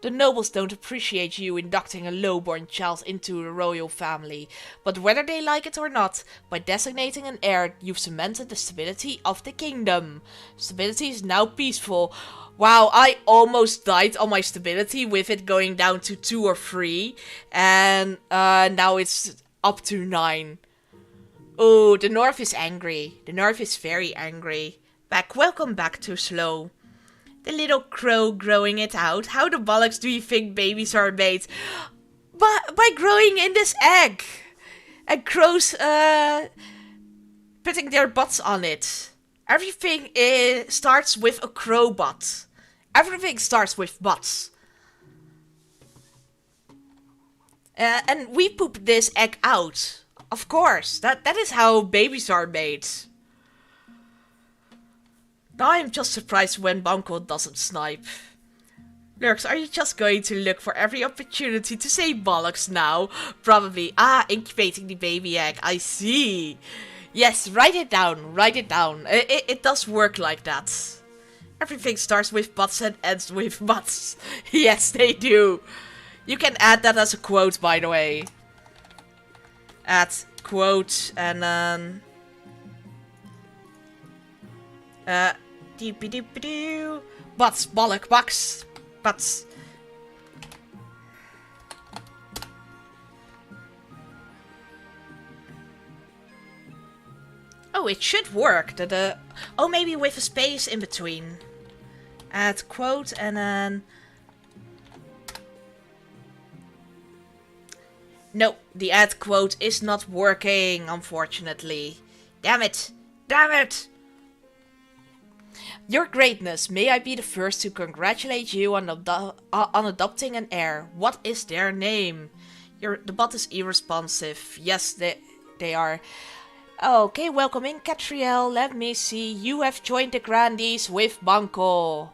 The nobles don't appreciate you inducting a lowborn child into the royal family, but whether they like it or not, by designating an heir, you've cemented the stability of the kingdom. Stability is now peaceful. Wow, I almost died on my stability with it going down to 2 or 3, and now it's up to 9. Oh, the North is angry. The North is very angry. Welcome back to Slow. The little crow growing it out. How the bollocks do you think babies are made? By growing in this egg. And crows putting their butts on it. Everything starts with a crow butt. Everything starts with butts. And we poop this egg out. Of course, that is how babies are made. Now I'm just surprised when Banco doesn't snipe. Lurks, are you just going to look for every opportunity to say bollocks now? Probably. Incubating the baby egg. I see. Yes, write it down. Write it down. It does work like that. Everything starts with butts and ends with butts. Yes, they do. You can add that as a quote, by the way. Add quote and then doopy-doopy-doo. Butts, bollock, bucks, butts. Oh, it should work. Oh, maybe with a space in between. Add quote and then... No, the add quote is not working, unfortunately. Damn it! Damn it! Your greatness, may I be the first to congratulate you on adopting an heir. What is their name? The bot is irresponsive. Yes, they are. Okay, welcome in, Catriel. Let me see. You have joined the Grandees with Banco.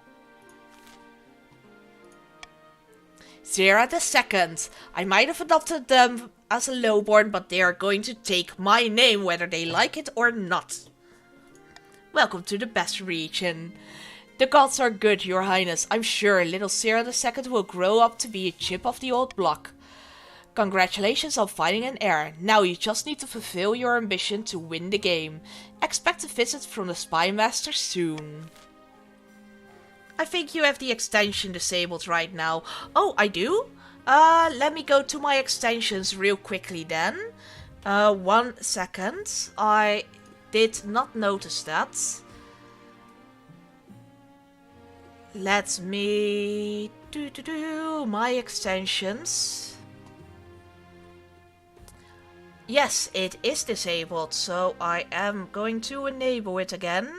Zera the Second. I might have adopted them as a lowborn, but they are going to take my name whether they like it or not. Welcome to the best region. The gods are good, your highness. I'm sure little Zera the Second will grow up to be a chip of the old block. Congratulations on finding an heir. Now you just need to fulfill your ambition to win the game. Expect a visit from the Spy Master soon. I think you have the extension disabled right now. Oh, I do? Let me go to my extensions real quickly then. 1 second. I did not notice that. Let me do my extensions. Yes, it is disabled, so I am going to enable it again.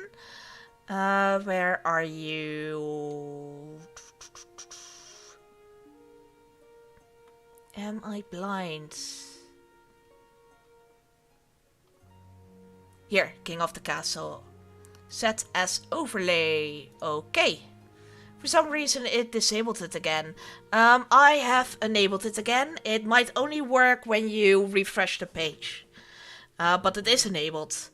Where are you? Am I blind? Here, King of the Castle. Set as overlay. Okay. For some reason it disabled it again. I have enabled it again. It might only work when you refresh the page. But it is enabled.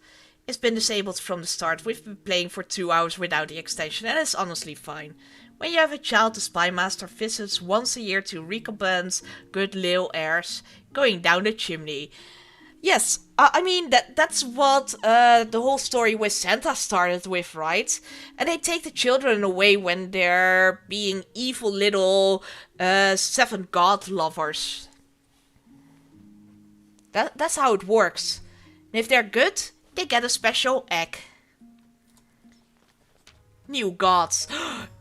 It's been disabled from the start. We've been playing for 2 hours without the extension and it's honestly fine. When you have a child, the Spy Master visits once a year to recompense good little heirs going down the chimney. Yes, I mean, that's what the whole story with Santa started with, right? And they take the children away when they're being evil little 7 god lovers. That's how it works. And if they're good, they get a special egg. New gods.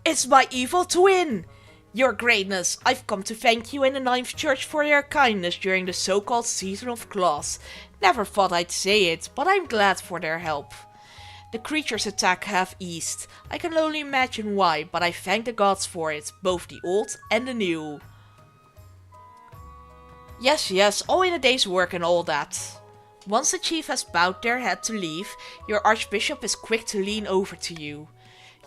It's my evil twin! Your greatness, I've come to thank you in the 9th Church for your kindness during the so-called Season of Claws. Never thought I'd say it, but I'm glad for their help. The creature's attack have eased. I can only imagine why, but I thank the gods for it, both the old and the new. Yes, yes, all in a day's work and all that. Once the chief has bowed their head to leave, your archbishop is quick to lean over to you.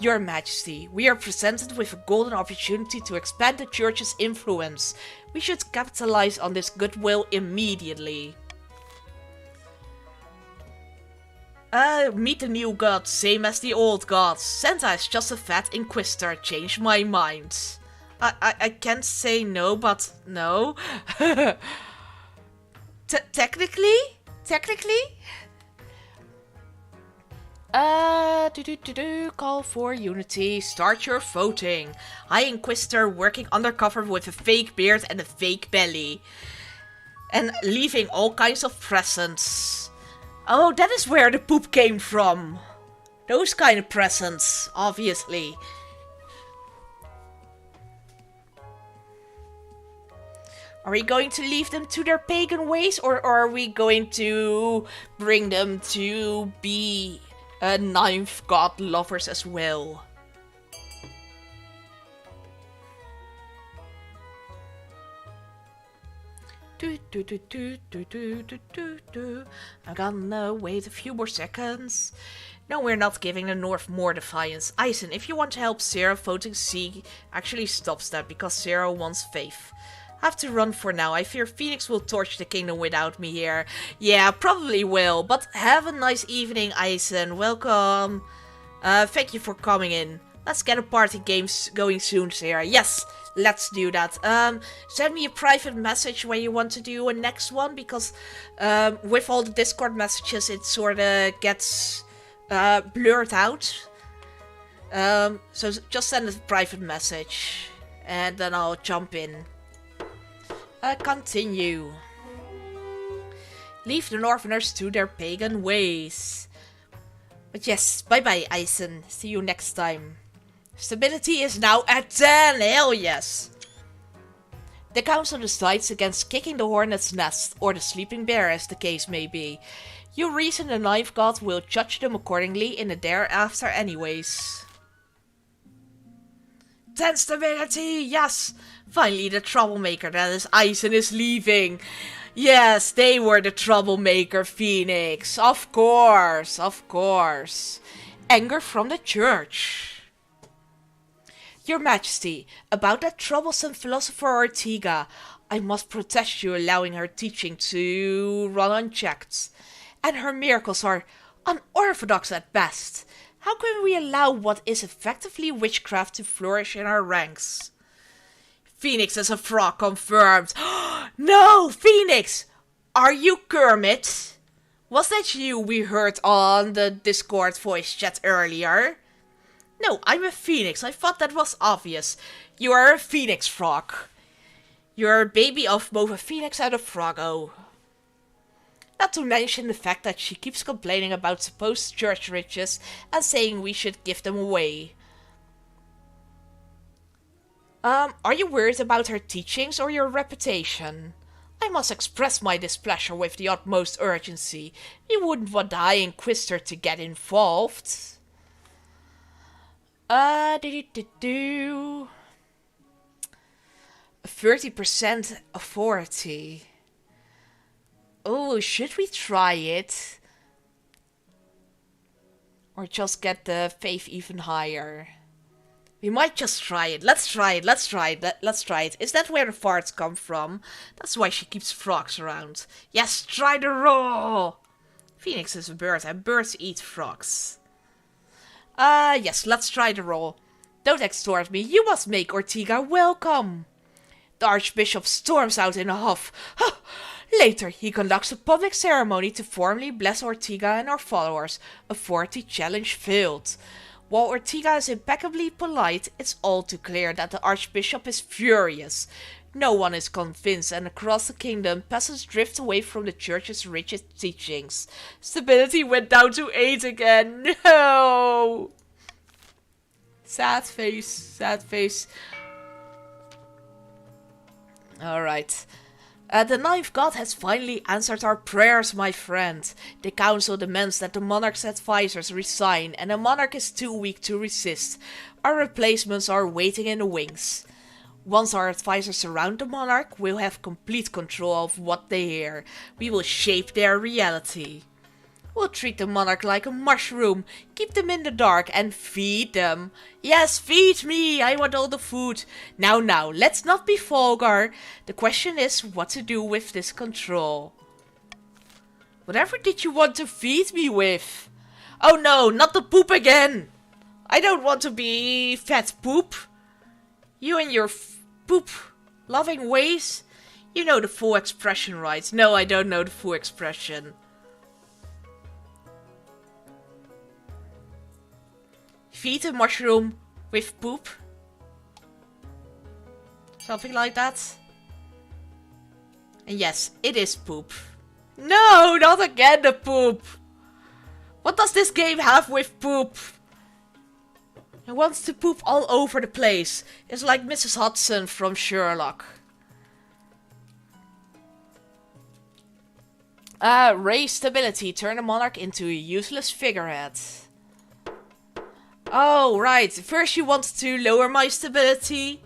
Your Majesty, we are presented with a golden opportunity to expand the church's influence. We should capitalize on this goodwill immediately. Meet the new god, same as the old gods. Santa is just a fat inquisitor, changed my mind. I can't say no, but no. Technically? Call for unity. Start your voting. High Inquisitor working undercover with a fake beard and a fake belly. And leaving all kinds of presents. Oh, that is where the poop came from. Those kind of presents, obviously. Are we going to leave them to their pagan ways, or are we going to bring them to be ninth god lovers as well? I'm gonna wait a few more seconds. No, we're not giving the North more defiance. Eisen, if you want to help Sarah, voting C actually stops that because Sarah wants faith. I have to run for now. I fear Phoenix will torch the kingdom without me here. Yeah, probably will. But have a nice evening, Eisen. Welcome. Thank you for coming in. Let's get a party game going soon, Sarah. Yes, let's do that. Send me a private message when you want to do a next one. Because with all the Discord messages, it sort of gets blurred out. So just send a private message. And then I'll jump in. Continue. Leave the Northerners to their pagan ways. But yes, bye-bye, Eisen. See you next time. Stability is now at 10. Hell yes. The council decides against kicking the hornet's nest, or the sleeping bear as the case may be. You reason the ninth god will judge them accordingly in the thereafter anyways. 10 stability, yes! Finally the troublemaker, that is Eisen, is leaving. Yes, they were the troublemaker, Phoenix. Of course, of course. Anger from the church. Your Majesty, about that troublesome philosopher Ortega, I must protest you allowing her teaching to run unchecked. And her miracles are unorthodox at best. How can we allow what is effectively witchcraft to flourish in our ranks? Phoenix as a frog confirmed. No, Phoenix! Are you Kermit? Was that you we heard on the Discord voice chat earlier? No, I'm a Phoenix. I thought that was obvious. You are a Phoenix frog. You're a baby of both a Phoenix and a Froggo. Not to mention the fact that she keeps complaining about supposed church riches and saying we should give them away. Are you worried about her teachings or your reputation? I must express my displeasure with the utmost urgency. We wouldn't want the High Inquisitor to get involved. 30% authority. Oh, should we try it? Or just get the faith even higher? We might just try it. Let's try it. Let's try it. Let's try it. Is that where the farts come from? That's why she keeps frogs around. Yes, try the roll. Phoenix is a bird and birds eat frogs. Yes, let's try the roll. Don't extort me. You must make Ortega welcome. The Archbishop storms out in a huff. Later, he conducts a public ceremony to formally bless Ortega and her followers. Authority challenge failed. While Ortega is impeccably polite, it's all too clear that the Archbishop is furious. No one is convinced, and across the kingdom, peasants drift away from the church's rigid teachings. Stability went down to 8 again. No! Sad face, sad face. Alright. The ninth god has finally answered our prayers, my friend. The council demands that the monarch's advisors resign, and the monarch is too weak to resist. Our replacements are waiting in the wings. Once our advisors surround the monarch, we'll have complete control of what they hear. We will shape their reality. We'll treat the monarch like a mushroom, keep them in the dark and feed them. Yes, feed me, I want all the food. Now, let's not be vulgar. The question is what to do with this control. Whatever did you want to feed me with? Oh no, not the poop again. I don't want to be fat poop. You and your poop loving ways. You know the full expression, right? No, I don't know the full expression. Feed a mushroom with poop. Something like that. And yes, it is poop. No, not again the poop. What does this game have with poop? It wants to poop all over the place. It's like Mrs. Hudson from Sherlock. Raise stability. Turn the monarch into a useless figurehead. Oh, right. First you want to lower my stability.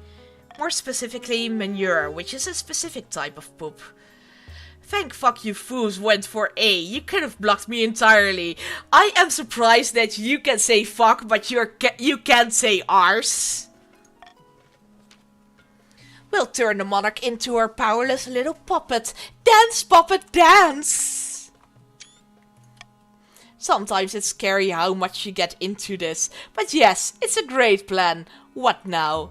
More specifically, manure, which is a specific type of poop. Thank fuck you fools went for A. You could have blocked me entirely. I am surprised that you can say fuck, but you can't say arse. We'll turn the monarch into our powerless little puppet. Dance, puppet, dance! Sometimes it's scary how much you get into this. But yes, it's a great plan. What now?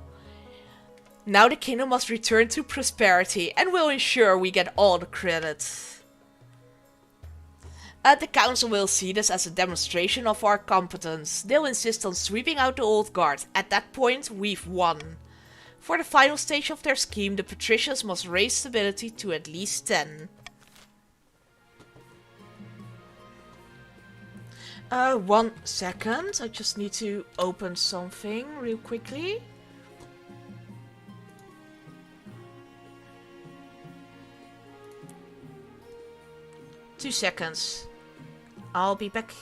Now the kingdom must return to prosperity and we'll ensure we get all the credit. The council will see this as a demonstration of our competence. They'll insist on sweeping out the old guard. At that point, we've won. For the final stage of their scheme, the patricians must raise stability to at least 10. 1 second. I just need to open something real quickly. Two seconds. I'll be back.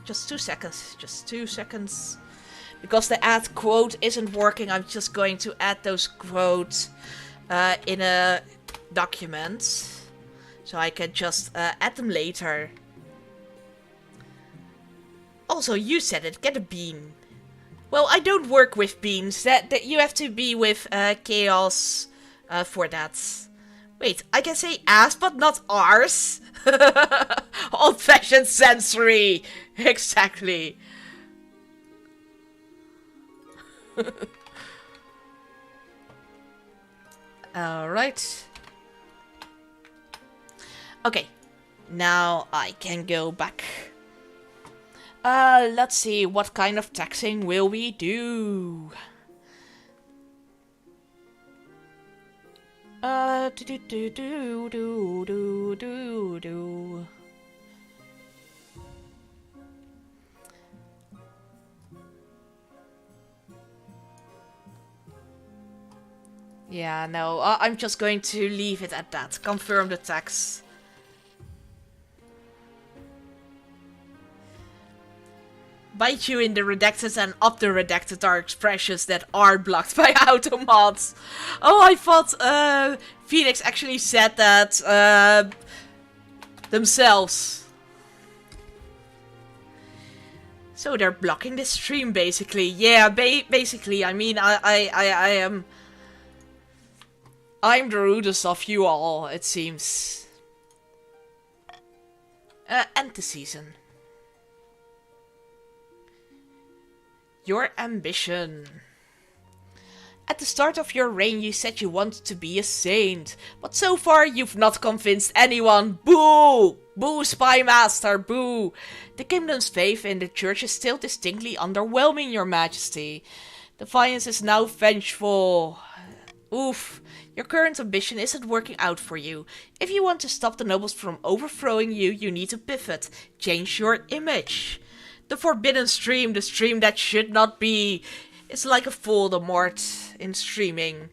Just 2 seconds. Just 2 seconds. Because the add quote isn't working, I'm just going to add those quotes in a document. So I can just add them later. Also, you said it. Get a bean. Well, I don't work with beans. That you have to be with chaos for that. Wait, I can say ass, but not arse. Old-fashioned sensory. Exactly. Alright. Okay. Now I can go back. Let's see, what kind of taxing will we do? Yeah, no, I'm just going to leave it at that. Confirm the tax. Bite you in the redacted and up the redacted are expressions that are blocked by automats. Oh, I thought Phoenix actually said that themselves. So they're blocking the stream basically. Yeah, basically. I mean, I am... I'm the rudest of you all, it seems. End the season. Your ambition. At the start of your reign you said you wanted to be a saint, but so far you've not convinced anyone. Boo! Boo, Spy Master, boo! The kingdom's faith in the church is still distinctly underwhelming, your majesty. Defiance is now vengeful. Oof. Your current ambition isn't working out for you. If you want to stop the nobles from overthrowing you, you need to pivot. Change your image. The forbidden stream, the stream that should not be. It's like a Voldemort in streaming.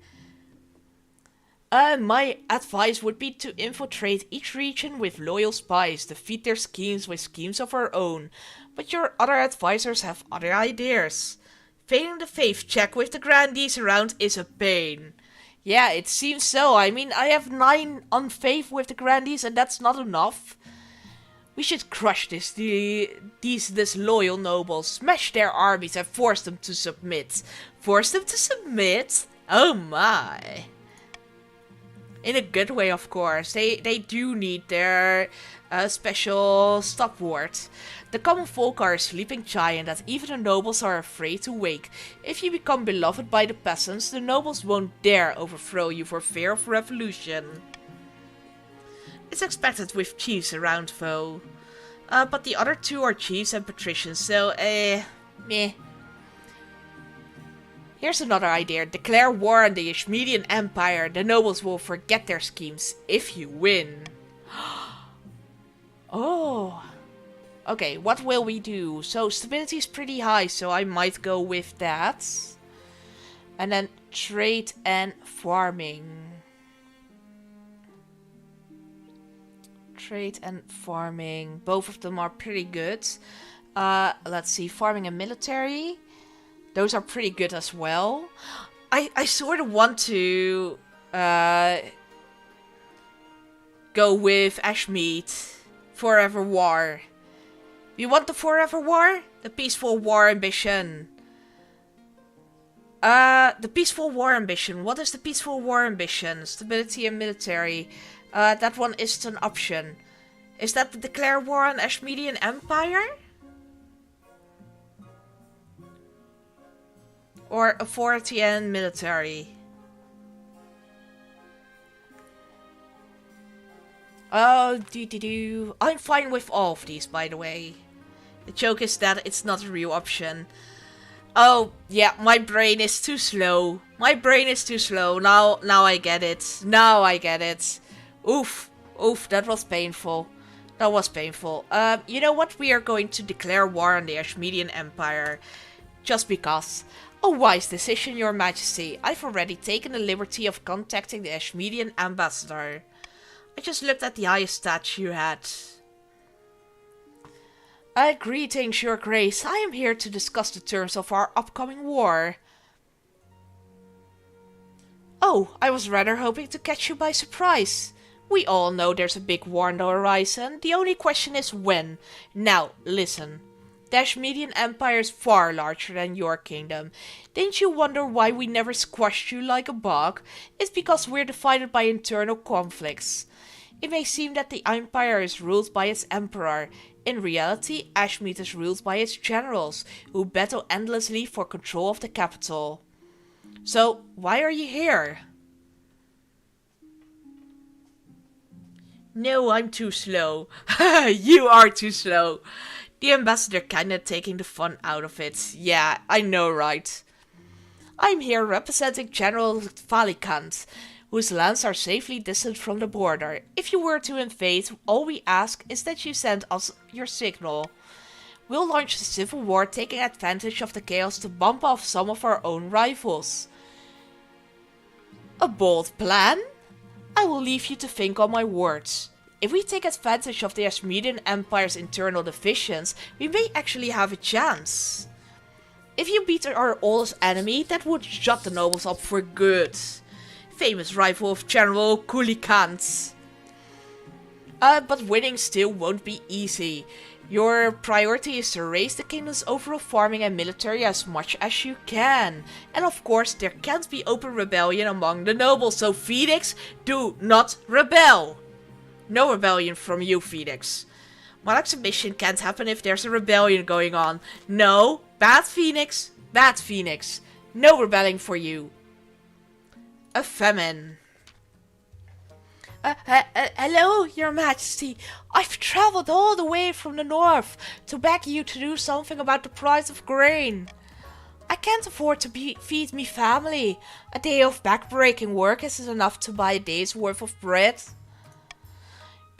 My advice would be to infiltrate each region with loyal spies, defeat their schemes with schemes of our own. But your other advisors have other ideas. Failing the faith check with the grandees around is a pain. Yeah, it seems so. I mean, I have 9 on faith with the grandees and that's not enough. We should crush these disloyal nobles, smash their armies and force them to submit. Force them to submit? Oh my. In a good way, of course. They do need their special stop word. The common folk are a sleeping giant that even the nobles are afraid to wake. If you become beloved by the peasants, the nobles won't dare overthrow you for fear of revolution. It's expected with chiefs around though. But the other 2 are chiefs and patricians, so meh. Here's another idea. Declare war on the Ashmedian Empire. The nobles will forget their schemes if you win. Oh. Okay, what will we do? So stability is pretty high, so I might go with that. And then trade and farming. Trade and farming. Both of them are pretty good. Let's see, farming and military. Those are pretty good as well. I sort of want to go with Ashmead. Forever War. You want the Forever War? The Peaceful War Ambition. The Peaceful War Ambition. What is the Peaceful War Ambition? Stability and military. That one isn't an option. Is that the Declare War on Ashmedian Empire? Or authority and military? Oh, I'm fine with all of these, by the way. The joke is that it's not a real option. Oh, yeah, my brain is too slow. My brain is too slow. Now I get it. Now I get it. Oof, that was painful. That was painful. You know what? We are going to declare war on the Ashmedian Empire. Just because. A wise decision, Your Majesty. I've already taken the liberty of contacting the Ashmedian ambassador. I just looked at the highest stats you had. Greetings, Your Grace. I am here to discuss the terms of our upcoming war. Oh, I was rather hoping to catch you by surprise. We all know there's a big war on the horizon. The only question is when. Now, listen. The Ashmedian Empire is far larger than your kingdom. Didn't you wonder why we never squashed you like a bug? It's because we're divided by internal conflicts. It may seem that the empire is ruled by its emperor. In reality, Ashmead is ruled by its generals, who battle endlessly for control of the capital. So, why are you here? No, I'm too slow. You are too slow. The ambassador kinda taking the fun out of it. Yeah, I know, right? I'm here representing General Valikant, whose lands are safely distant from the border. If you were to invade, all we ask is that you send us your signal. We'll launch a civil war taking advantage of the chaos to bump off some of our own rivals. A bold plan? I will leave you to think on my words. If we take advantage of the Ashmedian Empire's internal divisions, we may actually have a chance. If you beat our oldest enemy, that would shut the nobles up for good. Famous rival of General Kulikant. But winning still won't be easy. Your priority is to raise the kingdom's overall farming and military as much as you can. And of course, there can't be open rebellion among the nobles, so Phoenix, do not rebel! No rebellion from you, Phoenix. Monarch's mission can't happen if there's a rebellion going on. No, bad Phoenix, bad Phoenix. No rebelling for you. A famine. Hello, Your Majesty. I've traveled all the way from the north to beg you to do something about the price of grain. I can't afford to feed me family. A day of backbreaking work isn't enough to buy a day's worth of bread.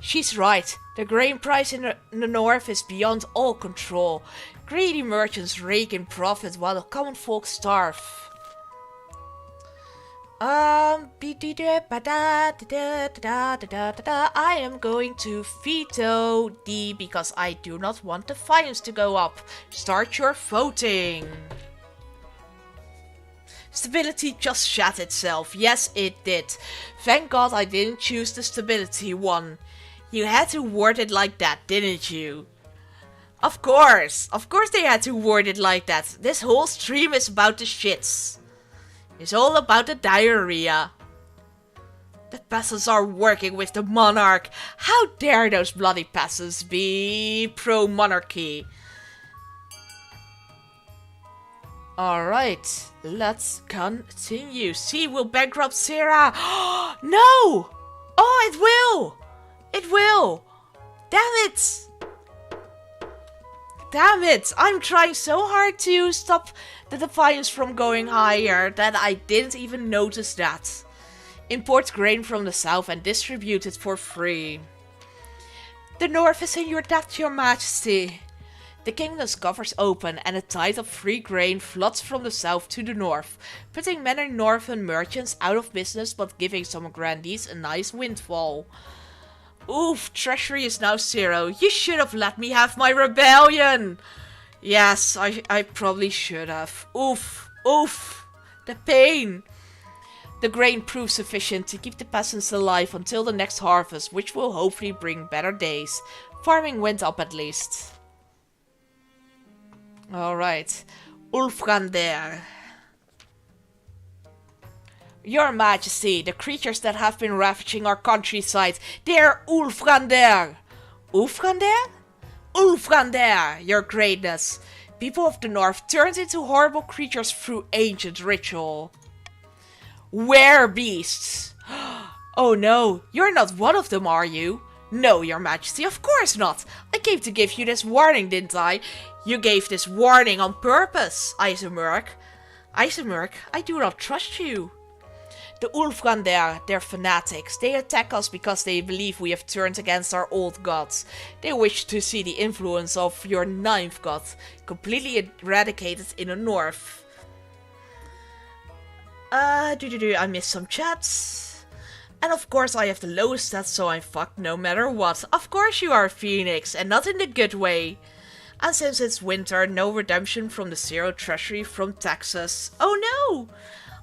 She's right. The grain price in the north is beyond all control. Greedy merchants rake in profit while the common folk starve. I am going to veto D because I do not want the fines to go up. Start your voting. Stability just shat itself. Yes, it did. Thank God I didn't choose the stability one. You had to word it like that, didn't you? Of course they had to word it like that. This whole stream is about the shits. It's all about the diarrhea. The peasants are working with the monarch. How dare those bloody peasants be pro-monarchy? Alright, let's continue. C will bankrupt Sarah. No! Oh, it will! It will! Damn it! Damn it! I'm trying so hard to stop the defiance from going higher that I didn't even notice that. Import grain from the south and distribute it for free. The north is in your debt, your majesty. The kingdom's coffers open and a tide of free grain floods from the south to the north, putting many northern merchants out of business but giving some grandees a nice windfall. Oof, treasury is now 0. You should have let me have my rebellion. Yes, I probably should have. Oof, oof, the pain. The grain proved sufficient to keep the peasants alive until the next harvest, which will hopefully bring better days. Farming went up at least. Alright, Ulfgander. Your Majesty, the creatures that have been ravaging our countryside, they're Ulfgander! Ulfgander? Ulfgander, your greatness! People of the north turned into horrible creatures through ancient ritual. Werebeasts! Oh no, you're not one of them, are you? No, your majesty, of course not. I came to give you this warning, didn't I? You gave this warning on purpose, Eisenberg. Eisenberg, I do not trust you. The Ulfgander, they're fanatics. They attack us because they believe we have turned against our old gods. They wish to see the influence of your 9th god completely eradicated in the north. I missed some chats. And of course I have the lowest stats, so I'm fucked no matter what. Of course you are Phoenix, and not in the good way. And since it's winter, no redemption from the 0 treasury from Texas. Oh no!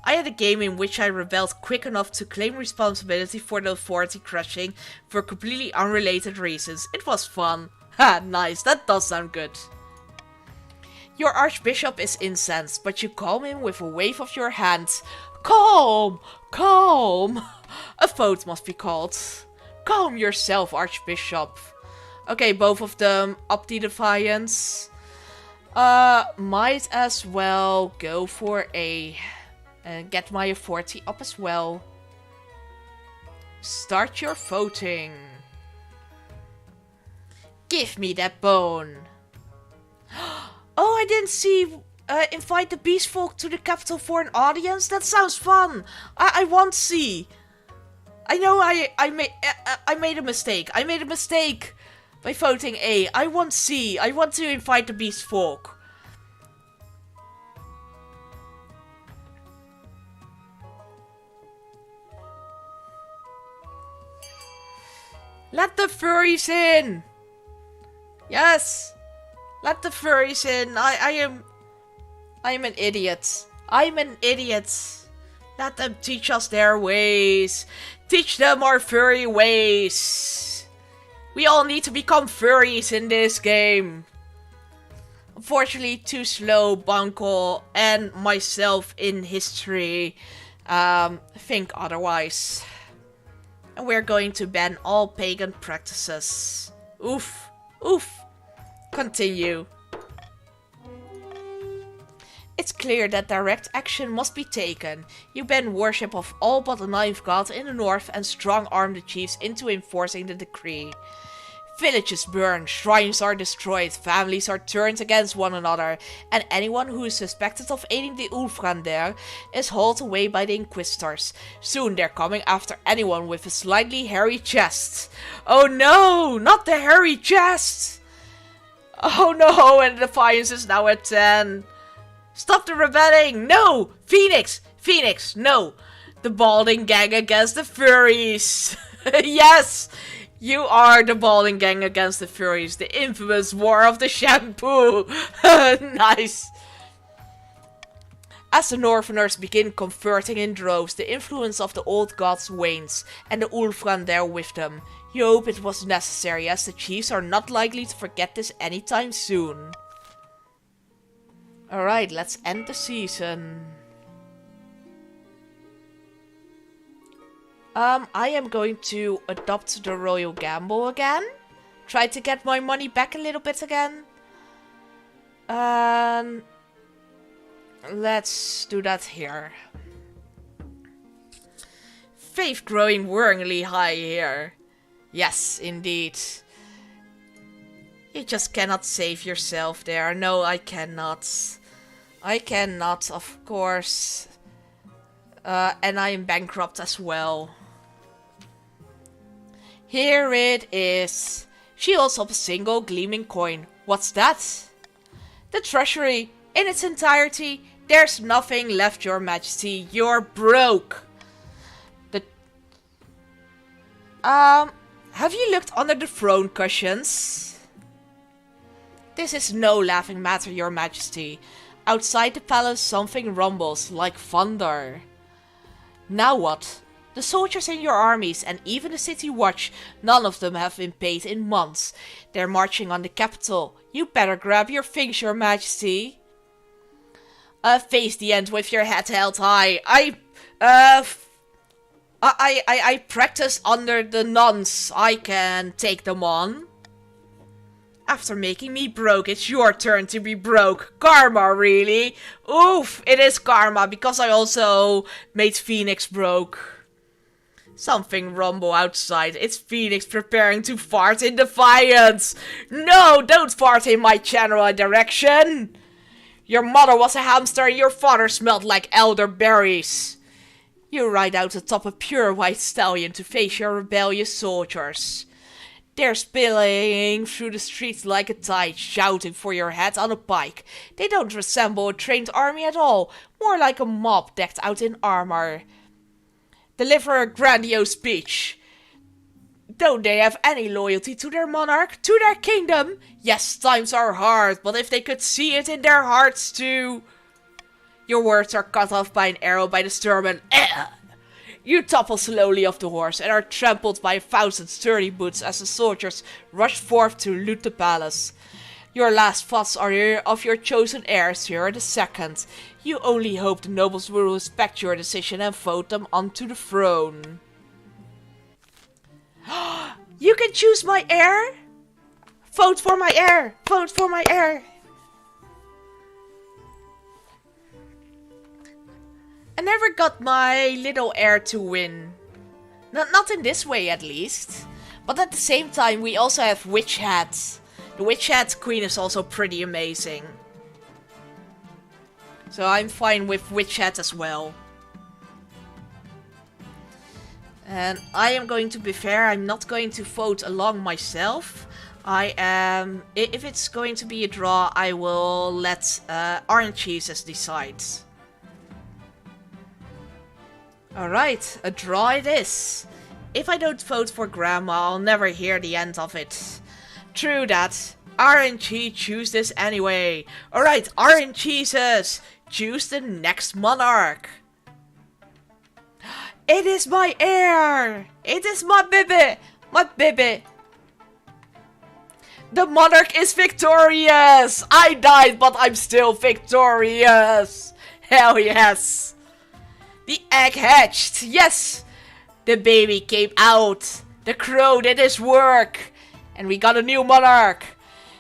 I had a game in which I rebelled quick enough to claim responsibility for the authority crashing for completely unrelated reasons. It was fun. Ha, nice, that does sound good. Your archbishop is incensed, but you calm him with a wave of your hand. Calm! Calm! A vote must be called. Calm yourself, archbishop. Okay, both of them up the defiance. Might as well go for A. And get my authority up as well. Start your voting. Give me that bone. Oh, I didn't see invite the beast folk to the capital for an audience. That sounds fun. I want C. I know I made a mistake. I made a mistake by voting A. I want C. I want to invite the beast folk. Let the furries in! Yes! Let the furries in. I'm an idiot. I'm an idiot. Let them teach us their ways. Teach them our furry ways. We all need to become furries in this game. Unfortunately, too slow, Bunko and myself in history think otherwise. And we're going to ban all pagan practices. Oof. Oof. Continue. It's clear that direct action must be taken. You ban worship of all but the 9th god in the north and strong-arm the chiefs into enforcing the decree. Villages burn, shrines are destroyed, families are turned against one another, and anyone who is suspected of aiding the Ulfgander is hauled away by the Inquisitors. Soon they're coming after anyone with a slightly hairy chest. Oh no, not the hairy chest! Oh no, and the defiance is now at 10. Stop the rebelling! No! Phoenix! Phoenix, no! The balding gang against the furries. Yes, you are the balding gang against the furries. The infamous war of the shampoo. Nice. As the Northerners begin converting in droves, the influence of the old gods wanes, and the Ulfran there with them. You hope it was necessary, as the chiefs are not likely to forget this anytime soon. Alright, let's end the season. I am going to adopt the Royal Gamble again. Try to get my money back a little bit again. Let's do that here. Faith growing worryingly high here. Yes, indeed. You just cannot save yourself there. No, I cannot. I cannot, of course. And I am bankrupt as well. Here it is. Shields of a single gleaming coin. What's that? The treasury in its entirety. There's nothing left, your majesty. You're broke. Have you looked under the throne cushions? This is no laughing matter, your majesty. Outside the palace something rumbles like thunder. Now what? The soldiers in your armies and even the city watch, none of them have been paid in months. They're marching on the capital. You better grab your things, your majesty. Face the end with your head held high. I practice under the nuns. I can take them on. After making me broke, it's your turn to be broke. Karma, really? Oof, it is karma, because I also made Phoenix broke. Something rumble outside. It's Phoenix preparing to fart in defiance. No, don't fart in my general direction. Your mother was a hamster and your father smelled like elderberries. You ride out atop a pure white stallion to face your rebellious soldiers. They're spilling through the streets like a tide, shouting for your head on a pike. They don't resemble a trained army at all, more like a mob decked out in armor. Deliver a grandiose speech. Don't they have any loyalty to their monarch, to their kingdom? Yes, times are hard, but if they could see it in their hearts too. Your words are cut off by an arrow by the sternum. You topple slowly off the horse and are trampled by 1,000 sturdy boots as the soldiers rush forth to loot the palace. Your last thoughts are of your chosen heir, Sir II. You only hope the nobles will respect your decision and vote them onto the throne. You can choose my heir? Vote for my heir! Vote for my heir! I never got my little heir to win. Not in this way, at least. But at the same time, we also have Witch Hat. The Witch Hat Queen is also pretty amazing. So I'm fine with Witch Hat as well. And I am going to be fair, I'm not going to vote along myself. If it's going to be a draw, I will let Orange Cheeses decide. Alright, a draw it is. If I don't vote for Grandma, I'll never hear the end of it. True that. RNG choose this anyway. Alright, Orange Cheeses, choose the next monarch. It is my heir! It is my baby! My baby! The monarch is victorious! I died, but I'm still victorious! Hell yes! The egg hatched! Yes! The baby came out! The crow did his work! And we got a new monarch!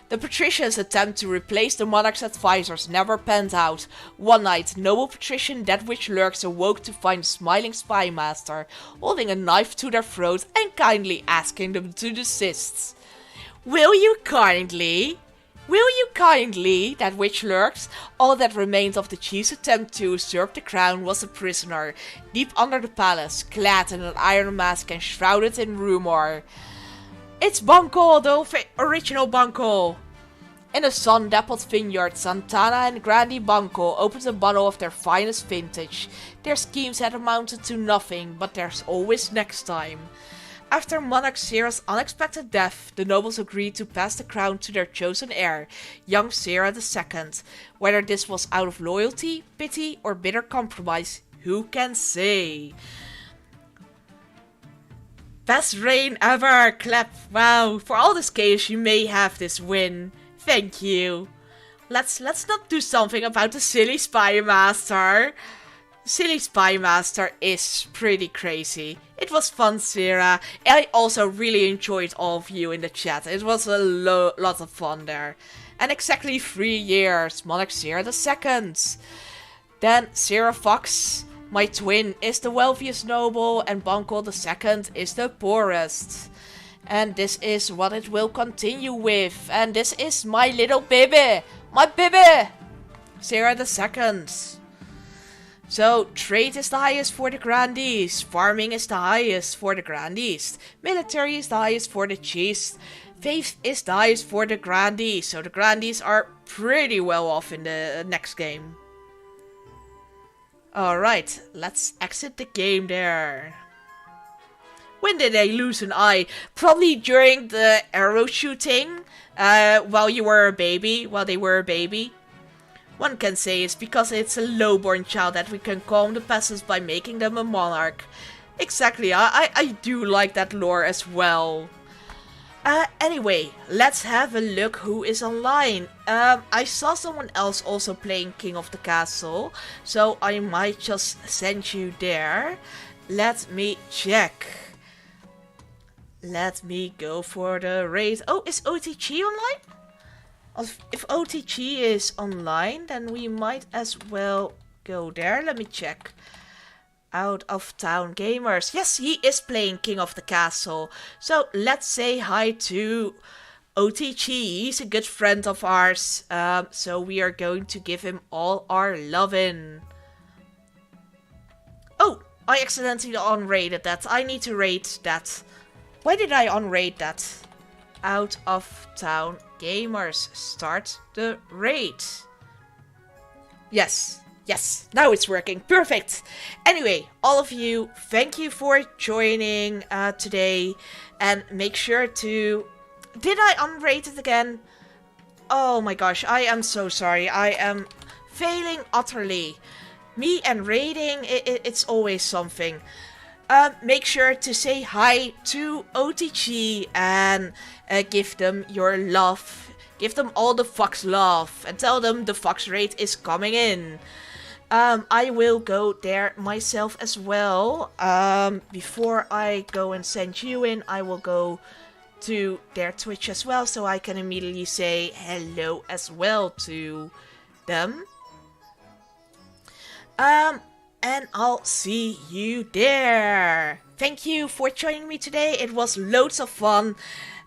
The patricians' attempt to replace the monarch's advisors never panned out. One night, noble patrician that which lurks awoke to find a smiling spy master, holding a knife to their throat and kindly asking them to desist. Will you kindly? Will you kindly, that which lurks? All that remained of the chief's attempt to usurp the crown was a prisoner, deep under the palace, clad in an iron mask and shrouded in rumor. It's Banco, the original Banco. In a sun-dappled vineyard, Santana and Grandi Banco opened a bottle of their finest vintage. Their schemes had amounted to nothing, but there's always next time. After Monarch Sera's unexpected death, the nobles agreed to pass the crown to their chosen heir, young Sera II. Whether this was out of loyalty, pity, or bitter compromise, who can say? Best reign ever! Clap! Wow! For all this chaos, you may have this win. Thank you. Let's not do something about the silly spy master. Silly Spy Master is pretty crazy. It was fun, Sarah. I also really enjoyed all of you in the chat. It was a lot of fun there. And exactly 3 years, Monarch Sarah II. Then Sarah Fox, my twin, is the wealthiest noble, and Banco II is the poorest. And this is what it will continue with. And this is my little baby. My baby! Sarah II. So, trade is the highest for the Grandees, farming is the highest for the Grandees, military is the highest for the Chiefs, faith is the highest for the Grandees, so the Grandees are pretty well off in the next game. Alright, let's exit the game there. When did they lose an eye? Probably during the arrow shooting, while they were a baby. One can say it's because it's a lowborn child that we can calm the peasants by making them a monarch. Exactly, I do like that lore as well. Anyway, let's have a look who is online. I saw someone else also playing King of the Castle, so I might just send you there. Let me check. Let me go for the raid. Oh, is OTG online? If OTG is online, then we might as well go there. Let me check. Out of Town Gamers. Yes, he is playing King of the Castle. So let's say hi to OTG. He's a good friend of ours. So we are going to give him all our lovin'. Oh, I accidentally unrated that. I need to rate that. Why did I unrate that? Out of Town Gamers, start the raid. Yes, now it's working. Perfect. Anyway, all of you, thank you for joining today. And make sure to... Did I unrate it again? Oh my gosh, I am so sorry. I am failing utterly. Me and raiding, it's always something. Make sure to say hi to OTG and give them your love. Give them all the Fox love and tell them the Fox raid is coming in. I will go there myself as well. Before I go and send you in, I will go to their Twitch as well, so I can immediately say hello as well to them. And I'll see you there. Thank you for joining me today. It was loads of fun.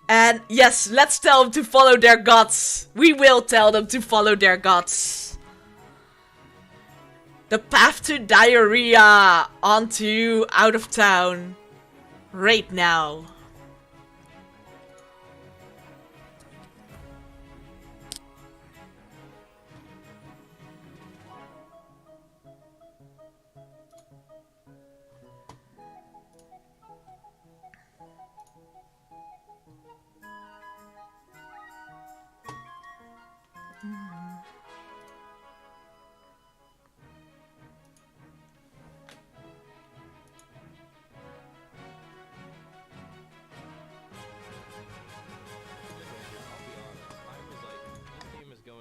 And yes, let's tell them to follow their gods. We will tell them to follow their gods. The path to diarrhea onto Out of Town. Right now.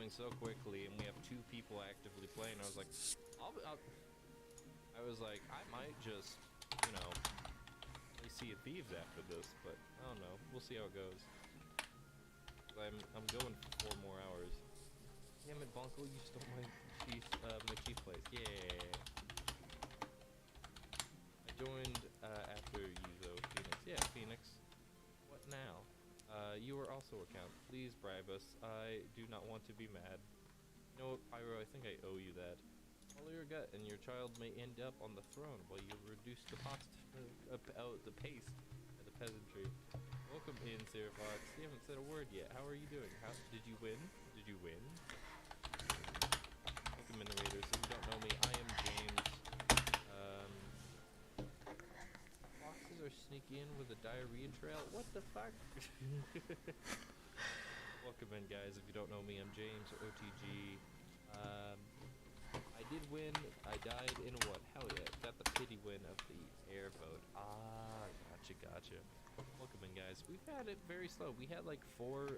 So quickly, and we have 2 people actively playing. I was like, I might just, you know, play Sea of Thieves after this, but I don't know. We'll see how it goes. I'm going for 4 more hours. Damn it, Bonko, you stole my chief place. Yeah. I joined after you though, Phoenix. Yeah, Phoenix. What now? You are also account. Please bribe us. I do not want to be mad. You know what, Pyro, I think I owe you that. Follow your gut, and your child may end up on the throne while you reduce the the pace of the peasantry. Welcome in, Sarah Fox. You haven't said a word yet. How are you doing? Did you win? Did you win? Welcome in, Raiders. If you don't know me, I am James. Foxes are sneaking in with a diarrhea trail. What the fuck? Welcome in, guys. If you don't know me, I'm James, or OTG. I did win. I died in what? Hell yeah. Got the pity win of the airboat. Gotcha. Welcome in, guys. We've had it very slow. We had like 4